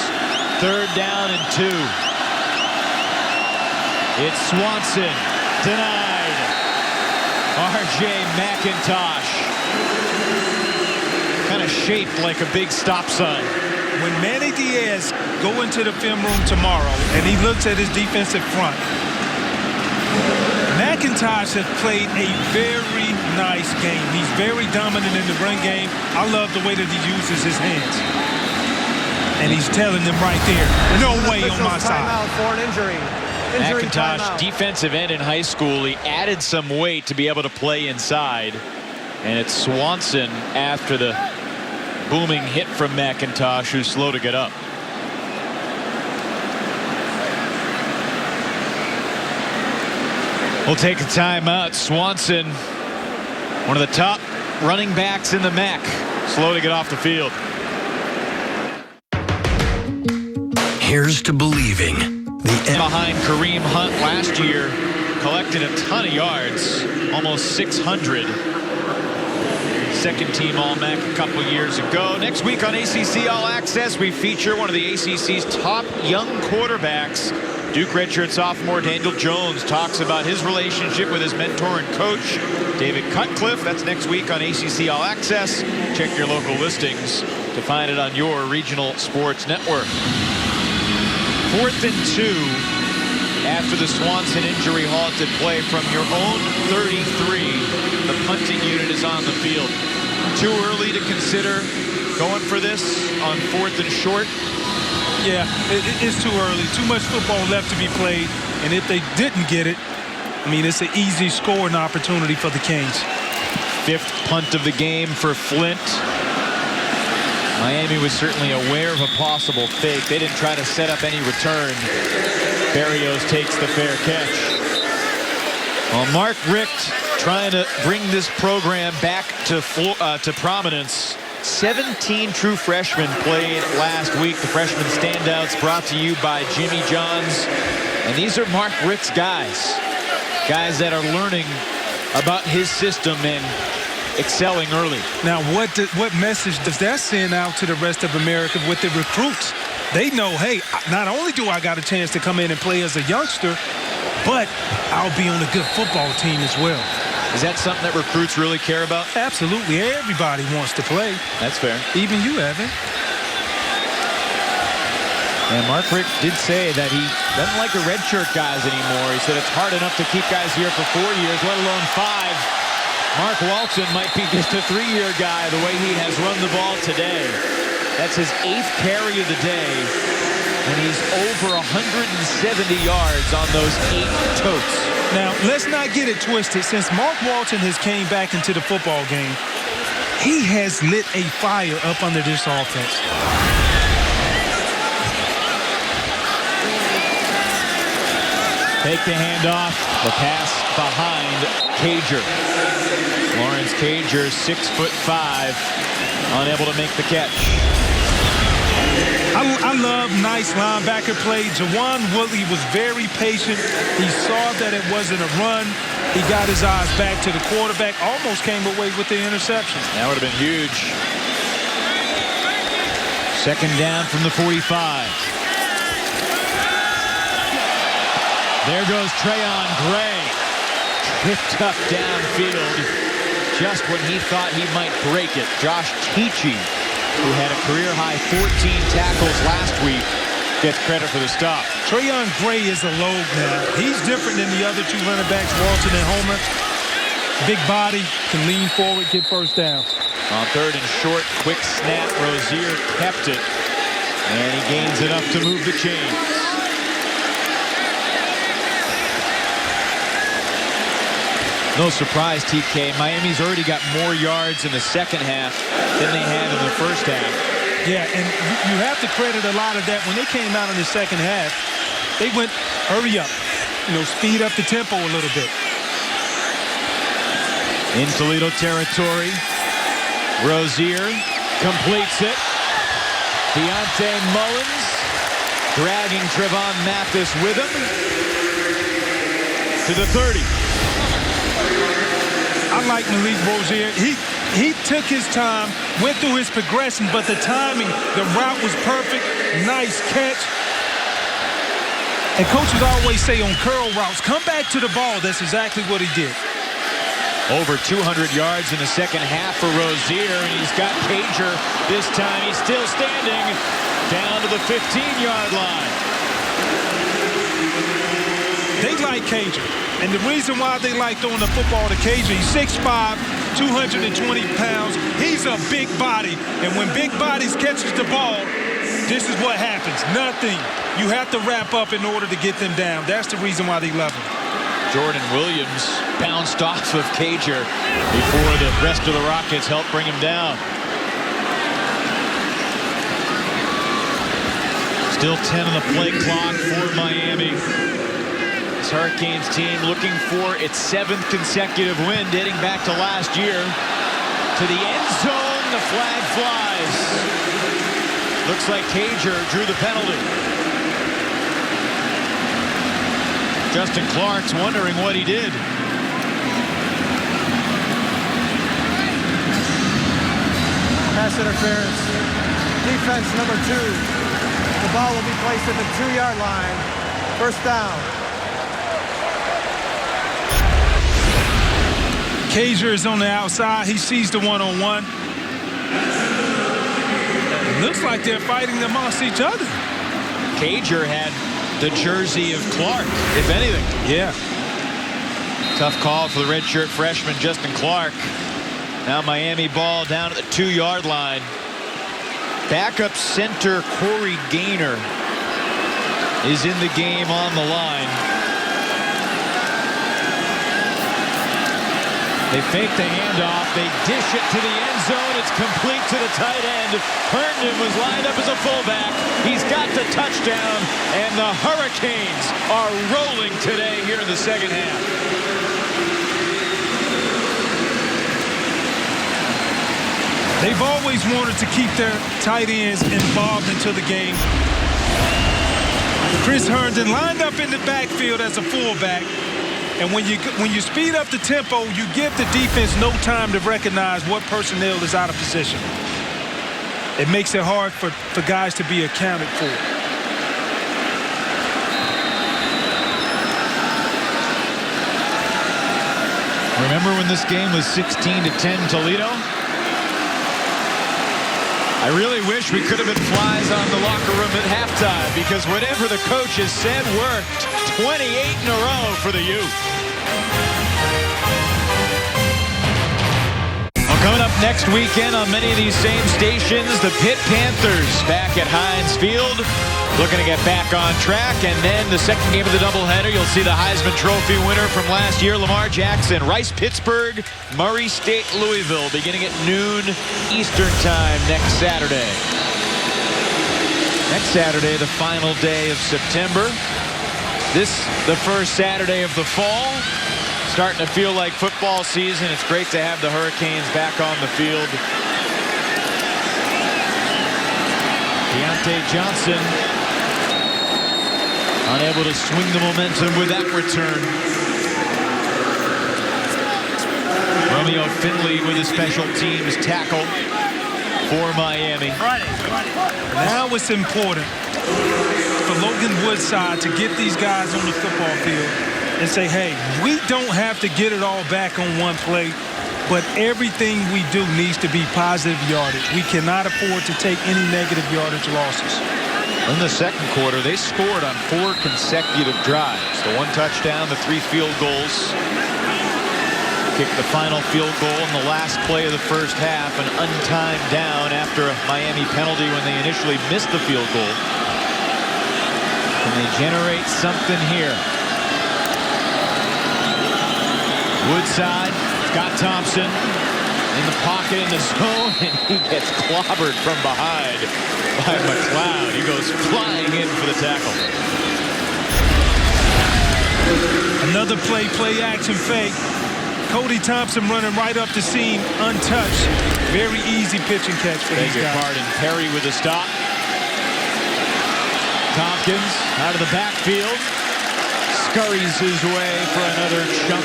3rd down and 2. It's Swanson, denied. R.J. McIntosh, kind of shaped like a big stop sign. When Manny Diaz go into the film room tomorrow and he looks at his defensive front, McIntosh has played a very nice game. He's very dominant in the run game. I love the way that he uses his hands. And he's telling them right there, no way on my side. Timeout for an injury. McIntosh, timeout. defensive end in high school. He added some weight to be able to play inside. And it's Swanson after the booming hit from McIntosh, who's slow to get up. We'll take a timeout. Swanson, one of the top running backs in the MAC, slow to get off the field. Here's to believing. Behind Kareem Hunt last year, collected a ton of yards, almost 600. Second team All-MAC a couple years ago. Next week on ACC All Access, we feature one of the ACC's top young quarterbacks. Duke redshirt sophomore Daniel Jones talks about his relationship with his mentor and coach, David Cutcliffe. That's next week on ACC All Access. Check your local listings to find it on your regional sports network. 4th and 2 after the Swanson injury halted play from your own 33. The punting unit is on the field. Too early to consider going for this on 4th and short? Yeah, it's too early. Too much football left to be played. And if they didn't get it, I mean, it's an easy scoring opportunity for the Canes. 5th punt of the game for Flint. Miami was certainly aware of a possible fake. They didn't try to set up any return. Berrios takes the fair catch. Well, Mark Richt trying to bring this program back to prominence. 17 true freshmen played last week. The freshman standouts brought to you by Jimmy Johns. And these are Mark Richt's guys. Guys that are learning about his system and excelling early. Now, what message does that send out to the rest of America with the recruits? They know, hey, not only do I got a chance to come in and play as a youngster, but I'll be on a good football team as well. Is that something that recruits really care about? Absolutely. Everybody wants to play. That's fair. Even you, Evan. And Mark Richt did say that he doesn't like the redshirt guys anymore. He said it's hard enough to keep guys here for 4 years, let alone 5. Mark Walton might be just a 3-year guy the way he has run the ball today. That's his 8th carry of the day. And he's over 170 yards on those 8 totes. Now, let's not get it twisted. Since Mark Walton has came back into the football game, he has lit a fire up under this offense. Take the handoff. The pass behind Cager. Lawrence Cager, 6'5", unable to make the catch. I love nice linebacker play. Jawan Woodley was very patient. He saw that it wasn't a run. He got his eyes back to the quarterback. Almost came away with the interception. That would have been huge. Second down from the 45. There goes Trayon Gray. Tripped up downfield just when he thought he might break it. Josh Teachey, who had a career-high 14 tackles last week, gets credit for the stop. Trayon Gray is a load now. He's different than the other two running backs, Walton and Homer. Big body, can lean forward, get first down. On third and short, quick snap. Rozier kept it, and he gains enough to move the chains. No surprise, TK. Miami's already got more yards in the second half than they had in the first half. Yeah, and you have to credit a lot of that. When they came out in the second half, they went hurry up, speed up the tempo a little bit. In Toledo territory, Rozier completes it. Deontay Mullins dragging Trevon Mathis with him to the 30. I like Malik Rozier. He took his time, went through his progression, but the timing, the route was perfect. Nice catch. And coaches always say on curl routes, come back to the ball. That's exactly what he did. Over 200 yards in the second half for Rozier, and he's got Cager this time. He's still standing down to the 15-yard line. They like Cager. And the reason why they like throwing the football to Cager, he's 6'5", 220 pounds. He's a big body. And when big bodies catches the ball, this is what happens. Nothing. You have to wrap up in order to get them down. That's the reason why they love him. Jordan Williams bounced off of Cager before the rest of the Rockets helped bring him down. Still 10 on the play clock for Miami. This Hurricanes team looking for its 7th consecutive win dating back to last year. To the end zone, the flag flies. Looks like Cager drew the penalty. Justin Clark's wondering what he did. Pass interference. Defense number 2. The ball will be placed at the 2-yard line. First down. Cager is on the outside. He sees the one-on-one. It looks like they're fighting amongst each other. Cager had the jersey of Clark, if anything. Yeah. Tough call for the redshirt freshman, Justin Clark. Now Miami ball down at the 2-yard line. Backup center Corey Gaynor is in the game on the line. They fake the handoff. They dish it to the end zone. It's complete to the tight end. Herndon was lined up as a fullback. He's got the touchdown, and the Hurricanes are rolling today here in the second half. They've always wanted to keep their tight ends involved into the game. Chris Herndon lined up in the backfield as a fullback. And when you speed up the tempo, you give the defense no time to recognize what personnel is out of position. It makes it hard for guys to be accounted for. Remember when this game was 16-10 Toledo? I really wish we could have been flies on the locker room at halftime, because whatever the coaches said worked. 28 in a row for the U. Well, coming up next weekend on many of these same stations, the Pitt Panthers back at Heinz Field, looking to get back on track. And then the second game of the doubleheader, you'll see the Heisman Trophy winner from last year, Lamar Jackson. Rice, Pittsburgh, Murray State, Louisville, beginning at noon Eastern time next Saturday. Next Saturday, the final day of September. This, the first Saturday of the fall. starting to feel like football season. It's great to have the Hurricanes back on the field. Deontay Johnson unable to swing the momentum with that return. Romeo Finley with a special teams tackle for Miami. Now it's important for Logan Woodside to get these guys on the football field and say, hey, we don't have to get it all back on one play, but everything we do needs to be positive yardage. We cannot afford to take any negative yardage losses. In the second quarter, they scored on 4 consecutive drives. The 1 touchdown, the 3 field goals. Kicked the final field goal in the last play of the first half, an untimed down after a Miami penalty when they initially missed the field goal. Can they generate something here? Woodside, Scott Thompson in the pocket in the zone, and he gets clobbered from behind by McLeod. He goes flying in for the tackle. Another play action fake. Cody Thompson running right up the seam, untouched. Very easy pitch and catch for these guys. Pardon. Perry with a stop. Tompkins out of the backfield. Scurries his way for another chunk.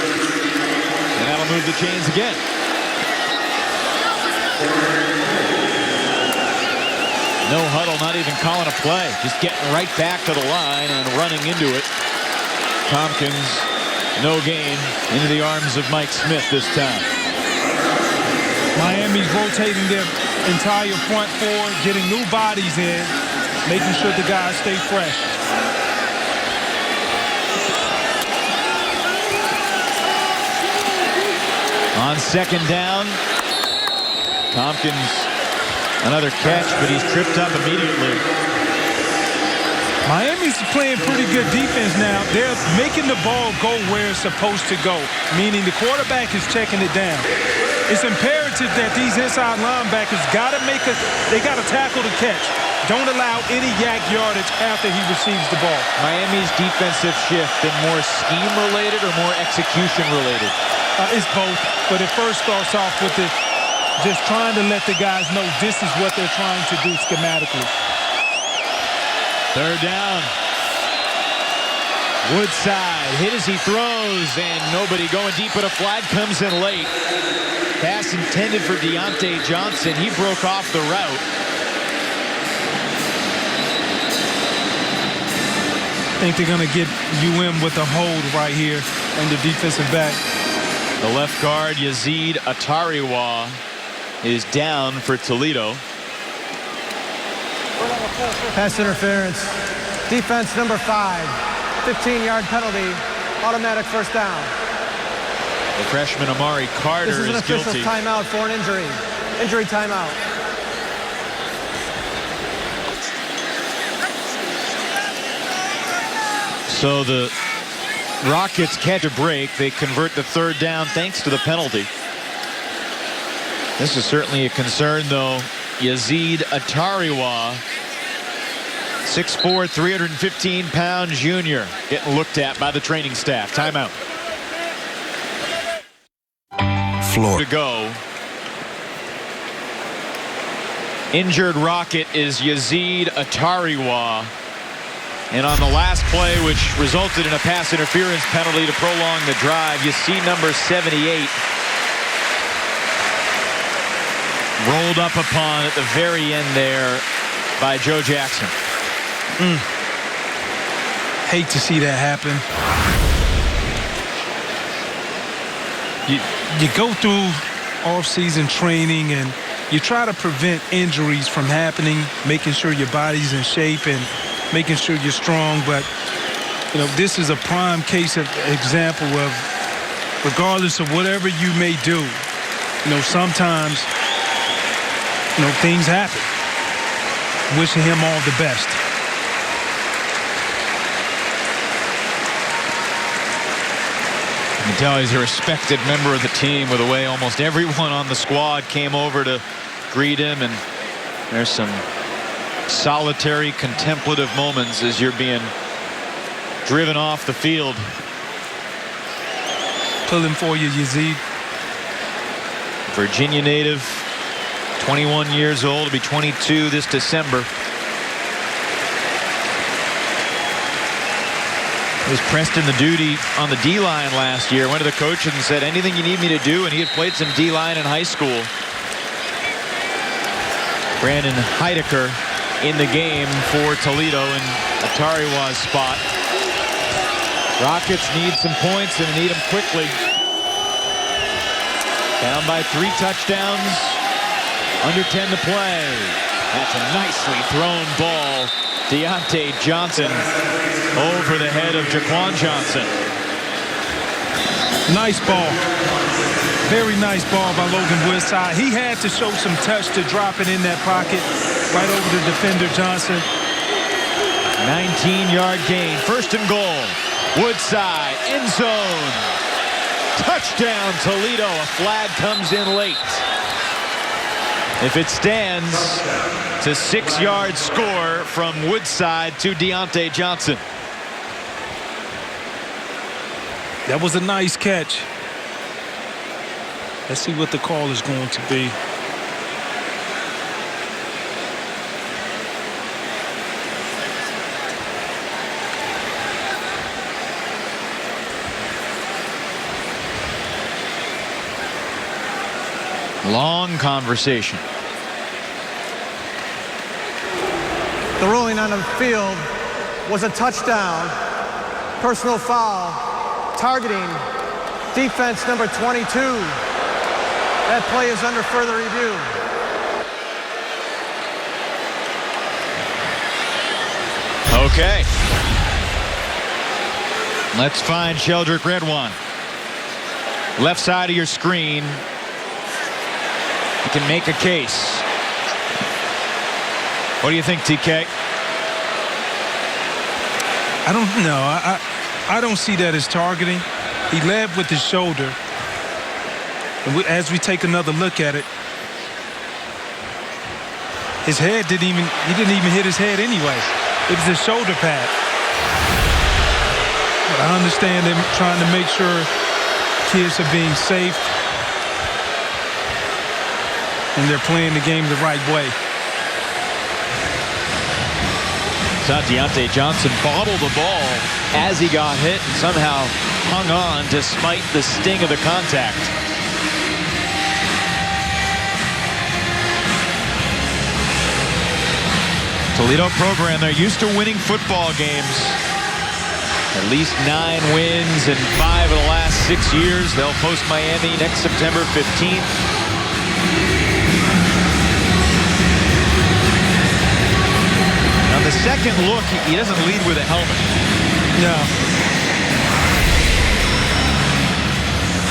And that'll move the chains again. No huddle, not even calling a play. Just getting right back to the line and running into it. Tompkins, no gain, into the arms of Mike Smith this time. Miami's rotating their entire front four, getting new bodies in, making sure the guys stay fresh. On second down, Tompkins, another catch, but he's tripped up immediately. Miami's playing pretty good defense now. They're making the ball go where it's supposed to go, meaning the quarterback is checking it down. It's imperative that these inside linebackers got to tackle the catch. Don't allow any yak yardage after he receives the ball. Miami's defensive shift been more scheme related or more execution related? It's both, but it first starts off with just trying to let the guys know this is what they're trying to do schematically. Third down. Woodside hit as he throws, and nobody going deep, but a flag comes in late. Pass intended for Deontay Johnson. He broke off the route. I think they're going to get UM with a hold right here on the defensive back. The left guard, Yazid Atariwa, is down for Toledo. Pass interference. Defense number 5. 15-yard penalty. Automatic first down. The freshman Amari Carter This is an official guilty. timeout for an injury. Injury timeout. So the Rockets catch a break. They convert the third down thanks to the penalty. This is certainly a concern, though. Yazid Atariwa, 6'4", 315-pound junior, getting looked at by the training staff. Timeout. Floor. To go. Injured Rocket is Yazid Atariwa. And on the last play, which resulted in a pass interference penalty to prolong the drive, you see number 78 rolled up upon at the very end there by Joe Jackson. Hate to see that happen. You go through off-season training and you try to prevent injuries from happening, making sure your body's in shape and making sure you're strong. But, you know, this is a prime case of example of, regardless of whatever you may do, you know, sometimes, you know, things happen. Wishing him all the best. You can tell he's a respected member of the team with the way almost everyone on the squad came over to greet him. And there's some solitary contemplative moments as you're being driven off the field. pulling for you, Yazid. Virginia native, 21 years old, to be 22 this December. Was Preston the duty on the D-line last year. Went to the coach and said, anything you need me to do, and he had played some D-line in high school. Brandon Heidecker in the game for Toledo in Atariwa's spot. Rockets need some points and need them quickly. Down by 3 touchdowns. Under 10 to play. That's a nicely thrown ball. Deontay Johnson over the head of Jaquan Johnson. Nice ball. Very nice ball by Logan Woodside. He had to show some touch to drop it in that pocket right over the defender Johnson. 19-yard gain. First and goal. Woodside, end zone. Touchdown, Toledo. A flag comes in late. If it stands, it's a 6-yard score from Woodside to Deontay Johnson. That was a nice catch. Let's see what the call is going to be. Long conversation. The ruling on the field was a touchdown, personal foul, targeting defense number 22. That play is under further review. Okay. Let's find Sheldrick Redwan. Left side of your screen. You can make a case. What do you think, TK? I don't know. I don't see that as targeting. He led with his shoulder. And as we take another look at it, his head he didn't even hit his head anyway. It was his shoulder pad. But I understand them trying to make sure kids are being safe and they're playing the game the right way. Saw Deontay Johnson bobble the ball as he got hit and somehow hung on despite the sting of the contact. Toledo program, they're used to winning football games. At least 9 wins in 5 of the last 6 years. They'll host Miami next September 15th. On the second look, he doesn't lead with a helmet. No.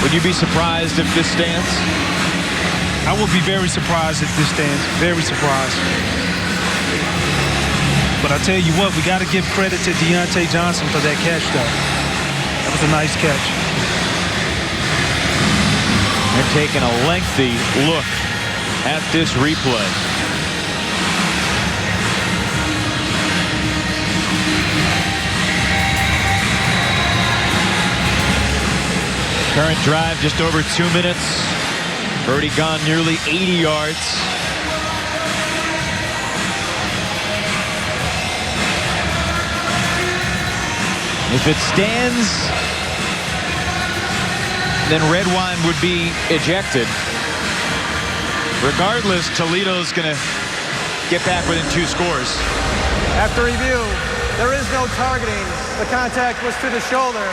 Would you be surprised if this stands? I would be very surprised if this stands. Very surprised. But I tell you what, we got to give credit to Deontay Johnson for that catch, though. That was a nice catch. They're taking a lengthy look at this replay. Current drive just over 2 minutes. Already gone nearly 80 yards. If it stands, then Redwine would be ejected. Regardless, Toledo's going to get back within 2 scores. After review, there is no targeting. The contact was to the shoulder.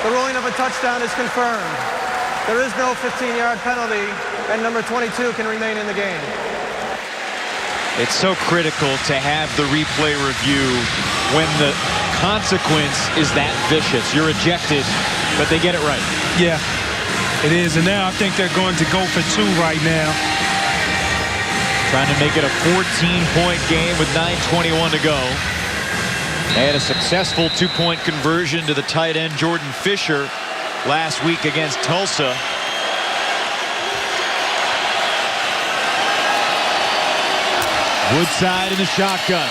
The ruling of a touchdown is confirmed. There is no 15-yard penalty, and number 22 can remain in the game. It's so critical to have the replay review when the consequence is that vicious. You're ejected, but they get it right. Yeah, it is. And now I think they're going to go for 2 right now. Trying to make it a 14-point game with 9:21 to go. They had a successful 2-point conversion to the tight end Jordan Fisher last week against Tulsa. Woodside in the shotgun.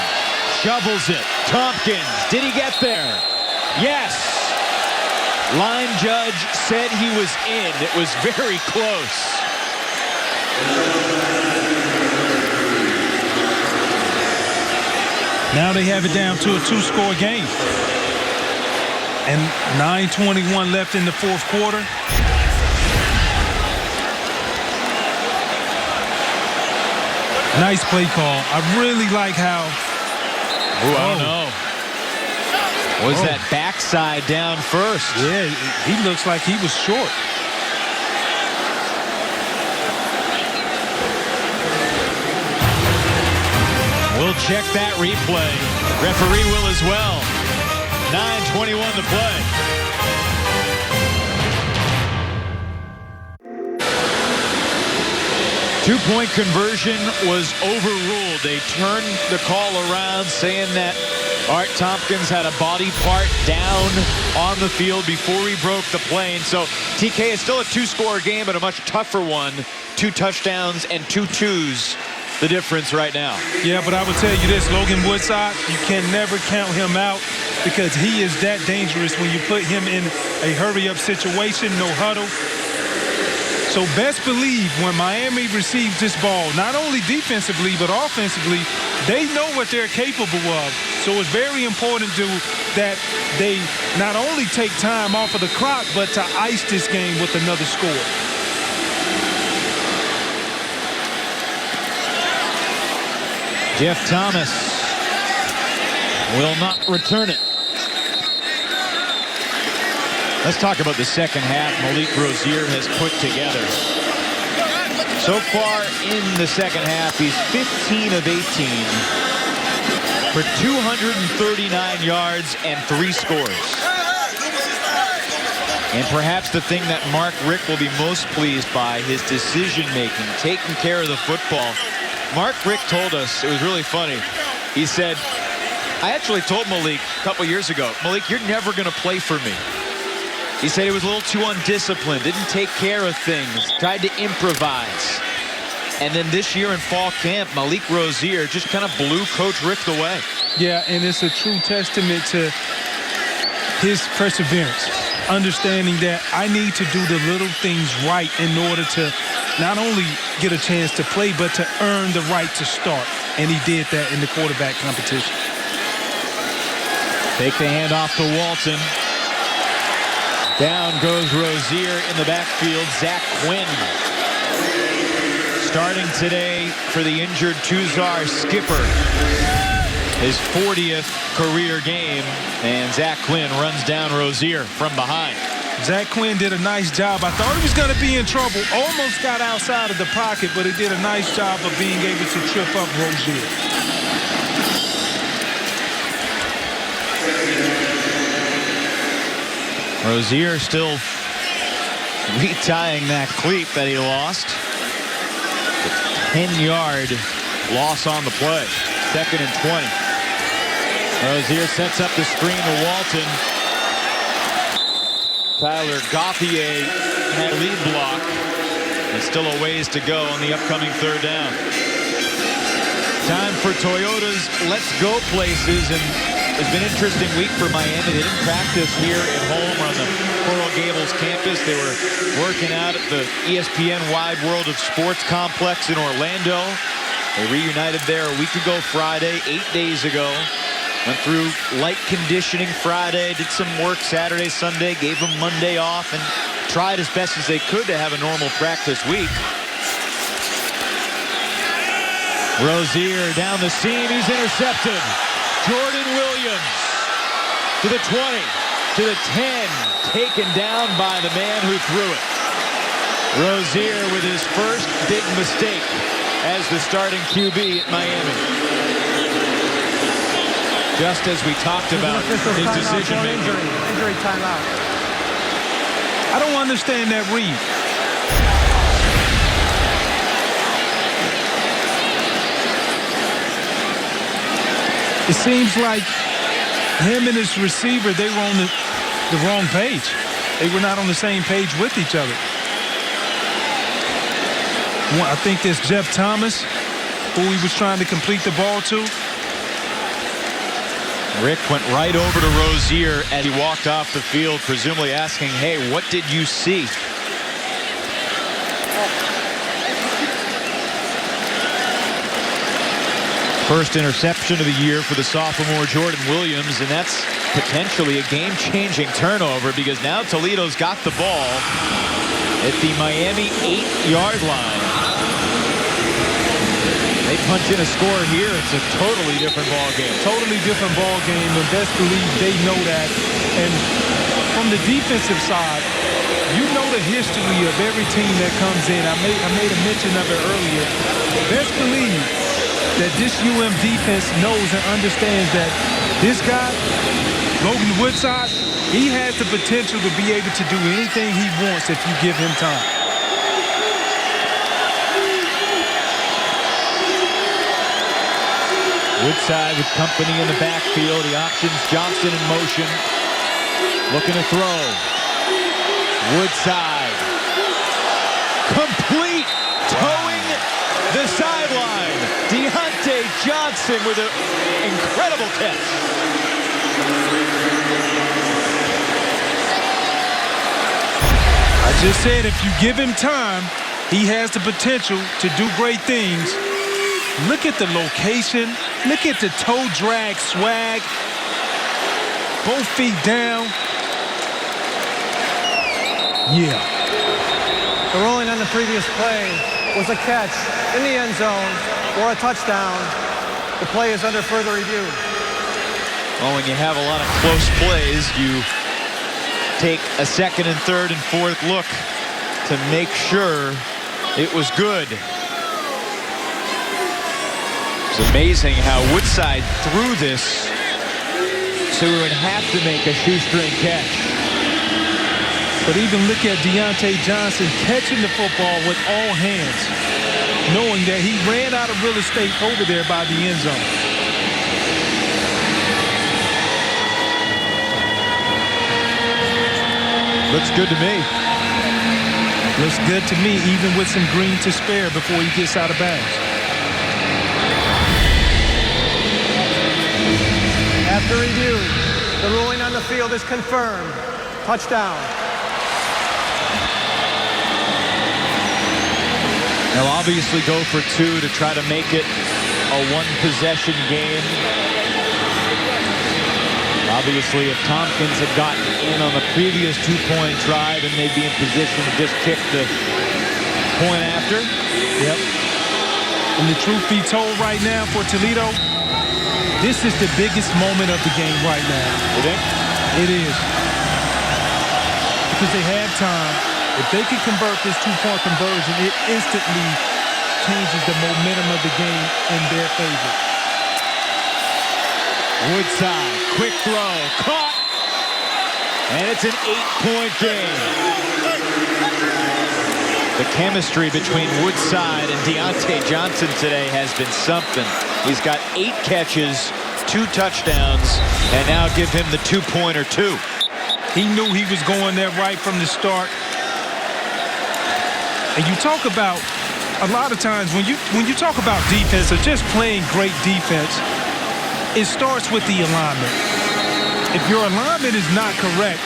Shovels it. Tompkins. Did he get there? Yes. Line judge said he was in. It was very close. Now they have it down to a 2-score game. And 9:21 left in the fourth quarter. Nice play call. I really like how. Ooh, I don't know. Was that backside down first? Yeah, he looks like he was short. We'll check that replay. Referee will as well. 9:21 to play. Two-point conversion was overruled. They turned the call around saying that Art Tompkins had a body part down on the field before he broke the plane. So TK is still a 2-score game, but a much tougher one. 2 touchdowns and 2 twos. The difference right now. Yeah, but I would tell you this, Logan Woodside, you can never count him out because he is that dangerous when you put him in a hurry-up situation, no huddle. So best believe when Miami receives this ball, not only defensively but offensively, they know what they're capable of. So it's very important that they not only take time off of the clock, but to ice this game with another score. Jeff Thomas will not return it. Let's talk about the second half Malik Rozier has put together. So far in the second half, he's 15 of 18 for 239 yards and 3 scores. And perhaps the thing that Mark Richt will be most pleased by, his decision-making, taking care of the football. Mark Richt told us, it was really funny, he said, I actually told Malik a couple years ago, Malik, you're never going to play for me. He said he was a little too undisciplined, didn't take care of things, tried to improvise. And then this year in fall camp, Malik Rozier just kind of blew Coach Richt away. Yeah, and it's a true testament to his perseverance, understanding that I need to do the little things right in order to not only get a chance to play, but to earn the right to start. And he did that in the quarterback competition. Take the handoff to Walton. Down goes Rozier in the backfield. Zach Quinn starting today for the injured Tuzar Skipper. His 40th career game, and Zach Quinn runs down Rozier from behind. Zach Quinn did a nice job. I thought he was going to be in trouble. Almost got outside of the pocket, but he did a nice job of being able to trip up Rozier. Rozier still retying that cleat that he lost. 10-yard loss on the play. 2nd and 20. Rozier sets up the screen to Walton. Tyler Gauthier had a lead block. And still a ways to go on the upcoming 3rd down. Time for Toyota's Let's Go places. And it's been an interesting week for Miami. They didn't practice here at home on the Coral Gables campus. They were working out at the ESPN Wide World of Sports complex in Orlando. They reunited there a week ago Friday, 8 days ago. Went through light conditioning Friday, did some work Saturday, Sunday, gave them Monday off, and tried as best as they could to have a normal practice week. Rozier down the seam, he's intercepted. Jordan Williams to the 20, to the 10, taken down by the man who threw it. Rozier with his first big mistake as the starting QB at Miami. Just as we talked about his decision-making. Injury timeout. I don't understand that read. It seems like him and his receiver, they were on the wrong page. They were not on the same page with each other. I think there's Jeff Thomas, who he was trying to complete the ball to. Rick went right over to Rozier as he walked off the field, presumably asking, hey, what did you see? First interception of the year for the sophomore Jordan Williams, and that's potentially a game-changing turnover because now Toledo's got the ball at the Miami 8-yard line. They punch in a score here, it's a totally different ball game. Totally different ball game, and best believe they know that. And from the defensive side, you know the history of every team that comes in. I made a mention of it earlier. Best believe that this UM defense knows and understands that this guy, Logan Woodside, he has the potential to be able to do anything he wants if you give him time. Woodside with company in the backfield. He options Johnson in motion. Looking to throw. Woodside. Complete. Towing the sideline. Deontay Johnson with an incredible catch. I just said if you give him time, he has the potential to do great things. Look at the location. Look at the toe drag swag. Both feet down. Yeah. The ruling on the previous play was a catch in the end zone or a touchdown. The play is under further review. Well, when you have a lot of close plays, you take a second and third and fourth look to make sure it was good. It's amazing how Woodside threw this, so he would have to make a shoestring catch. But even look at Deontay Johnson catching the football with all hands, knowing that he ran out of real estate over there by the end zone. Looks good to me. Looks good to me, even with some green to spare before he gets out of bounds. After review, the ruling on the field is confirmed. Touchdown. They'll obviously go for two to try to make it a one-possession game. Obviously, if Tompkins had gotten in on the previous two-point try, then they'd be in position to just kick the point after. Yep. And the truth be told right now for Toledo, this is the biggest moment of the game right now. You think? It is. Because they have time. If they can convert this two-point conversion, it instantly changes the momentum of the game in their favor. Woodside, quick throw, caught, and it's an 8-point game. The chemistry between Woodside and Deontay Johnson today has been something. He's got 8 catches, 2 touchdowns, and now give him the two-pointer too. He knew he was going there right from the start. And you talk about, a lot of times when you talk about defense or just playing great defense, it starts with the alignment. If your alignment is not correct,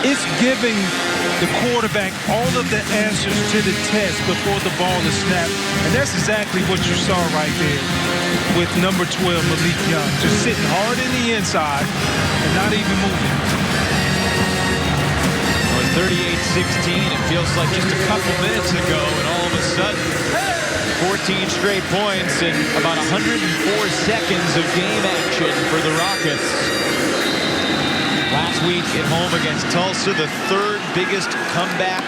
it's giving the quarterback all of the answers to the test before the ball is snapped. And that's exactly what you saw right there with number 12, Malik Young, just sitting hard in the inside and not even moving. 38-16, it feels like just a couple minutes ago, and all of a sudden, 14 straight points and about 104 seconds of game action for the Rockets. Last week at home against Tulsa, the 3rd biggest comeback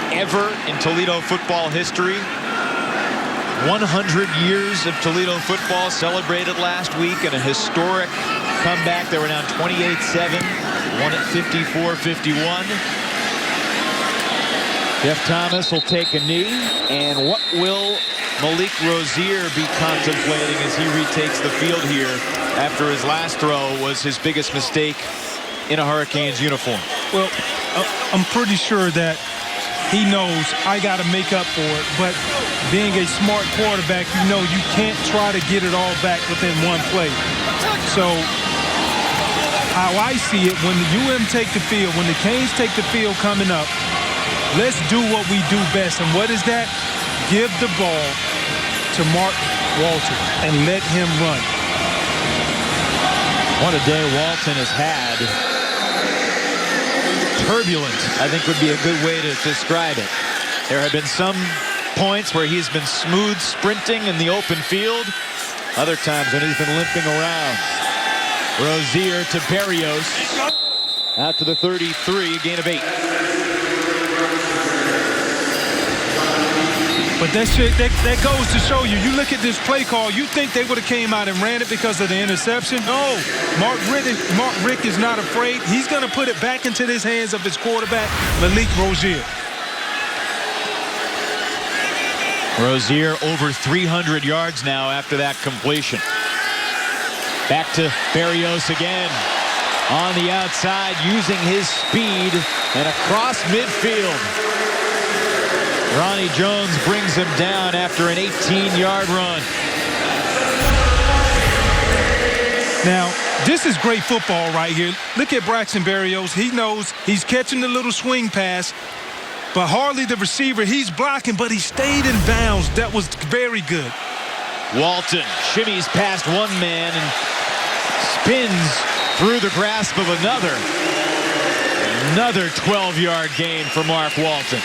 ever in Toledo football history. 100 years of Toledo football celebrated last week in a historic comeback. They were down 28-7, won at 54-51. Jeff Thomas will take a knee, and what will Malik Rozier be contemplating as he retakes the field here after his last throw was his biggest mistake in a Hurricanes uniform? Well, I'm pretty sure that he knows I got to make up for it, but being a smart quarterback, you know you can't try to get it all back within one play. So how I see it, when the UM take the field, when the Canes take the field coming up, let's do what we do best. And what is that? Give the ball to Mark Walton and let him run. What a day Walton has had. Turbulent, I think, would be a good way to describe it. There have been some points where he's been smooth sprinting in the open field. Other times when he's been limping around. Rozier to Berrios. Out to the 33, a gain of 8. But that goes to show you. You look at this play call, you think they would have came out and ran it because of the interception? No. Mark Richt is not afraid. He's going to put it back into the hands of his quarterback, Malik Rozier. Rozier over 300 yards now after that completion. Back to Berrios again. On the outside, using his speed and across midfield. Ronnie Jones brings him down after an 18-yard run. Now, this is great football right here. Look at Braxton Berrios. He knows he's catching the little swing pass. But Harley, the receiver, he's blocking, but he stayed in bounds. That was very good. Walton shimmies past one man and spins through the grasp of another. Another 12-yard gain for Mark Walton.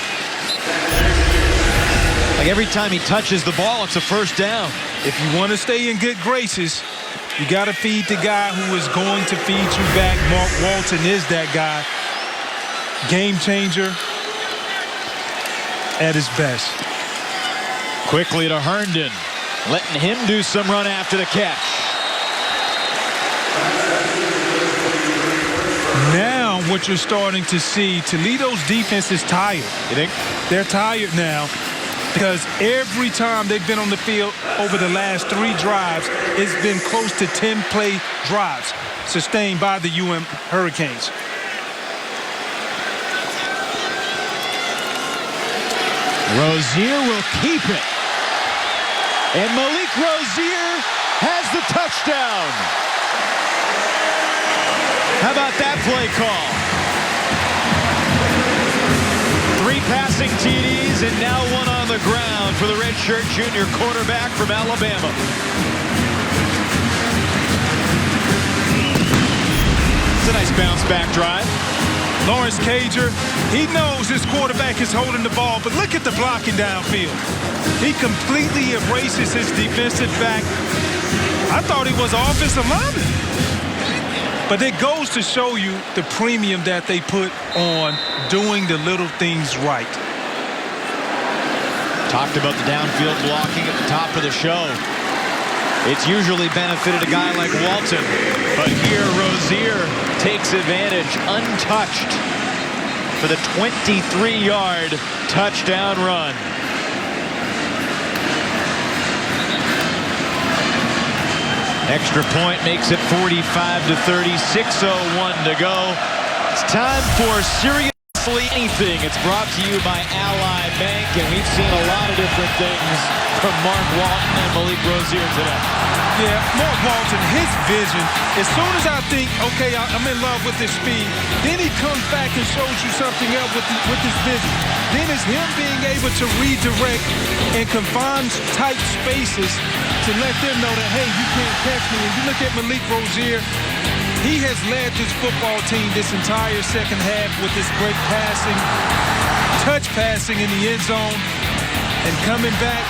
Like every time he touches the ball, it's a first down. If you want to stay in good graces, you got to feed the guy who is going to feed you back. Mark Walton is that guy. Game changer at his best. Quickly to Herndon, letting him do some run after the catch. Now what you're starting to see, Toledo's defense is tired. You think? They're tired now because every time they've been on the field over the last 3 drives, it's been close to 10-play drives sustained by the UM Hurricanes. Rozier will keep it. And Malik Rozier has the touchdown. How about that play call? 3 passing TDs and now 1 on the ground for the redshirt junior quarterback from Alabama. It's a nice bounce back drive. Lawrence Cager, he knows his quarterback is holding the ball, but look at the blocking downfield. He completely erases his defensive back. I thought he was offensive lineman. But it goes to show you the premium that they put on doing the little things right. Talked about the downfield blocking at the top of the show. It's usually benefited a guy like Walton, but here Rozier takes advantage untouched for the 23-yard touchdown run. Extra point makes it 45-30, 6:01 to go. It's time for Seriously Anything. It's brought to you by Ally Bank, and we've seen a lot of different things from Mark Walton and Malik Rozier today. Yeah, Mark Walton, his vision, as soon as I think, okay, I'm in love with this speed, then he comes back and shows you something else with his vision. Then it's him being able to redirect and confine tight spaces to let them know that, hey, you can't catch me. And you look at Malik Rozier, he has led this football team this entire second half with this great passing, touch passing in the end zone, and coming back,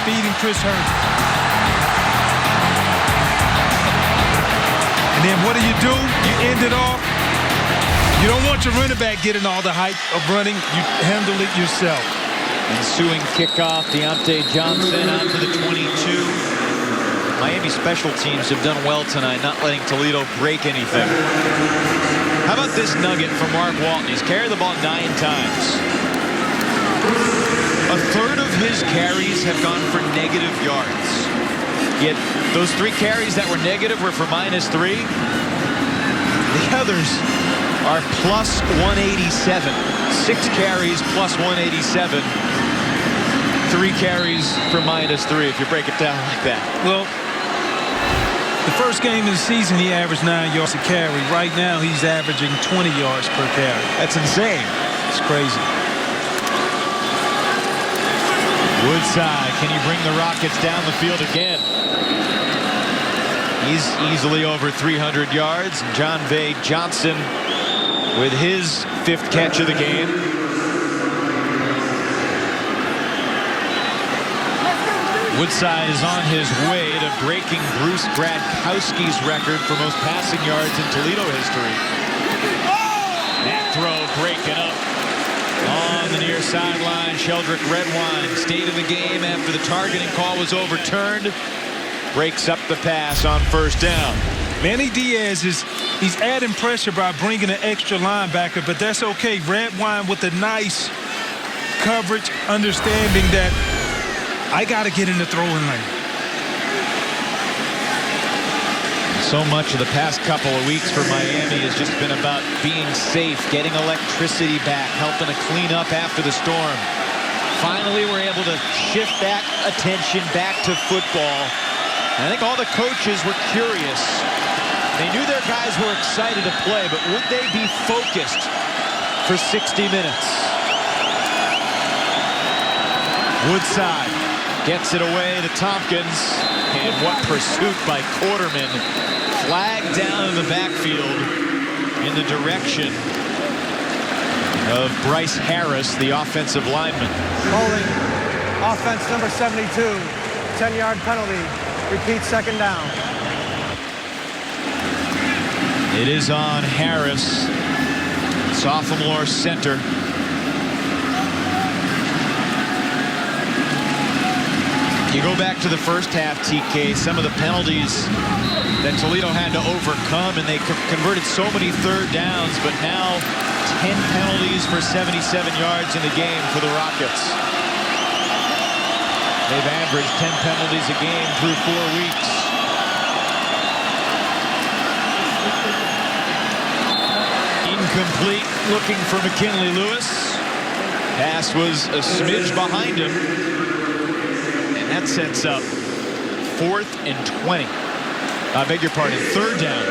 feeding Chris Herndon. And then what do? You end it off. You don't want your running back getting all the hype of running. You handle it yourself. Ensuing kickoff, Deontay Johnson out to the 22. Miami special teams have done well tonight, not letting Toledo break anything. How about this nugget from Mark Walton? He's carried the ball 9 times. A third of his carries have gone for negative yards. Yet those 3 carries that were negative were for -3. The others are plus 187. 6 carries plus 187. 3 carries for -3 if you break it down like that. Well, The first game of the season, he averaged 9 yards a carry. Right now, he's averaging 20 yards per carry. That's insane. It's crazy. Woodside, can he bring the Rockets down the field again? He's easily over 300 yards. John Vay Johnson with his 5th catch of the game. Woodside is on his way to breaking Bruce Gradkowski's record for most passing yards in Toledo history. That throw breaking up on the near sideline. Sheldrick Redwine stayed in the game after the targeting call was overturned. Breaks up the pass on first down. Manny Diaz he's adding pressure by bringing an extra linebacker, but that's okay. Redwine with a nice coverage, understanding that I got to get in the throwing lane. So much of the past couple of weeks for Miami has just been about being safe, getting electricity back, helping to clean up after the storm. Finally, we're able to shift that attention back to football. And I think all the coaches were curious. They knew their guys were excited to play, but would they be focused for 60 minutes? Woodside gets it away to Tompkins. And what pursuit by Quarterman. Flag down in the backfield in the direction of Bryce Harris, the offensive lineman. Holding. Offense number 72. 10-yard penalty. Repeat, second down. It is on Harris, sophomore center. You go back to the first half, TK, some of the penalties that Toledo had to overcome, and they converted so many third downs, but now 10 penalties for 77 yards in the game for the Rockets. They've averaged 10 penalties a game through 4 weeks. Incomplete, looking for McKinley Lewis. Pass was a smidge behind him. And that sets up 4th and 20. I beg your pardon, 3rd down.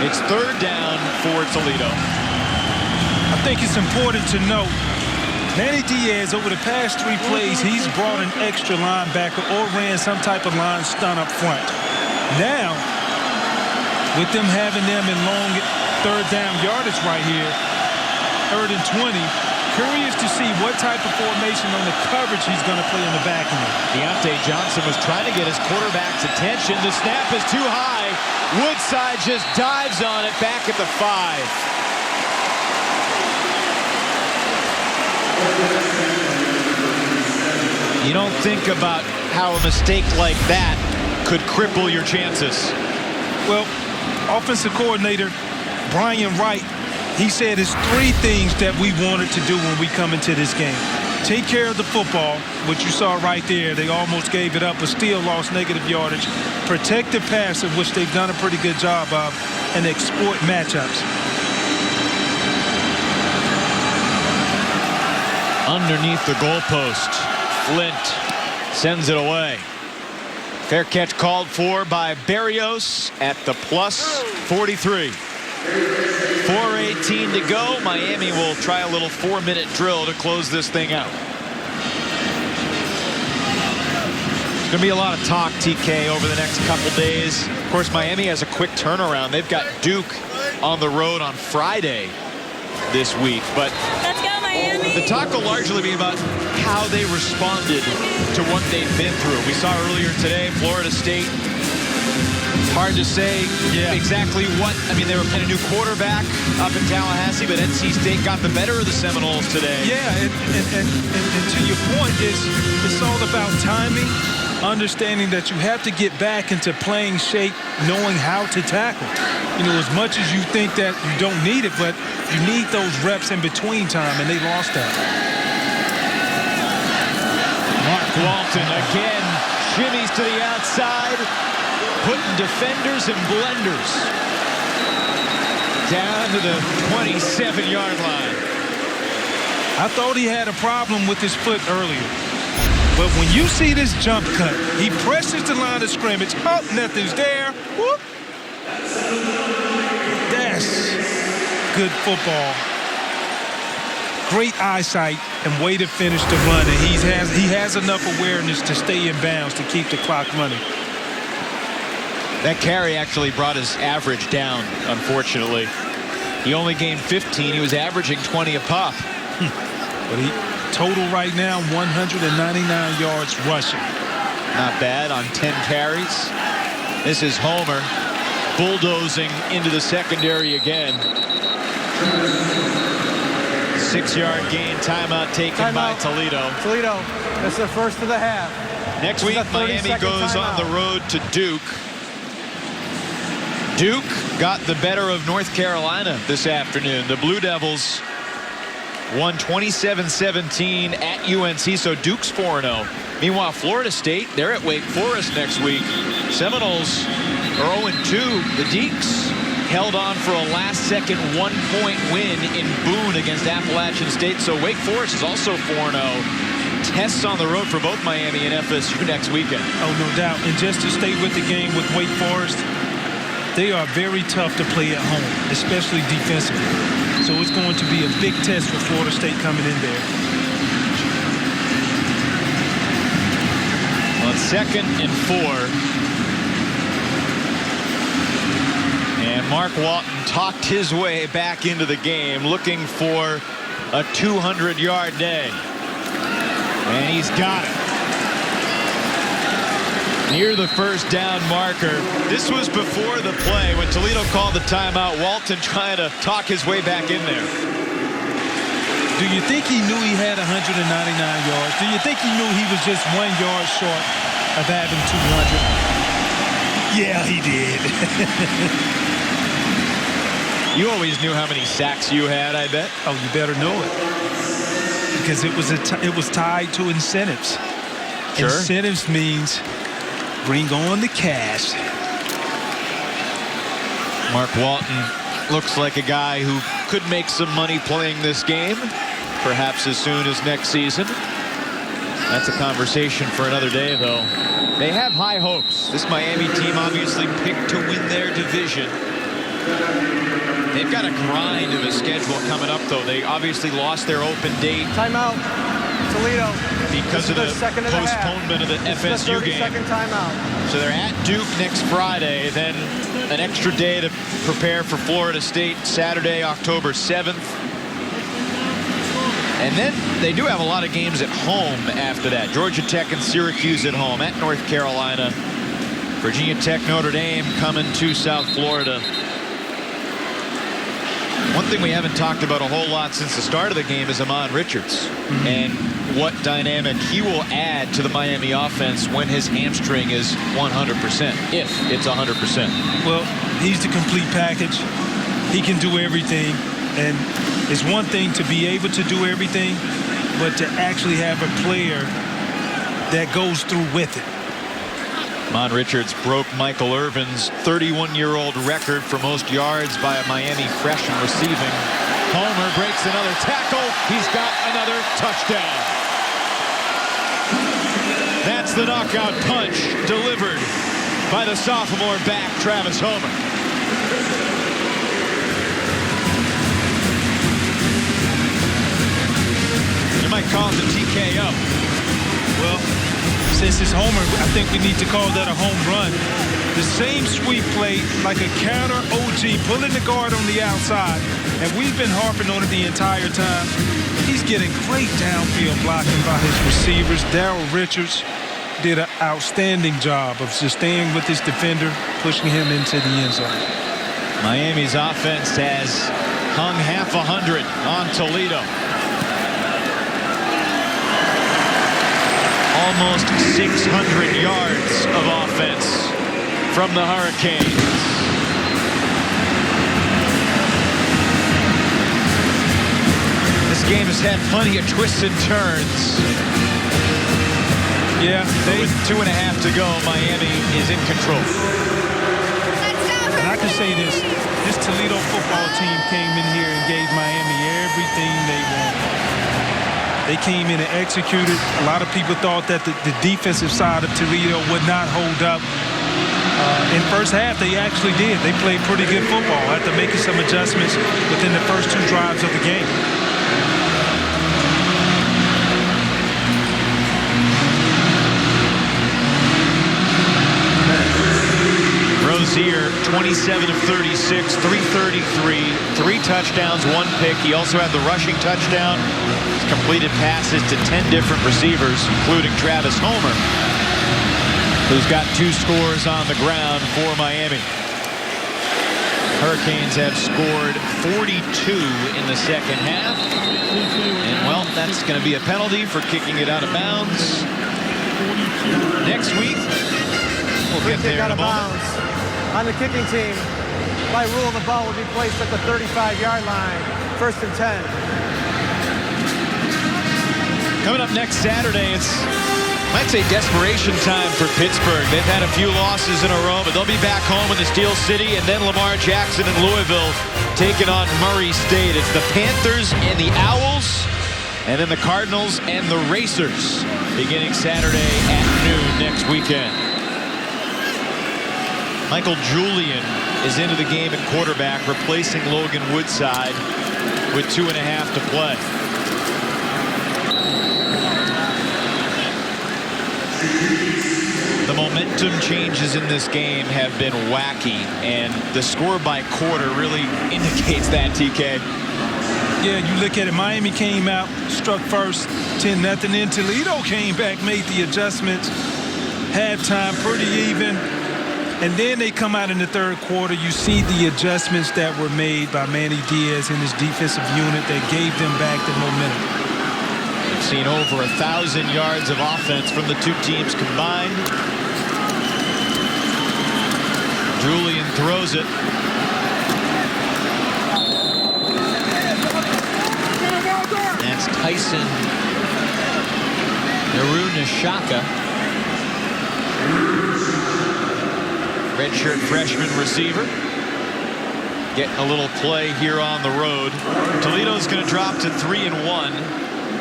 It's 3rd down for Toledo. I think it's important to note Manny Diaz, over the past 3 plays, he's brought an extra linebacker or ran some type of line stunt up front. Now, with them having them in long 3rd down yardage right here, 3rd and 20, curious to see what type of formation on the coverage he's going to play in the back end. Deontay Johnson was trying to get his quarterback's attention. The snap is too high. Woodside just dives on it back at the 5. You don't think about how a mistake like that could cripple your chances. Well, offensive coordinator Brian Wright, he said it's 3 things that we wanted to do when we come into this game. Take care of the football, which you saw right there. They almost gave it up, but still lost negative yardage. Protect the passer, which they've done a pretty good job of, and exploit matchups. Underneath the goalpost, Flint sends it away. Fair catch called for by Berrios at the plus 43. 4:18 to go. Miami will try a little 4-minute drill to close this thing out. There's going to be a lot of talk, TK, over the next couple days. Of course, Miami has a quick turnaround. They've got Duke on the road on Friday this week. But let's go, Miami. The talk will largely be about how they responded to what they've been through. We saw earlier today, Florida State. Hard to say exactly what. I mean, they were playing a new quarterback up in Tallahassee, but NC State got the better of the Seminoles today. Yeah, and to your point, it's all about timing, understanding that you have to get back into playing shape, knowing how to tackle. You know, as much as you think that you don't need it, but you need those reps in between time, and they lost that. Mark Walton again shimmies to the outside, putting defenders and blenders down to the 27-yard line. I thought he had a problem with his foot earlier. But when you see this jump cut, he presses the line of scrimmage. Oh, nothing's there. Whoop. That's good football. Great eyesight and way to finish the run. And he has enough awareness to stay in bounds to keep the clock running. That carry actually brought his average down, unfortunately. He only gained 15. He was averaging 20 a pop. But he total right now 199 yards rushing. Not bad on 10 carries. This is Homer bulldozing into the secondary again. 6-yard gain. Timeout taken by Toledo. Toledo, that's the first of the half. Next week, Miami goes on the road to Duke. Duke got the better of North Carolina this afternoon. The Blue Devils won 27-17 at UNC, so Duke's 4-0. Meanwhile, Florida State, they're at Wake Forest next week. Seminoles are 0-2. The Deacs held on for a last-second one-point win in Boone against Appalachian State, so Wake Forest is also 4-0. Tests on the road for both Miami and FSU next weekend. Oh, no doubt. And just to stay with the game with Wake Forest, they are very tough to play at home, especially defensively. So it's going to be a big test for Florida State coming in there. On 2nd and 4. And Mark Walton talked his way back into the game, looking for a 200-yard day. And he's got it. Near the first down marker. This was before the play when Toledo called the timeout. Walton trying to talk his way back in there. Do you think he knew he had 199 yards? Do you think he knew he was just 1 yard short of having 200? Yeah, he did. You always knew how many sacks you had, I bet. Oh, you better know it. Because it was tied to incentives. Sure. Incentives means bring on the cash. Mark Walton looks like a guy who could make some money playing this game, perhaps as soon as next season. That's a conversation for another day, though. They have high hopes. This Miami team obviously picked to win their division. They've got a grind of a schedule coming up, though. They obviously lost their open date. Timeout. Toledo. Because of the postponement of the FSU game. Timeout. So they're at Duke next Friday, then an extra day to prepare for Florida State Saturday, October 7th. And then they do have a lot of games at home after that. Georgia Tech and Syracuse at home, at North Carolina. Virginia Tech, Notre Dame coming to South Florida. One thing we haven't talked about a whole lot since the start of the game is Amon Richards and what dynamic he will add to the Miami offense when his hamstring is 100%, if it's 100%. Well, he's the complete package. He can do everything, and it's one thing to be able to do everything, but to actually have a player that goes through with it. Amon Richards broke Michael Irvin's 31-year-old record for most yards by a Miami freshman receiving. Homer breaks another tackle. He's got another touchdown. That's the knockout punch delivered by the sophomore back, Travis Homer. You might call it the TKO. Well, since it's Homer, I think we need to call that a home run. The same sweep play, like a counter OG, pulling the guard on the outside. And we've been harping on it the entire time. He's getting great downfield blocking by his receivers. Darryl Richards did an outstanding job of just staying with his defender, pushing him into the end zone. Miami's offense has hung half 100 on Toledo. Almost 600 yards of offense from the Hurricanes. This game has had plenty of twists and turns. Yeah, with 2.5 to go, Miami is in control. And I can say this Toledo football team came in here and gave Miami everything they wanted. They came in and executed. A lot of people thought that the defensive side of Toledo would not hold up. In first half, they actually did. They played pretty good football after making some adjustments within the first 2 drives of the game. Rozier, 27 of 36, 333, 3 touchdowns, 1 pick. He also had the rushing touchdown. He's completed passes to 10 different receivers, including Travis Homer, who's got 2 scores on the ground for Miami. Hurricanes have scored 42 in the second half. And, well, that's going to be a penalty for kicking it out of bounds. Next week, we'll get there in a moment. On the kicking team, by rule, the ball will be placed at the 35-yard line. 1st and 10. Coming up next Saturday, it's, I'd say, desperation time for Pittsburgh. They've had a few losses in a row, but they'll be back home in the Steel City, and then Lamar Jackson and Louisville taking on Murray State. It's the Panthers and the Owls, and then the Cardinals and the Racers beginning Saturday at noon next weekend. Michael Julian is into the game at quarterback, replacing Logan Woodside with 2.5 to play. The momentum changes in this game have been wacky, and the score by quarter really indicates that, TK. Yeah, you look at it, Miami came out, struck first, 10-0. Then Toledo came back, made the adjustments. Halftime, pretty even. And then they come out in the third quarter. You see the adjustments that were made by Manny Diaz and his defensive unit that gave them back the momentum. We've seen over 1,000 yards of offense from the 2 teams combined. Julian throws it. That's Tyson Narunashaka. Redshirt freshman receiver. Getting a little play here on the road. Toledo's going to drop to 3-1.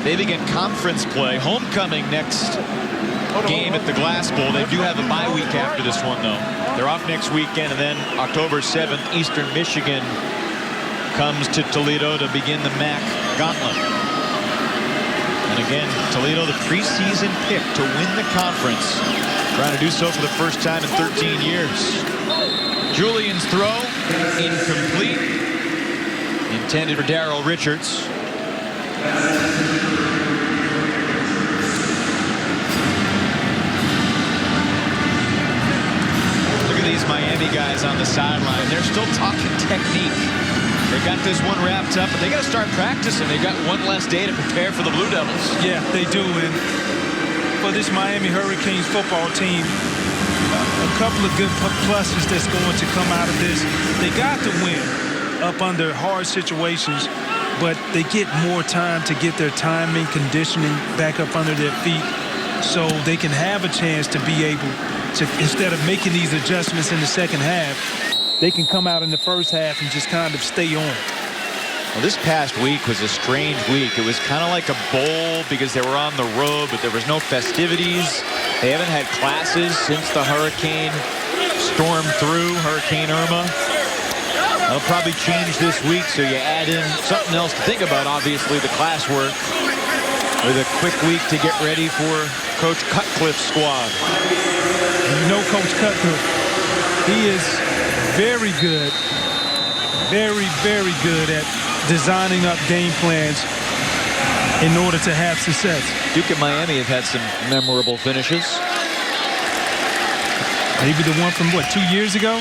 They begin conference play. Homecoming next game at the Glass Bowl. They do have a bye week after this one, though. They're off next weekend, and then October 7th, Eastern Michigan comes to Toledo to begin the MAC gauntlet. And again, Toledo, the preseason pick to win the conference. Trying to do so for the first time in 13 years. Julian's throw, incomplete. Intended for Darrell Richards. Look at these Miami guys on the sideline. They're still talking technique. They got this one wrapped up, but they got to start practicing. They got one less day to prepare for the Blue Devils. Yeah, they do. And for this Miami Hurricanes football team, a couple of good pluses that's going to come out of this. They got to win up under hard situations, but they get more time to get their timing, conditioning back up under their feet, so they can have a chance to be able to, instead of making these adjustments in the second half, they can come out in the first half and just kind of stay on. Well, this past week was a strange week. It was kind of like a bowl because they were on the road, but there was no festivities. They haven't had classes since the hurricane stormed through, Hurricane Irma. That'll probably change this week, so you add in something else to think about, obviously, the classwork, with a quick week to get ready for Coach Cutcliffe's squad. You know Coach Cutcliffe, he is very good, very, very good at designing up game plans in order to have success. Duke and Miami have had some memorable finishes. Maybe the one from, what, 2 years ago?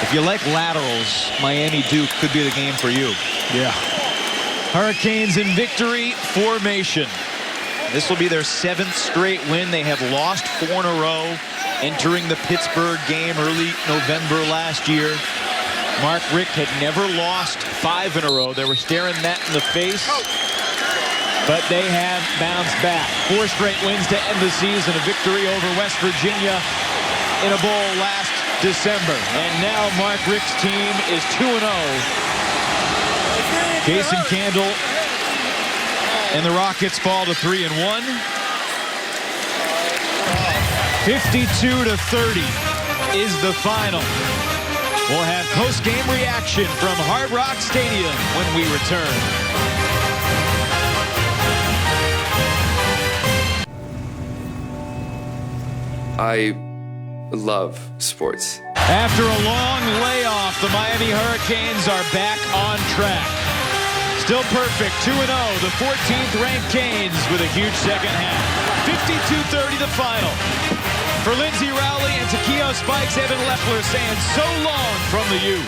If you like laterals, Miami-Duke could be the game for you. Yeah. Hurricanes in victory formation. This will be their 7th straight win. They have lost 4 in a row, entering the Pittsburgh game early November last year. Mark Richt had never lost 5 in a row. They were staring that in the face, but they have bounced back. 4 straight wins to end the season. A victory over West Virginia in a bowl last December. And now Mark Richt's team is 2-0. Jason Candle And the Rockets fall to 3-1. 52-30 is the final. We'll have post-game reaction from Hard Rock Stadium when we return. I love sports. After a long layoff, the Miami Hurricanes are back on track. Still perfect, 2-0, the 14th ranked Canes with a huge second half. 52-30 the final. For Lindsey Rowley and Takeo Spikes, Evan Leffler saying so long from the U.